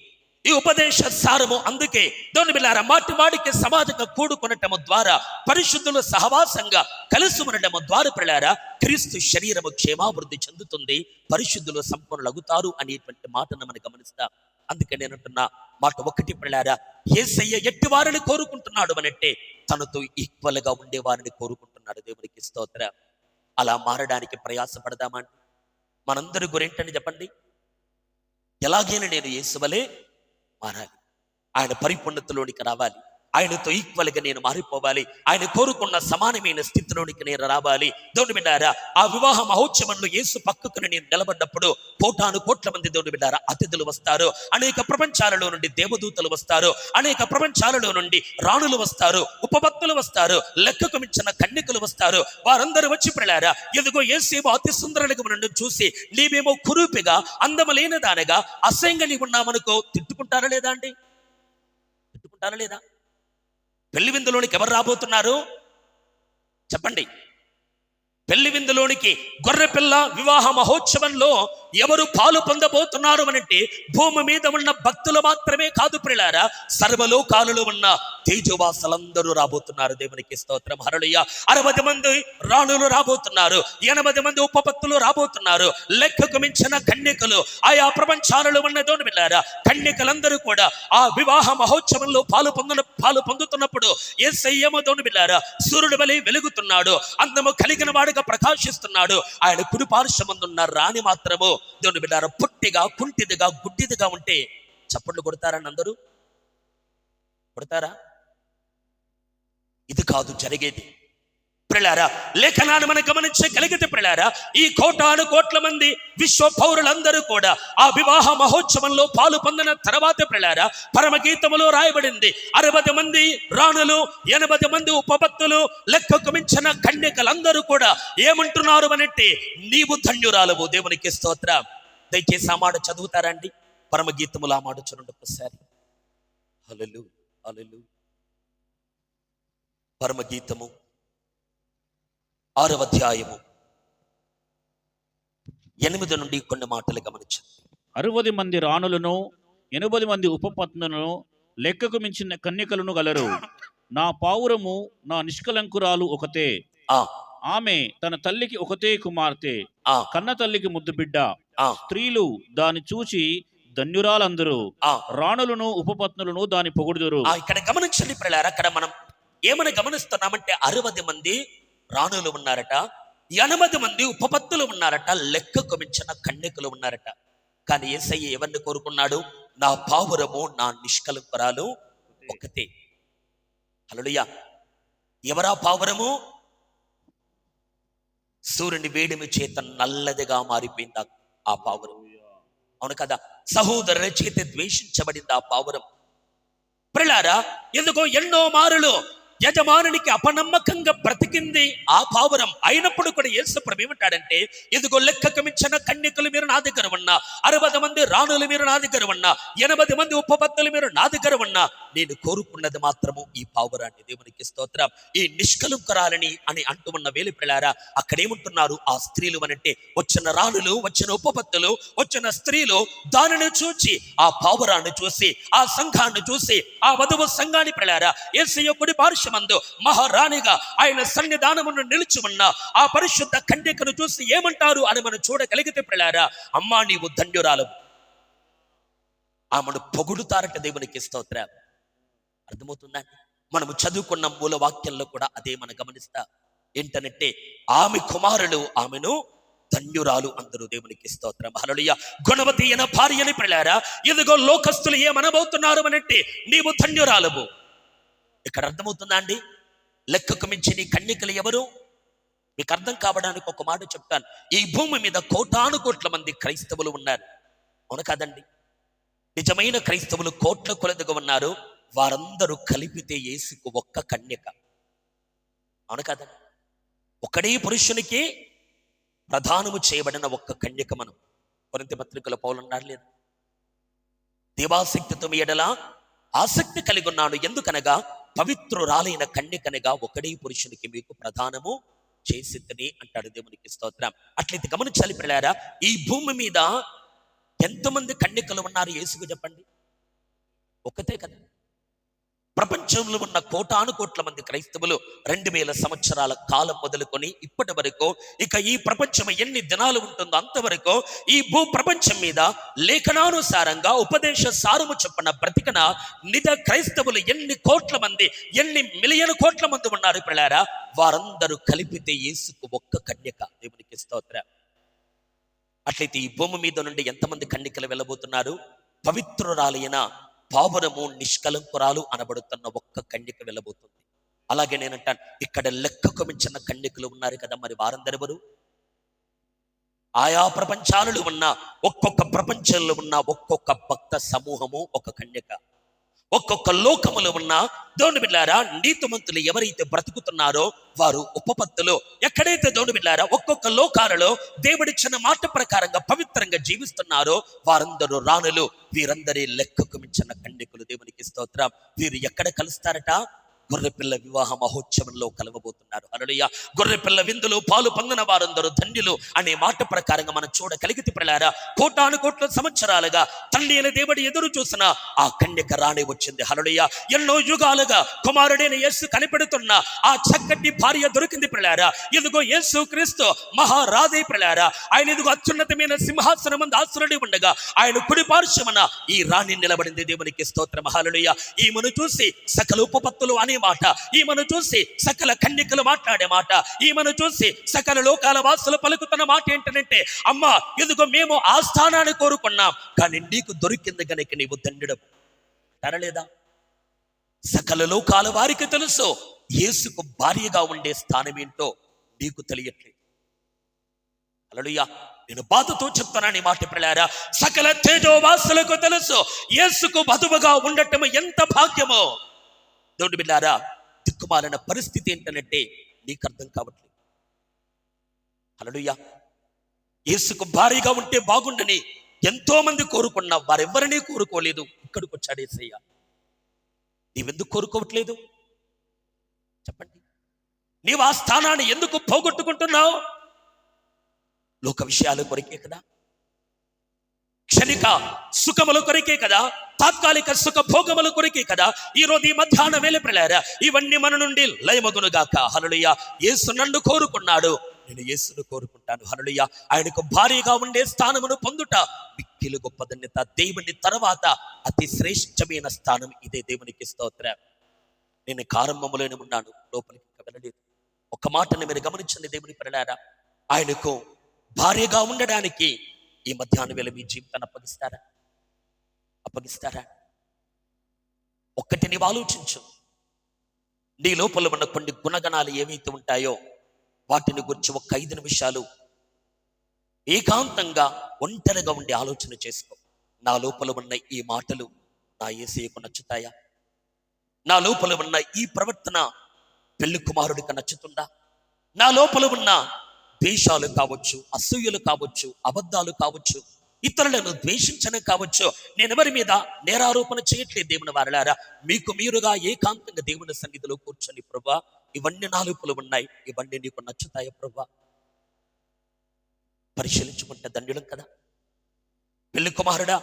ఈ ఉపదేశ సారము. అందుకే దేవుని బిడ్డలారా, మాటి మాటికి సమాజంగా కూడుకొనటము ద్వారా, పరిశుద్ధుల సహవాసంగా కలిసి ఉండటము ద్వారా పిల్లారా క్రీస్తు శరీరము క్షేమాభివృద్ధి చెందుతుంది, పరిశుద్ధులు సంపన్నులగుతారు అనేటువంటి మాటను మనం గమనిస్తాం. అందుకే నేను అంటున్నా మాట ఒకటి పిల్లారా, యేసయ్య ఎట్టి వారిని కోరుకుంటున్నాడు అనంటే తనతో ఈక్వల్ గా ఉండే వారిని కోరుకుంటున్నాడు. దేవునికి స్తోత్రం. అలా మారడానికి ప్రయాసపడదామండి. మనందరి గురేంటని చెప్పండి, ఎలాగైనా నేను యేసువలే మారాలి, ఆయన పరిపూర్ణతలోనికి రావాలి, ఆయనతో ఈక్వల్గా నేను మారిపోవాలి, ఆయన కోరుకున్న సమానమైన స్థితిలోనికి నేను రావాలి. దేవుని బిడ్డారా, ఆ వివాహ మహోత్సవంలో యేసు పక్కకుని నేను నిలబడ్డప్పుడు కోటాను కోట్ల మంది దేవుని బిడ్డారా అతిథులు వస్తారు, అనేక ప్రపంచాలలో నుండి దేవదూతలు వస్తారు, అనేక ప్రపంచాలలో నుండి రాణులు వస్తారు, ఉపభక్తులు వస్తారు, లెక్కకు మించిన కన్యకులు వస్తారు. వారందరూ వచ్చి పిల్లారా, ఎదుగో యేసేమో అతి సుందరులకు నన్ను చూసి నీవేమో కురూపిగా అందము లేనిదానగా అసహ్యంగా నీవు ఉన్నామనుకో తిట్టుకుంటారా లేదా అండి? తిట్టుకుంటారా లేదా? పెళ్లి విందులోనికి ఎవరు రాబోతున్నారు చెప్పండి? పెళ్లి విందులోనికి గొర్రె పిల్ల వివాహ మహోత్సవంలో ఎవరు పాలు పొందబోతున్నారు అనంటే భూమి మీద ఉన్న భక్తులు మాత్రమే కాదు ప్రియులారా, సర్వలోకాలలో ఉన్న తేజవాసులందరూ రాబోతున్నారు. దేవునికి స్తోత్రం. హల్లెలూయా. 60 మంది రాణులు రాబోతున్నారు, 80 మంది ఉపభక్తులు రాబోతున్నారు, లెక్కకు మించిన కన్యకలు, ఆయా ప్రపంచాలలో ఉన్న దేవుని బిడ్డలారా కన్యకలందరూ కూడా ఆ వివాహ మహోత్సవంలో పాలు పొందుతున్నప్పుడు యేసయ్యేమో దేవుని బిడ్డలారా సూర్యుడి వలె వెలుగుతున్నాడు, అందము కలిగిన వాడుగా ప్రకాశిస్తున్నాడు. ఆయన కుడి పార్శ్వమందున్న రాణి మాత్రము దేవుని బిడ్డారా పుట్టిగా, కుంటిదిగా, గుడ్డిదిగా ఉంటే చప్పట్లు కొడతారని అందరూ కొడతారా? ఇది కాదు జరిగేది ప్రియులారా. లేఖనాన్ని మనం గమనించగలిగితే ప్రియులారా, ఈ కోటాను కోట్ల మంది విశ్వ పౌరులందరూ కూడా ఆ వివాహ మహోత్సవంలో పాలు పొందిన తర్వాత ప్రియులారా పరమగీతములో రాయబడింది 60 మంది రాణులు, 80 మంది ఉపభక్తులు, లెక్కకు మించిన కన్యకలందరూ కూడా ఏమంటున్నారు అనంటే నీవు ధన్యురాలవు. దేవునికి స్తోత్రం. దయచేసి ఆ మాట చదువుతారండి, పరమగీతములు ఆ మాట చూడండి ఒకసారి. హల్లెలూయా, హల్లెలూయా. పరమగీతము 6వ అధ్యాయము 8 నుండి కొన్ని మాటలు గమనించండి. 60 మంది రాణులను 80 మంది ఉపపత్నులను లెక్కకు మించిన కన్యకలను గలరు. నా పావురము నా నిష్కలంకురాలు ఒకతే, ఆమె తన తల్లికి ఒకతే కుమార్తె, కన్న తల్లికి ముద్దు బిడ్డ. స్త్రీలు దాన్ని చూచి ధన్యురాలందరూ, రాణులను ఉపపత్నులను దాని పొగుడుదురు. ఇక్కడ గమనించండి ప్రియులారా, అక్కడ మనం ఏమని గమనిస్తున్నామంటే 60 మంది రాణులు ఉన్నారట, 80 మంది ఉపపత్తులు ఉన్నారట, లెక్కకు మించిన కన్యకులు ఉన్నారట. కానీ యేసయ్య ఎవరిని కోరుకున్నాడు? నా పావురము నా నిష్కలంకురాలు ఒకతే. హల్లెలూయా. ఎవరా పావురము? సూర్యుని వేడిమి చేత నల్లదిగా మారిపోయింది ఆ పావురం. అవును కదా? సహోదరుల చేత ద్వేషించబడింది ఆ పావురం. ప్రియులారా, ఎందుకో ఎన్నో మారులు యజమానునికి అపనమ్మకంగా బ్రతికింది ఆ పావురం. అయినప్పుడు కూడా యేసు ప్రభు ఏమంటాడంటే, ఇదిగో లెక్కకు మించిన కన్యకులు మీరు నా దగ్గర ఉన్నా, 60 మంది రాణులు మీరు నా దగ్గర ఉన్నా, 80 మంది ఉపపత్తులు మీరు నా దగ్గర ఉన్నా, నేను కోరుకున్నది మాత్రము ఈ పావురాన్ని. దేవునికి స్తోత్రం. ఈ నిష్కలంకురాలని అని అంటూ ఉన్న వేలి పిల్లారా, అక్కడేమంటున్నారు ఆ స్త్రీలు అనంటే వచ్చిన రాణులు, వచ్చిన ఉపపత్తులు, వచ్చిన స్త్రీలు దానిని చూచి, ఆ పావురాన్ని చూసి, ఆ సంఘాన్ని చూసి, ఆ వధువు సంఘాన్ని పిల్లారా యేసయ్య కుడి పార్శ్వ మందు మహారాణిగా ఆయన సన్నిధానమును నిలిచి ఉన్న ఆ పరిశుద్ధ కన్యకను చూసి ఏమంటారు అని మనం చూడగలిగితే ప్రియులారా, అమ్మా నీవు ధన్యురాలవు. ఆమెను పొగుడుతారట. దేవునికి స్తోత్రం. అర్థమవుతుందా? మనము చదువుకున్న మూల వాక్యంలో కూడా అదే మనం గమనిస్తా. ఏంటనంటే ఆమె కుమారులు ఆమెను ధన్యురాలు అందరూ. దేవునికి స్తోత్రం. హల్లెలూయా. గుణవతి అయిన భార్యని ప్రియులారా, ఇదిగో లోకస్తులు ఏమనబోతున్నారు అనంటే నీవు ధన్యురాలవు. ఇక్కడ అర్థమవుతుందా అండి? లెక్కకు మించి నీ కన్యకలు ఎవరు? మీకు అర్థం కావడానికి ఒక మాట చెప్తాను. ఈ భూమి మీద కోటాను కోట్ల మంది క్రైస్తవులు ఉన్నారు, అవును కాదండి? నిజమైన క్రైస్తవులు కోట్ల కొలదిగా ఉన్నారు. వారందరూ కలిపితే యేసుకు ఒక్క కన్యక, అవును కాదండి? ఒక్కడే పురుషునికి ప్రధానము చేయబడిన ఒక్క కన్యక. మనం కొరింథీ పత్రికలో పౌలు అన్నాడు లేదు, దేవాసక్తితో మీ ఎడల ఆసక్తి కలిగి ఉన్నాను, ఎందుకనగా పవిత్రురాలైన కన్యకనగా ఒకడే పురుషునికి మీకు ప్రధానము చేసిద్దని అంటాడు. దేవునికి స్తోత్రం. అట్లయితే గమనించాలి ప్రియులారా, ఈ భూమి మీద ఎంతమంది కన్యకలు ఉన్నారు యేసుకు చెప్పండి? ఒక్కతే కదా. ప్రపంచంలో ఉన్న కోటాను కోట్ల మంది క్రైస్తవులు 2000 సంవత్సరాల కాలం మొదలుకొని ఇప్పటి వరకు, ఇక ఈ ప్రపంచం ఎన్ని దినాలు ఉంటుందో అంతవరకు ఈ భూ ప్రపంచం మీద లేఖనానుసారంగా ఉపదేశ సారము చొప్పున బ్రతికన నిజ క్రైస్తవులు ఎన్ని కోట్ల మంది, ఎన్ని మిలియన్ కోట్ల మంది ఉన్నారు పిల్లారా. వారందరూ కలిపితే యేసుకు ఒక్క కన్యక. దేవునికి స్తోత్రం. అట్లయితే ఈ భూమి మీద నుండి ఎంతమంది కన్యకలు వెళ్ళబోతున్నారు? పవిత్రురాలైన పావురము నిష్కలంకురాలు అనబడుతున్న ఒక్క కన్యక వెళ్ళబోతుంది. అలాగే నేనంటాను, ఇక్కడ లెక్కకు మించిన కన్యకలు ఉన్నారు కదా, మరి వారందరెవరు? ఆయా ప్రపంచాలలో ఉన్న ఒక్కొక్క ప్రపంచంలో ఉన్న ఒక్కొక్క భక్త సమూహము ఒక కన్యక. ఒక్కొక్క లోకములో ఉన్న దేవుని బిడ్డలారా, నీతిమంతులు ఎవరైతే బ్రతుకుతున్నారో వారు ఉపపత్తులు. ఎక్కడైతే దేవుని బిడ్డలారా ఒక్కొక్క లోకాలలో దేవుడిచ్చిన మాట ప్రకారంగా పవిత్రంగా జీవిస్తున్నారో వారందరూ రాణులు. వీరందరి లెక్కకు మించిన కన్యకులు. దేవునికి స్తోత్రం. వీరు ఎక్కడ కలుస్తారట? గొర్రెపిల్ల వివాహ మహోత్సవంలో కలవబోతున్నారు. హల్లెలూయా. గొర్రెపిల్ల విందులో పాలు పొందిన వారందరూ ధన్యులు అనే మాట ప్రకారంగా మనం చూడగలిగితే పిల్లారా, కోటాను కోట్ల సంవత్సరాలుగా తల్లి అయిన దేవుడు ఎదురు చూసిన ఆ కన్యక రాణి వచ్చింది. హల్లెలూయా. ఎన్నో యుగాలుగా కుమారుడైన యేసు కనిపెడుతున్న ఆ చక్కటి భార్య దొరికింది పిల్లారా. ఇదిగో యేసు క్రీస్తు మహారాజై పిల్లారా. ఆయన ఇదిగో అత్యున్నతమైన సింహాసనం మందు ఆసనుడి ఉండగా ఆయన కుడి పార్శ్వమున ఈ రాణి నిలబడింది. దేవునికి స్తోత్రం. హల్లెలూయా. ఈమెను చూసి సకల ఉపపత్తులు అనే మాట, ఈమెను చూసి సకల కన్యకలు మాట్లాడే మాట, ఈమెను చూసి సకల లోకాల వాసులు పలుకుతున్న మాట ఏంటంటే, అమ్మా ఇదిగో మేము ఆ స్థానాన్ని కోరుకున్నాం, కానీ నీకు దొరికింది గనుక నీవు ధన్యుడవు. తరలేదా? సకల లోకాల వారికి తెలుసు యేసుకు భార్యగా ఉండే స్థానం ఏంటో నీకు తెలియట్లేదు. హల్లెలూయా. నేను బాధతో చెప్తున్నాను ఈ మాట పిల్లారా. సకల తేజోవాసులకు తెలుసు యేసుకు వధువుగా ఉండటం ఎంత భాగ్యమో. దేవుని బిడ్డలారా, దిక్కుమాలిన పరిస్థితి ఏంటంటే నీకు అర్థం కావట్లేదు. హల్లెలూయా. యేసుకు భారీగా ఉంటే బాగుండని ఎంతో మంది కోరుకున్నా వారెవ్వరినీ కోరుకోలేదు. ఇక్కడికి వచ్చాడు యేసయ్య. నీవెందుకు కోరుకోవట్లేదు చెప్పండి? నీవు ఆ స్థానాన్ని ఎందుకు పోగొట్టుకుంటున్నావు? లోక విషయాల కొరకే కదా, క్షణిక సుఖముల కొరకే కదా, తాత్కాలిక సుఖ భోగముల కొరకే కదా ఈ రోజు ఈ మధ్యాహ్నం వేళ పిల్లారా ఇవన్నీ మన నుండి లయమగునుగాక. హల్లెలూయా. యేసు నన్ను కోరుకున్నాడు, నేను యేసును కోరుకుంటాను. హల్లెలూయా. ఆయనకు భారీగా ఉండే స్థానమును పొందుట మిక్కిలి గొప్ప ధన్యత. దేవుని తర్వాత అతి శ్రేష్టమైన స్థానం ఇదే. దేవునికి స్తోత్రం. నేను ఆరంభంలోనే ఉన్నాను, లోపలికి ఇంకా వెళ్ళలేదు. ఒక మాటను మీరు గమనించండి దేవుని పిల్లారా. ఆయనకు భార్యగా ఉండడానికి ఈ మధ్యాహ్నం వేళ మీ జీవితాన్ని అప్పగిస్తారా? ఒక్కటి నీవు ఆలోచించు. నీ లోపల ఉన్న కొన్ని గుణగణాలు ఏవైతే ఉంటాయో వాటిని గురించి ఒక 5 నిమిషాలు ఏకాంతంగా ఒంటరిగా ఉండి ఆలోచన చేసుకో. నా లోపల ఉన్న ఈ మాటలు నా యేసయ్యకు నచ్చుతాయా? నా లోపల ఉన్న ఈ ప్రవర్తన పెళ్లి కుమారుడికి నచ్చుతుందా? నా లోపల ఉన్న ద్వేషాలు కావచ్చు, అసూయలు కావచ్చు, అబద్ధాలు కావచ్చు, ఇతరులను ద్వేషించడం కావచ్చు, నేను ఎవరి మీద నేరారోపణ చేయట్లేదు దేవుని వారలారా. మీకు మీరుగా ఏకాంతంగా దేవుని సన్నిధిలో కూర్చొని, ప్రభువా ఇవన్నీ నా లోపల ఉన్నాయి, ఇవన్నీ నీకు నచ్చుతాయా ప్రభువా? పరిశీలించుకుంటే ధన్యులం కదా. పెళ్లి కుమారుడా,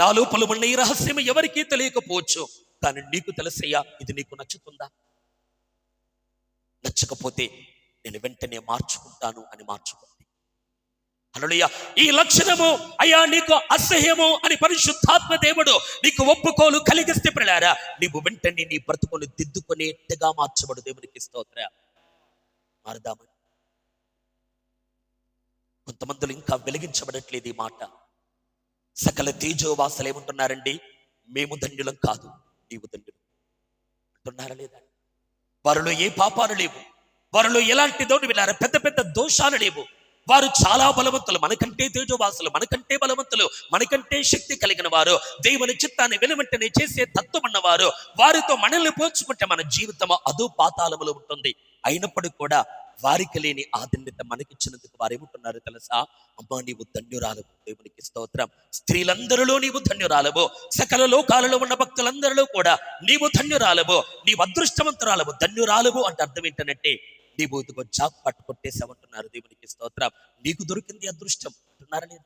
నా లోపల ఉన్న ఈ రహస్యం ఎవరికీ తెలియకపోవచ్చు, కానీ నీకు తెలుసయ్యా, ఇది నీకు నచ్చుతుందా? నచ్చకపోతే నేను వెంటనే మార్చుకుంటాను అని మార్చుకోండి. హల్లెలూయా. ఈ లక్షణము అయ్యా నీకు అసహ్యము అని పరిశుద్ధాత్మ దేవుడు నీకు ఒప్పుకోలు కలిగిస్తే పిల్లారా నీవు వెంటనే నీ బ్రతుకుని దిద్దుకునేట్టుగా మార్చబడు. దేవునికి స్తోత్రం. మారదామని కొంతమందిలో ఇంకా వెలిగించబడట్లేదు ఈ మాట. సకల తేజోవాసులు ఏమంటున్నారండి? మేము ధన్యులం కాదు, నీవు ధన్యులు అంటున్నారా లేదా? వారిలో ఏ పాపాలు లేవు, వారిలో ఎలాంటి దేవుని వినారా పెద్ద పెద్ద దోషాలు లేవు. వారు చాలా బలవంతులు, మనకంటే తేజోవాసులు, మనకంటే బలవంతులు, మనకంటే శక్తి కలిగిన వారు, దేవుని చిత్తాన్ని వెనువెంటనే చేసే తత్వం ఉన్నవారు. వారితో మనల్ని పోల్చుకుంటే మన జీవితం అదో పాతాళములో ఉంటుంది. అయినప్పటికీ కూడా వారికి లేని ఆధన్యత మనకిచ్చినందుకు వారు ఏమంటున్నారు తెలుసా? అమ్మా నీవు ధన్యురాలవు. దేవునికి స్తోత్రం. స్త్రీలందరిలో నీవు ధన్యురాలవు, సకల లోకాలలో ఉన్న భక్తులందరిలో కూడా నీవు ధన్యురాలవు, నీవు అదృష్టవంతురాలవు. ధన్యురాలవు అంటే అర్థం ఏంటంటే నీవు ఇదిగో జాబ్ పట్టుకొట్టేసావంటున్నారు. దేవునికి స్తోత్రం. నీకు దొరికింది అదృష్టం అంటున్నారా లేదా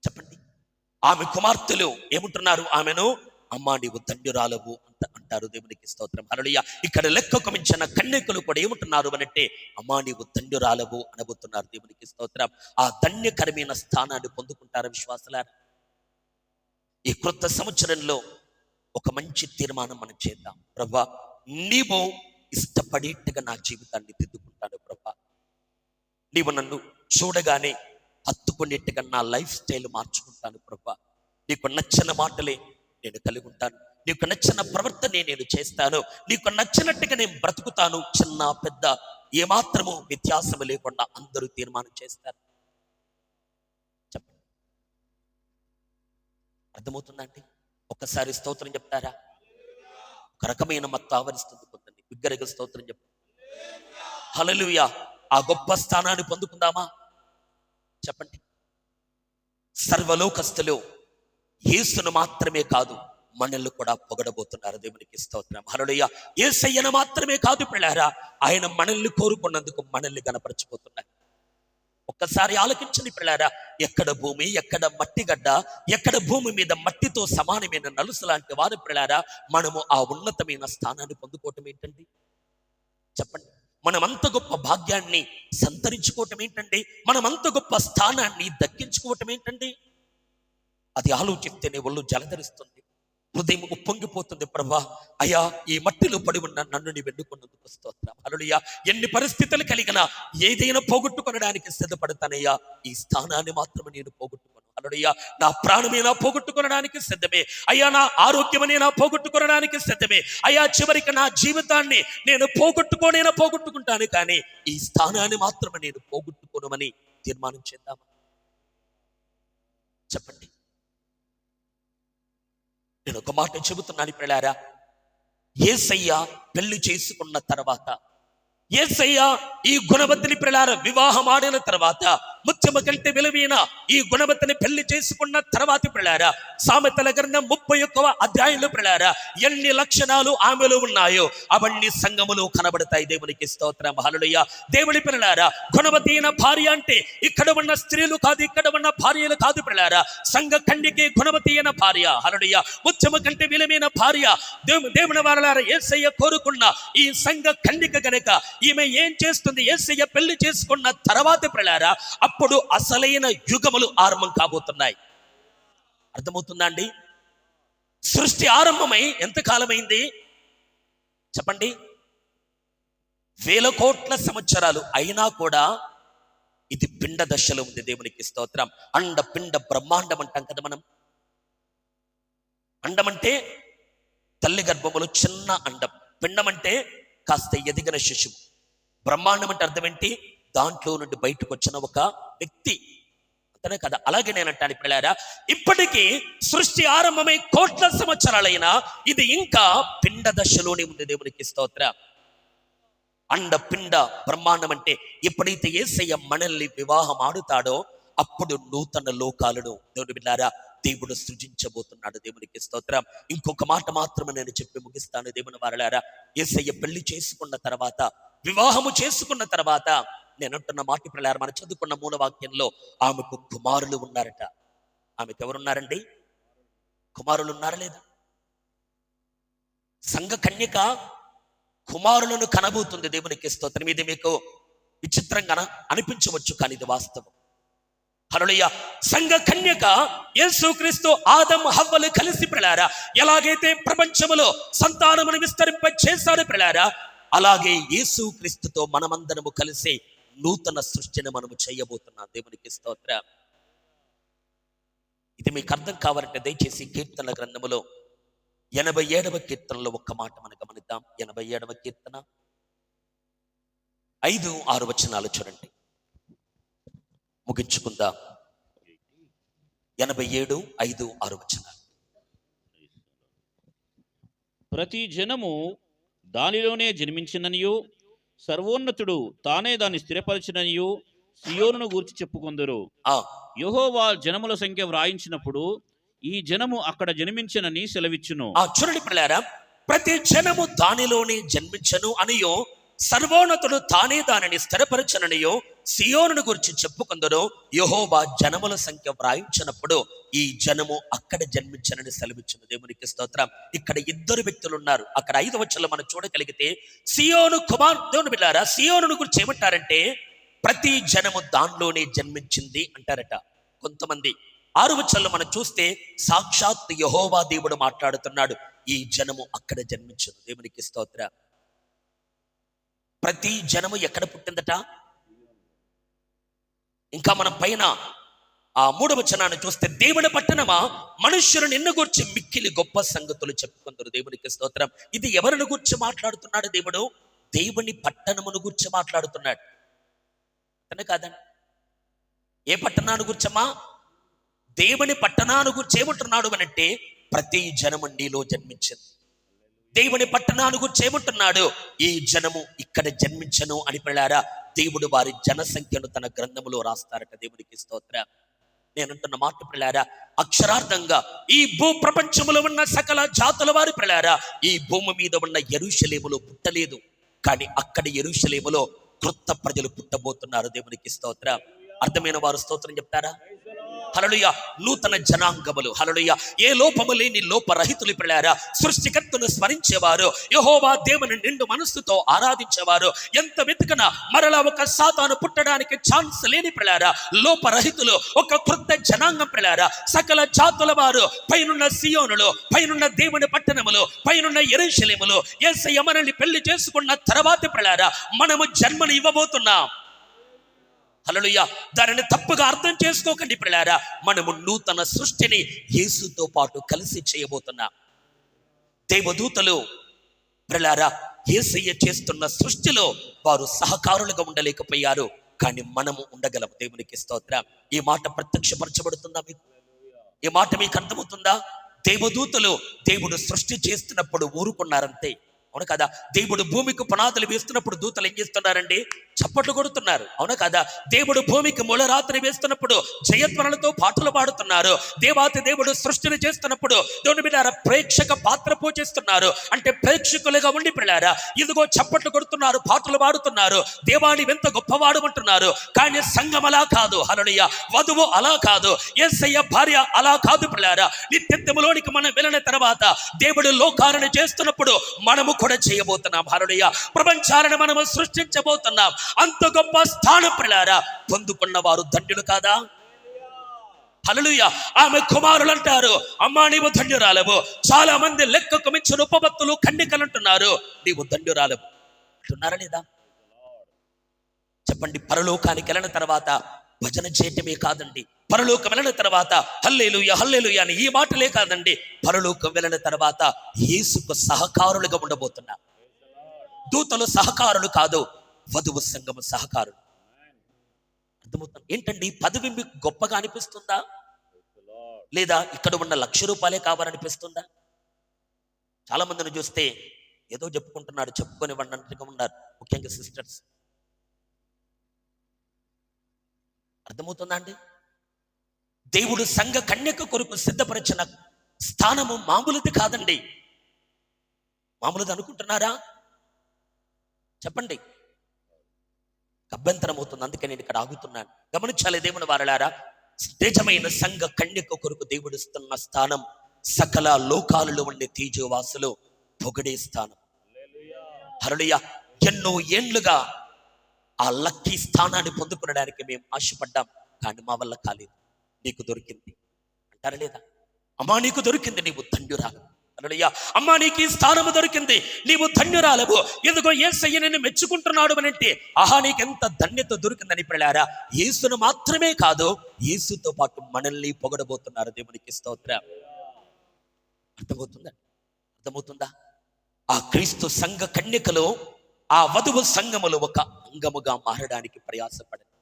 చెప్పండి? ఆమె కుమార్తెలు ఏమంటున్నారు? ఆమెను అమ్మా నీవు ధన్యురాలవు అంటారు. దేవునికి స్తోత్రం. హల్లెలూయా. ఇక్కడ లెక్కకు మించిన కన్యకలు కూడా ఏమంటున్నారు అనంటే అమ్మా నీవు ధన్యురాలవు అనబోతున్నారు. దేవునికి స్తోత్రం. ఆ ధన్యకరమైన స్థానాన్ని పొందుకుంటారు విశ్వాసులారా. ఈ క్రొత్త సంవత్సరంలో ఒక మంచి తీర్మానం మనం చేద్దాం. ప్రభా నీవు ఇష్టపడేట్టుగా నా జీవితాన్ని దిద్దుకుంటాను ప్రభా. నీవు నన్ను చూడగానే హత్తుకునేట్టుగా నా లైఫ్ స్టైల్ మార్చుకుంటాను ప్రభా. నీకు నచ్చిన మాటలే నేను కలిగి ఉంటాను. నీకు నచ్చిన ప్రవర్తనే నేను చేస్తాను. నీకు నచ్చినట్టుగా నేను బ్రతుకుతాను. చిన్న పెద్ద ఏమాత్రము వ్యత్యాసము లేకుండా అందరూ తీర్మానం చేస్తారు. చెప్పండి, అర్థమవుతుందండి? ఒక్కసారి స్తోత్రం చెప్తారా? ఒక రకమైన మత్తు ఆవరిస్తుంది కొందరిని. బిగ్గరగా స్తోత్రం చెప్పండి. హల్లెలూయా. ఆ గొప్ప స్థానాన్ని పొందుకుందామా? చెప్పండి. సర్వలోకస్తులు యేసును మాత్రమే కాదు మనల్ని కూడా పొగడబోతున్నారు. దేవునికి స్తోత్రం. హల్లెలూయా. యేసయ్యను మాత్రమే కాదు పిల్లారా, ఆయన మనల్ని కోరుకున్నందుకు మనల్ని గణపరచిపోతున్నారు. ఒక్కసారి ఆలోచించండి పిల్లారా. ఎక్కడ భూమి, ఎక్కడ మట్టి గడ్డ, ఎక్కడ భూమి మీద మట్టితో సమానమైన నలుసు లాంటి వారు పిల్లారా, మనము ఆ ఉన్నతమైన స్థానాన్ని పొందుకోవటం ఏంటండి? చెప్పండి. మనం అంత గొప్ప భాగ్యాన్ని సంతరించుకోవటం ఏంటండి? మనం అంత గొప్ప స్థానాన్ని దక్కించుకోవటం ఏంటండి? అది ఆలోచిస్తేనే ఒళ్ళు జలధరిస్తుంది, హృదయం ఉప్పొంగిపోతుంది. ప్రభా అయ్యా, ఈ మట్టిలో పడి ఉన్న నన్ను నీ వెన్నుకున్నందుకు స్తోత్రం. హల్లెలూయా. ఎన్ని పరిస్థితులు కలిగినా ఏదైనా పోగొట్టుకొనడానికి సిద్ధపడతానయ్యా, ఈ స్థానాన్ని మాత్రమే నేను పోగొట్టుకోను. హల్లెలూయా. నా ప్రాణమైనా పోగొట్టుకొనడానికి సిద్ధమే అయ్యా, నా ఆరోగ్యమైనా పోగొట్టుకొనడానికి సిద్ధమే అయ్యా. చివరికి నా జీవితాన్ని నేను పోగొట్టుకుంటాను, కానీ ఈ స్థానాన్ని మాత్రమే నేను పోగొట్టుకోనమని తీర్మానం చేద్దామా? చెప్పండి. నేను ఒక మాట చెబుతున్నాను పిల్లారా. యేసయ్య పెళ్లి చేసుకున్న తర్వాత, యేసయ్య ఈ గుణవతిని పిల్లారా వివాహం ఆడిన తర్వాత, ముత్యము కంటే విలువైన ఈ గుణవతిని పెళ్లి చేసుకున్న తర్వాత పిల్లారా, సామెతల గ్రంథం 31వ అధ్యాయంలో పిల్లారా ఎన్ని లక్షణాలు ఆమెలో ఉన్నాయో అవన్నీ సంఘములో కనబడతాయి. దేవునికి స్తోత్రం. హల్లెలూయా. దేవుని పిల్లారా, గుణవతి అయిన భార్య అంటే ఇక్కడ ఉన్న స్త్రీలు కాదు, ఇక్కడ ఉన్న భార్యలు కాదు పిల్లారా, సంఘ కన్యకే గుణవతి అయిన భార్య. హల్లెలూయా. ముత్యము కంటే విలువైన భార్య దేవుని వారలారా యేసయ్య కోరుకున్న ఈ సంఘ కన్యక గనుక ఈమె ఏం చేస్తుంది? యేసయ్య పెళ్లి చేసుకున్న తర్వాత పిల్లారా అప్పుడు అసలైన యుగములు ఆరంభం కాబోతున్నాయి. అర్థమవుతుందా అండి? సృష్టి ఆరంభమై ఎంతకాలమైంది చెప్పండి? 1000 కోట్ల సంవత్సరాలు అయినా కూడా ఇది పిండ దశలో ఉంది. దేవునికి స్తోత్రం. అండ పిండ బ్రహ్మాండం అంటాం కదా మనం. అండం అంటే తల్లి గర్భములో చిన్న అండం, పిండం అంటే కాస్త ఎదిగిన శిశువు, బ్రహ్మాండం అంటే అర్థం ఏంటి? దాంట్లో నుండి బయటకు వచ్చిన ఒక వ్యక్తి, అంతనే కదా. అలాగే నేను అంటాను పిల్లారా, ఇప్పటికీ సృష్టి ఆరంభమై కోట్ల సంవత్సరాలైనా ఇది ఇంకా పిండ దశలోనే ఉంది. దేవునికి స్తోత్రం. అండ పిండ బ్రహ్మాండం అంటే ఎప్పుడైతే యేసయ్య మనల్ని వివాహం ఆడుతాడో అప్పుడు నూతన లోకాలను దేవుని బిడ్డలారా దేవుడు సృజించబోతున్నాడు. దేవునికి స్తోత్రం. ఇంకొక మాట మాత్రమే నేను చెప్పి ముగిస్తాను. దేవుని వారలారా, యేసయ్య పెళ్లి చేసుకున్న తర్వాత, వివాహము చేసుకున్న తర్వాత, నేను అంటున్న మాట పిల్లారా, మనం చదువుకున్న మూలవాక్యంలో ఆమెకు కుమారులు ఉన్నారట. ఆమెకు ఎవరున్నారండి? కుమారులు ఉన్నారా లేదా? సంఘ కన్యక కుమారులను కనబోతుంది. దేవునికి స్తోత్రం. ఇది మీకు విచిత్రంగా అనిపించవచ్చు, కానీ ఇది వాస్తవం. హల్లెలూయా. సంఘ కన్యక యేసుక్రీస్తు ఆదము హవ్వలు కలిసి పిల్లారా ఎలాగైతే ప్రపంచములో సంతానమును విస్తరింప చేశాడు పిల్లారా, అలాగే యేసుక్రీస్తుతో మనమందరము కలిసి నూతన సృష్టిని మనము చేయబోతున్నాం. దేవునికి స్తోత్రం. ఇది మీకు అర్థం కావాలంటే దయచేసి కీర్తనల గ్రంథములో 87వ కీర్తనలో ఒక్క మాట మనం గమనిద్దాం. 87వ కీర్తన 5-6 వచనాలు చూడండి, ముగించుకుందాం. 87:5-6 వచనాలు. ప్రతి జనము దానిలోనే జన్మించిననియు, సర్వోన్నతుడు తానే దాన్ని స్థిరపరిచిననియు సియోనును గూర్చి చెప్పుకొందురు. యెహోవా జనముల సంఖ్య వ్రాయించినప్పుడు ఈ జనము అక్కడ జన్మించనని సెలవిచ్చును. చూడండి పిల్లారా, ప్రతి జనము దానిలోనే జన్మించను అనియో సర్వోన్నతుడు తానే దానిని స్థిరపరచననియో సియోనును గురించి చెప్పుకుందరో యెహోవా జనముల సంఖ్య వ్రాయించినప్పుడు ఈ జనము అక్కడ జన్మించనని సెలవిచ్చిన దేవునికి స్తోత్రం. ఇక్కడ ఇద్దరు వ్యక్తులు ఉన్నారు. అక్కడ 5వ వచనంలో మనం చూడగలిగితే సియోను కుమార్ దేవుని బిడ్డలారా, సియోనును గురించి ఏమంటారంటే ప్రతి జనము దానిలోనే జన్మించింది అంటారట. కొంతమంది 6వ వచనంలో మనం చూస్తే సాక్షాత్ యెహోవా దేవుడు మాట్లాడుతున్నాడు, ఈ జనము అక్కడ జన్మించను. దేవునికి స్తోత్రం. ప్రతి జనము ఎక్కడ పుట్టిందట? ఇంకా మనం పైన ఆ 3వ వచనాన్ని చూస్తే దేవుని పట్టణమా మనుష్యులు నిన్ను గురించి మిక్కిలి గొప్ప సంగతులు చెప్పుకుందరు. దేవునికి స్తోత్రం. ఇది ఎవరిని గురించి మాట్లాడుతున్నాడు దేవుడు? దేవుని పట్టణమును గురించి మాట్లాడుతున్నాడు. అంతే కాదండి. ఏ పట్టణాన్ని గురించమ్మా? దేవుని పట్టణాన్ని గురించి ఏమంటున్నాడు అనంటే ప్రతి జనము నీలో జన్మించింది. దేవుని పట్టణాన్ని గురించి ఏమంటున్నాడు? ఈ జనము ఇక్కడ జన్మించను అని పిల్లారా దేవుడు వారి జనసంఖ్యను తన గ్రంథములో రాస్తారట. దేవునికి స్తోత్రం. నేనంటున్న మాట పిల్లారా, అక్షరార్థంగా ఈ భూ ప్రపంచములో ఉన్న సకల జాతుల వారి పిల్లారా ఈ భూమి మీద ఉన్న యెరూషలేములో పుట్టలేదు, కానీ అక్కడ యెరూషలేములో క్రొత్త ప్రజలు పుట్టబోతున్నారు. దేవునికి స్తోత్రం. అర్థమైన వారు స్తోత్రం చెప్తారా? హల్లెలూయా. నూతన జనాంగములు, హల్లెలూయా, ఏ లోపము లేని లోపరహితులు పిల్లారా సృష్టికర్తను స్మరించేవారు, యెహోవా దేవుని నిండు మనస్సుతో ఆరాధించేవారు, ఎంత వెతుకనా మరలా ఒక సాతాను పుట్టడానికి ఛాన్స్ లేని పిల్లారా లోపరహితులు, ఒక క్రొత్త జనాంగం పిల్లారా సకల జాతుల వారు పైనున్న సియోనులో, పైనున్న దేవుని పట్టణములో, పైనున్న యెరూషలేములో యేసయ్య మనల్ని పెళ్లి చేసుకున్న తర్వాత పిల్లారా మనము జన్మను ఇవ్వబోతున్నాం. హల్లెలూయా. దానిని తప్పుగా అర్థం చేసుకోకండి పిల్లారా. మనము నూతన సృష్టిని యేసుతో పాటు కలిసి చేయబోతున్నాం. దేవదూతలు పిల్లారా యేసయ్య చేస్తున్న సృష్టిలో వారు సహకారులుగా ఉండలేకపోయారు, కానీ మనము ఉండగలము. దేవునికి స్తోత్రం. ఈ మాట ప్రత్యక్షపరచబడుతుందా మీకు? ఈ మాట మీకు అర్థమవుతుందా? దేవదూతలు దేవుడు సృష్టి చేస్తున్నప్పుడు ఊరుకున్నారంతే, అవును కదా? దేవుడు భూమికి పునాదులు వేస్తున్నప్పుడు దూతలు ఏం చేస్తున్నారండి? చప్పట్లు కొడుతున్నారు, అవును కదా? దేవుడు భూమికి మూలరాత్రి వేస్తున్నప్పుడు జయధ్వనులతో పాటలు పాడుతున్నారు. దేవాతి దేవుడు సృష్టిని చేస్తున్నప్పుడు దేవుని బిడ్డలారా ప్రేక్షక పాత్ర పోషిస్తున్నారు. అంటే ప్రేక్షకులుగా ఉండి పిల్లారా ఇదిగో చప్పట్లు కొడుతున్నారు, పాటలు పాడుతున్నారు, దేవాని ఎంత గొప్పవాడు అంటున్నారు. కానీ సంఘం అలా కాదు. హల్లెలూయా. వధువు అలా కాదు, యేసయ్య భార్య అలా కాదు పిల్లారా. నిత్యత్వములోనికి మనం వెళ్ళిన తర్వాత దేవుడు లోకాలను చేస్తున్నప్పుడు మనము కూడా చేయబోతున్నాం. హల్లెలూయా. ప్రపంచాలను మనము సృష్టించబోతున్నాం. అంత గొప్ప స్థానం పిల్లారా పొందుకున్న వారు ధన్యులు కాదా? హల్లెలూయా. ఆమె కుమారులు అంటారు, అమ్మా నీవు ధన్యురాలవు. చాలా మంది లెక్కకు మించిన ఉపపత్తులు కన్నికలు అంటున్నారు, నీవు ధన్యురాలవు అంటున్నారా లేదా? చెప్పండి. పరలోకానికి వెళ్ళిన తర్వాత భజన చేయటమే కాదండి, పరలోకం వెళ్ళిన తర్వాత హల్లెలూయా హల్లెలూయా అని ఈ మాటలే కాదండి, పరలోకం వెళ్ళిన తర్వాత యేసుకు సహకారులుగా ఉండబోతున్నా. దూతలు సహకారులు కాదు, వధువు సంఘము సహకారులు. అర్థమవుతుంది ఏంటండి? పదవి మీకు గొప్పగా అనిపిస్తుందా? లేదా ఇక్కడ ఉన్న ₹1,00,000 కావాలనిపిస్తుందా? చాలా మందిని చూస్తే ఏదో చెప్పుకుంటున్నారు, చెప్పుకొని అన్నట్టుగా ఉన్నారు, ముఖ్యంగా సిస్టర్స్. అర్థమవుతుందా అండి? దేవుడు సంఘ కన్యక కొరకు సిద్ధపరిచిన స్థానము మామూలుది కాదండి. మామూలుది అనుకుంటున్నారా? చెప్పండి. అభ్యంతరం అవుతుంది, అందుకే నేను ఇక్కడ ఆగుతున్నాను. గమనించాలి దేవుని వారలారా, నిజమైన సంఘ కన్యక కొరకు దేవుడు ఇస్తున్న స్థానం సకల లోకాలలో ఉండే తేజోవాసులు పొగడే స్థానం. హల్లెలూయా. ఎన్నో ఏండ్లుగా ఆ లక్కీ స్థానాన్ని పొందుకునడానికి మేము ఆశపడ్డాం, కానీ మా వల్ల కాలేదు. నీకు దొరికింది అంటారా లేదా? అమ్మా నీకు దొరికింది, నీవు ధన్యురాలు. హల్లెలూయా. అమ్మా నీకు ఈ స్థానము దొరికింది, నీవు ధన్యురాలవు. ఎందుకో యేసయ్య నిన్ను మెచ్చుకుంటున్నాడు అనంటే ఆహా నీకెంత ధన్యత దొరికిందని పిల్లారా యేసును మాత్రమే కాదు యేసుతో పాటు మనల్ని పొగడబోతున్నారు. దేవునికి స్తోత్రం. అర్థమవుతుందా? అర్థమవుతుందా? ఆ క్రీస్తు సంఘ కన్యకలో ఆ వధువు సంఘములో ఒక అంగముగా మారడానికి ప్రయాసపడింది.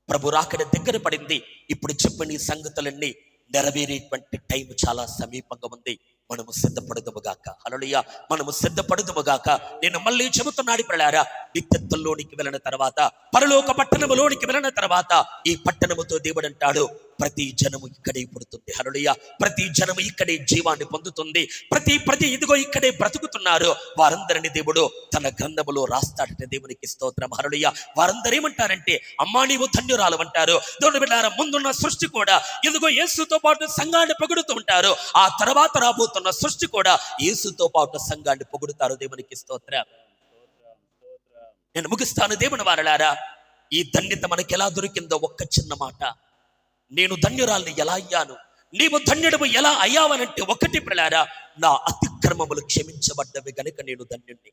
ప్రభు రాకడ దగ్గర పడింది. ఇప్పుడు చెప్పిన ఈ సంగతులన్నీ నెరవేరేటువంటి టైం చాలా సమీపంగా ఉంది. మనము సిద్ధపడదుముగాక. హల్లెలూయా, మనము సిద్ధపడదుముగాక. నేను మళ్ళీ చెబుతున్నాడు పిల్లారా, నిత్యత్వంలోనికి వెళ్ళిన తర్వాత, పరలోక పట్టణములోనికి వెళ్ళిన తర్వాత, ఈ పట్టణముతో దేవుడు అంటాడు, ప్రతి జనము ఇక్కడే పుడుతుంది. హల్లెలూయా, ప్రతి జనము ఇక్కడే జీవాన్ని పొందుతుంది. ప్రతి ఇదిగో ఇక్కడే బ్రతుకుతున్నారు. వారందరిని దేవుడు తన గ్రంథములో రాస్తాడట. దేవునికి స్తోత్రం. హల్లెలూయా, వారందరూ ఏమంటారంటే, అమ్మా నీవు ధన్యురాలు అంటారు. దేవుని బిడ్డలారా, ముందున్న సృష్టి కూడా ఇదిగో యేసుతో పాటు సంఘాన్ని పొగుడుతూ ఉంటారు. ఆ తర్వాత రాబోతున్న సృష్టి కూడా యేసుతో పాటు సంఘాన్ని పొగుడుతారు. దేవునికి స్తోత్రం. నేను ముగిస్తాను. దేవుని వారలారా, ఈ ధన్యత మనకి ఎలా దొరికిందో ఒక్క చిన్న మాట. నేను ధన్యురాల్ని ఎలా అయ్యాను, నీవు ధన్యుడము ఎలా అయ్యావనంటే, ఒకటి పిల్లారా, నా అతిక్రమములు క్షమించబడ్డవి గనుక నేను ధన్యుణ్ణి.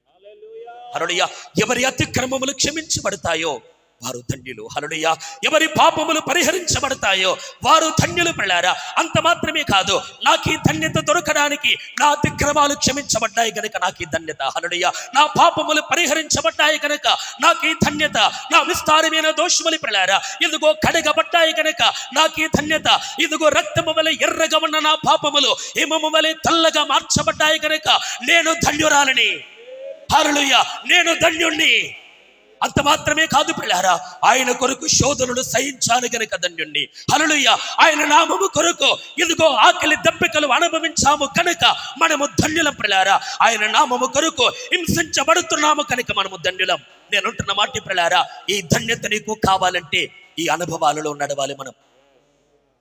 హల్లెలూయా, ఎవరి అతిక్రమములు క్షమించబడతాయో వారు ధన్యులు. హల్లెలూయా, ఎవరి పాపములు పరిహరించబడతాయో వారు ధన్యులు పిల్లారా. అంత మాత్రమే కాదు, నాకు ఈ ధన్యత దొరకడానికి నా అతిక్రమాలు క్షమించబడ్డాయి గనుక నాకు ఈ ధన్యత. హల్లెలూయా, నా పాపములు పరిహరించబడ్డాయి గనుక నాకు ఈ ధన్యత. నా విస్తారమైన దోషములు పిల్లారా ఇదిగో కడగబడ్డాయి గనుక నాకు ఈ ధన్యత. ఇదిగో రక్తము వలె ఎర్రగా ఉన్న నా పాపములు హిమము వలె తెల్లగా మార్చబడ్డాయి గనుక నేను ధన్యురాలని. హల్లెలూయా, నేను ధన్యుణ్ణి. అంత మాత్రమే కాదు పిల్లారా, ఆయన కొరకు శోధనలు సహించాను గనుక ధన్యుణ్ణి. హల్లెలూయా, ఆయన నామము కొరకు ఇదిగో ఆకలి దప్పికలు అనుభవించాము కనుక మనము ధన్యులం పిల్లారా. ఆయన నామము కొరకు హింసించబడుతున్నాము కనుక మనము ధన్యులం. నేను అంటున్న మాట పిల్లారా, ఈ ధన్యత నీకు కావాలంటే ఈ అనుభవాలలో నడవాలి. మనం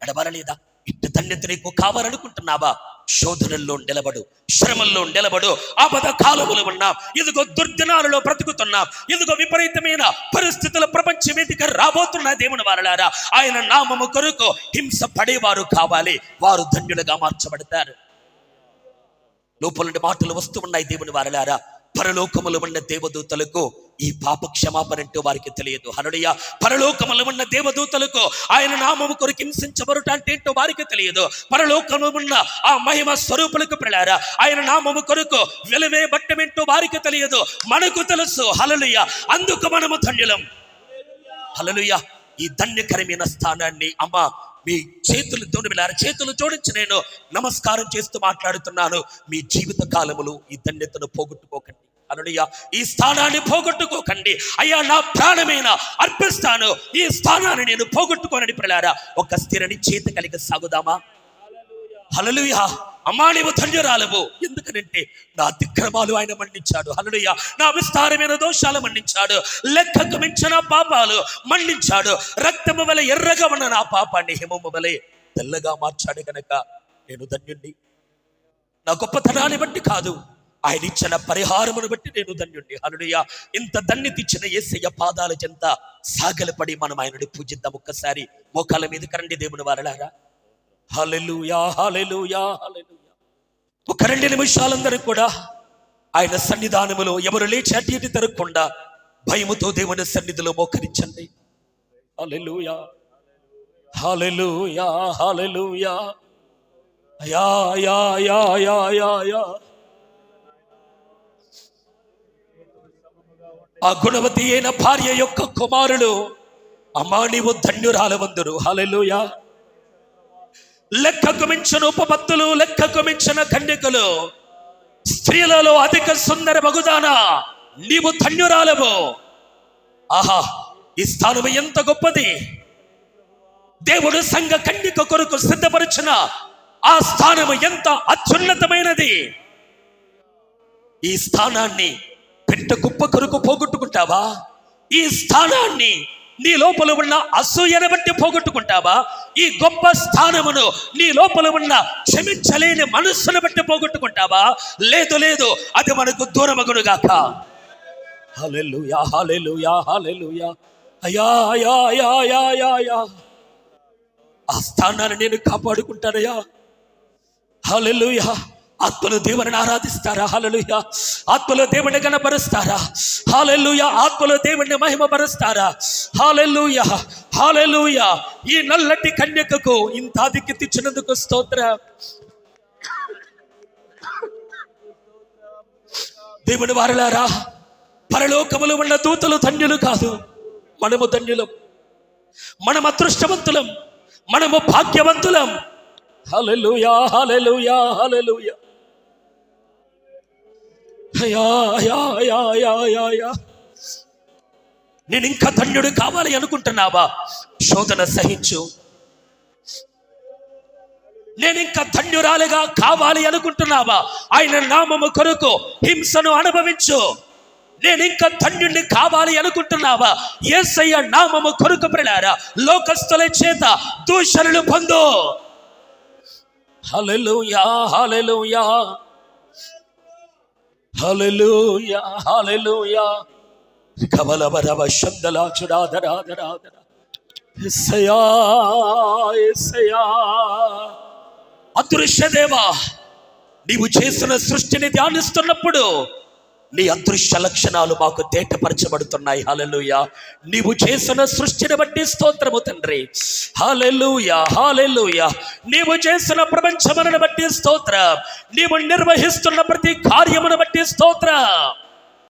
నడవాల లేదా? ఇట్ట ధన్యత నీకు కావాలనుకుంటున్నావా? శోధనల్లో నిలబడు, శ్రమల్లో నిలబడు. ఆపద కాలములు ఉన్నాం, ఇదిగో దుర్దినాలలో బ్రతుకుతున్నాం, ఇదిగో విపరీతమైన పరిస్థితుల ప్రపంచం మీదకి రాబోతున్న దేవుని వారలారా, ఆయన నామము కొరకు హింస పడేవారు కావాలి. వారు ధన్యులుగా మార్చబడతారు. లోపల నుండి మాటలు వస్తూ ఉన్నాయి. దేవుని వారలారా, పరలోకములు ఉన్న దేవదూతలకు ఈ పాప క్షమాపణ అంటూ వారికి తెలియదు. హల్లెలూయా, పరలోకములు ఉన్న దేవదూతలకు ఆయన నామము కొరకు హింసించబడుట అంటే ఏంటో వారికి తెలియదు. పరలోకము ఉన్న ఆ మహిమ స్వరూపులకు పిల్లారా ఆయన నామము కొరకు వెలువే బట్టమేంటో వారికి తెలియదు. మనకు తెలుసు. హల్లెలూయా, అందుకు మనము ధన్యులం. హల్లెలూయా, ఈ ధన్యకరమైన స్థానాన్ని అమ్మ మీ చేతులు జోడించి నేను నమస్కారం చేస్తూ మాట్లాడుతున్నాను. మీ జీవిత కాలములు ఈ ధన్యతను పోగొట్టుకోకండి. హల్లెలూయా, ఈ స్థానాన్ని పోగొట్టుకోకండి. అయ్యా, నా ప్రాణమైన అర్పిస్తాను, ఈ స్థానాన్ని నేను పోగొట్టుకోనని పిల్లారా ఒక స్థిర నిశ్చయిత కలిగి సాగుదామా? హల్లెలూయా, అమ్మా నీవు ధన్యురాలవు. ఎందుకనంటే నా అతిక్రమాలు ఆయన మన్నించాడు. హల్లెలూయా, నా విస్తారమైన దోషాలు మన్నించాడు. లెక్కకు మించిన పాపాలు మన్నించాడు. రక్తము వలె ఎర్రగా ఉన్న నా పాపాన్ని హిమము వలె తెల్లగా మార్చాడు కనుక నేను ధన్యుణ్ణి. నా గొప్పతనాన్ని బట్టి కాదు, ఆయన ఇచ్చిన పరిహారమును బట్టి నేను ధన్యుణ్ణి. హల్లెలూయా, ఇంత ధన్యత ఇచ్చిన యేసయ్య పాదాల చెంత సాగలపడి మనం ఆయనని పూజిద్దాం. ఒక్కసారి మోకాళ్ళ మీద కరండి దేవుని వారలారా. హల్లెలూయా, హల్లెలూయా, హల్లెలూయా. ఒక 2 నిమిషాలందరూ కూడా ఆయన సన్నిధానములో ఎవరు లేచి అటు ఇటు తిరగకుండా భయముతో దేవుని సన్నిధిలో మోకరించండి. Hallelujah, hallelujah, hallelujah. యా యా యా యా యా యా. ఆ గుణవతి అయిన భార్య యొక్క కుమారుడు అమ్మా నీవు ధన్యురాలవందురు. హల్లెలూయా, లెక్కకు మించిన ఉపపత్తులు, లెక్కకు మించిన కన్యకలు, స్త్రీలలో అధిక సుందర మగుదానా నీవు ధన్యురాలవు. ఆహా, ఈ స్థానం ఎంత గొప్పది. దేవుడు సంఘ కన్యక కొరకు సిద్ధపరిచిన ఆ స్థానము ఎంత అత్యున్నతమైనది. ఈ స్థానాన్ని పెట్ట కుప్ప కొరకు పోగొట్టుకుంటావా? ఈ స్థానాన్ని నీ లోపల ఉన్న అసూయను బట్టి పోగొట్టుకుంటావా? ఈ గొప్ప స్థానమును నీ లోపల ఉన్న క్షమించలేని మనస్సును బట్టి పోగొట్టుకుంటావా? లేదు లేదు, అది మనకు దూరమగునుగాక. హల్లెలూయా, హల్లెలూయా, హల్లెలూయా. అయ్యా యా యా యా యా యా. ఆ స్థానాన్ని నేను కాపాడుకుంటానయ్యా. హల్లెలూయా. ఆత్మలో దేవుని ఆరాధిస్తారా? హల్లెలూయా. ఆత్మలో దేవుని గణపరుస్తారా? హల్లెలూయా. ఆత్మలో దేవుని మహిమపరుస్తారా? హల్లెలూయా, హల్లెలూయా. ఈ నల్లటి కన్యకకు ఇంత ఆధిక్యత ఇచ్చినందుకు స్తోత్రం. దేవుని వారలారా, పరలోకములు ఉన్న దూతలు ధన్యులు కాదు, మనము ధన్యులం. మనం అదృష్టవంతులం, మనము భాగ్యవంతులం. హల్లెలూయా, హల్లెలూయా, హల్లెలూయా. ఎస్సయ్యా, యా, యా, యా, యా, యా. నేను ఇంకా ధన్యుడు కావాలి అనుకుంటున్నావా? శోధన సహించు. నేను ఇంకా ధన్యురాలుగా కావాలి అనుకుంటున్నావా? ఆయన నామము కొరకు హింసను అనుభవించు. నేను ఇంకా ధన్యుడిని కావాలి అనుకుంటున్నావా? యేసయ్య నామము కొరకు ప్రియులారా లోకస్తుల చేత దూషణలు పొందు. హల్లెలూయా, హల్లెలూయా, హల్లెలూయా, హల్లెలూయా. కవలవరవ శబ్దలాచుడాదరాదరాదరా. యేసయ్యా, యేసయ్యా. అదృశ్య దేవా, నీవు చేసిన సృష్టిని ధ్యానిస్తున్నప్పుడు నీ అదృశ్య లక్షణాలు మాకు తేటపరచబడుతున్నాయి. హల్లెలూయా. నీవు చేసిన సృష్టిని బట్టి స్తోత్రము తండ్రి. హల్లెలూయా, హల్లెలూయా. నీవు చేసిన ప్రపంచమును బట్టి స్తోత్రం. నీవు నిర్వహిస్తున్న ప్రతి కార్యమును బట్టి స్తోత్రం.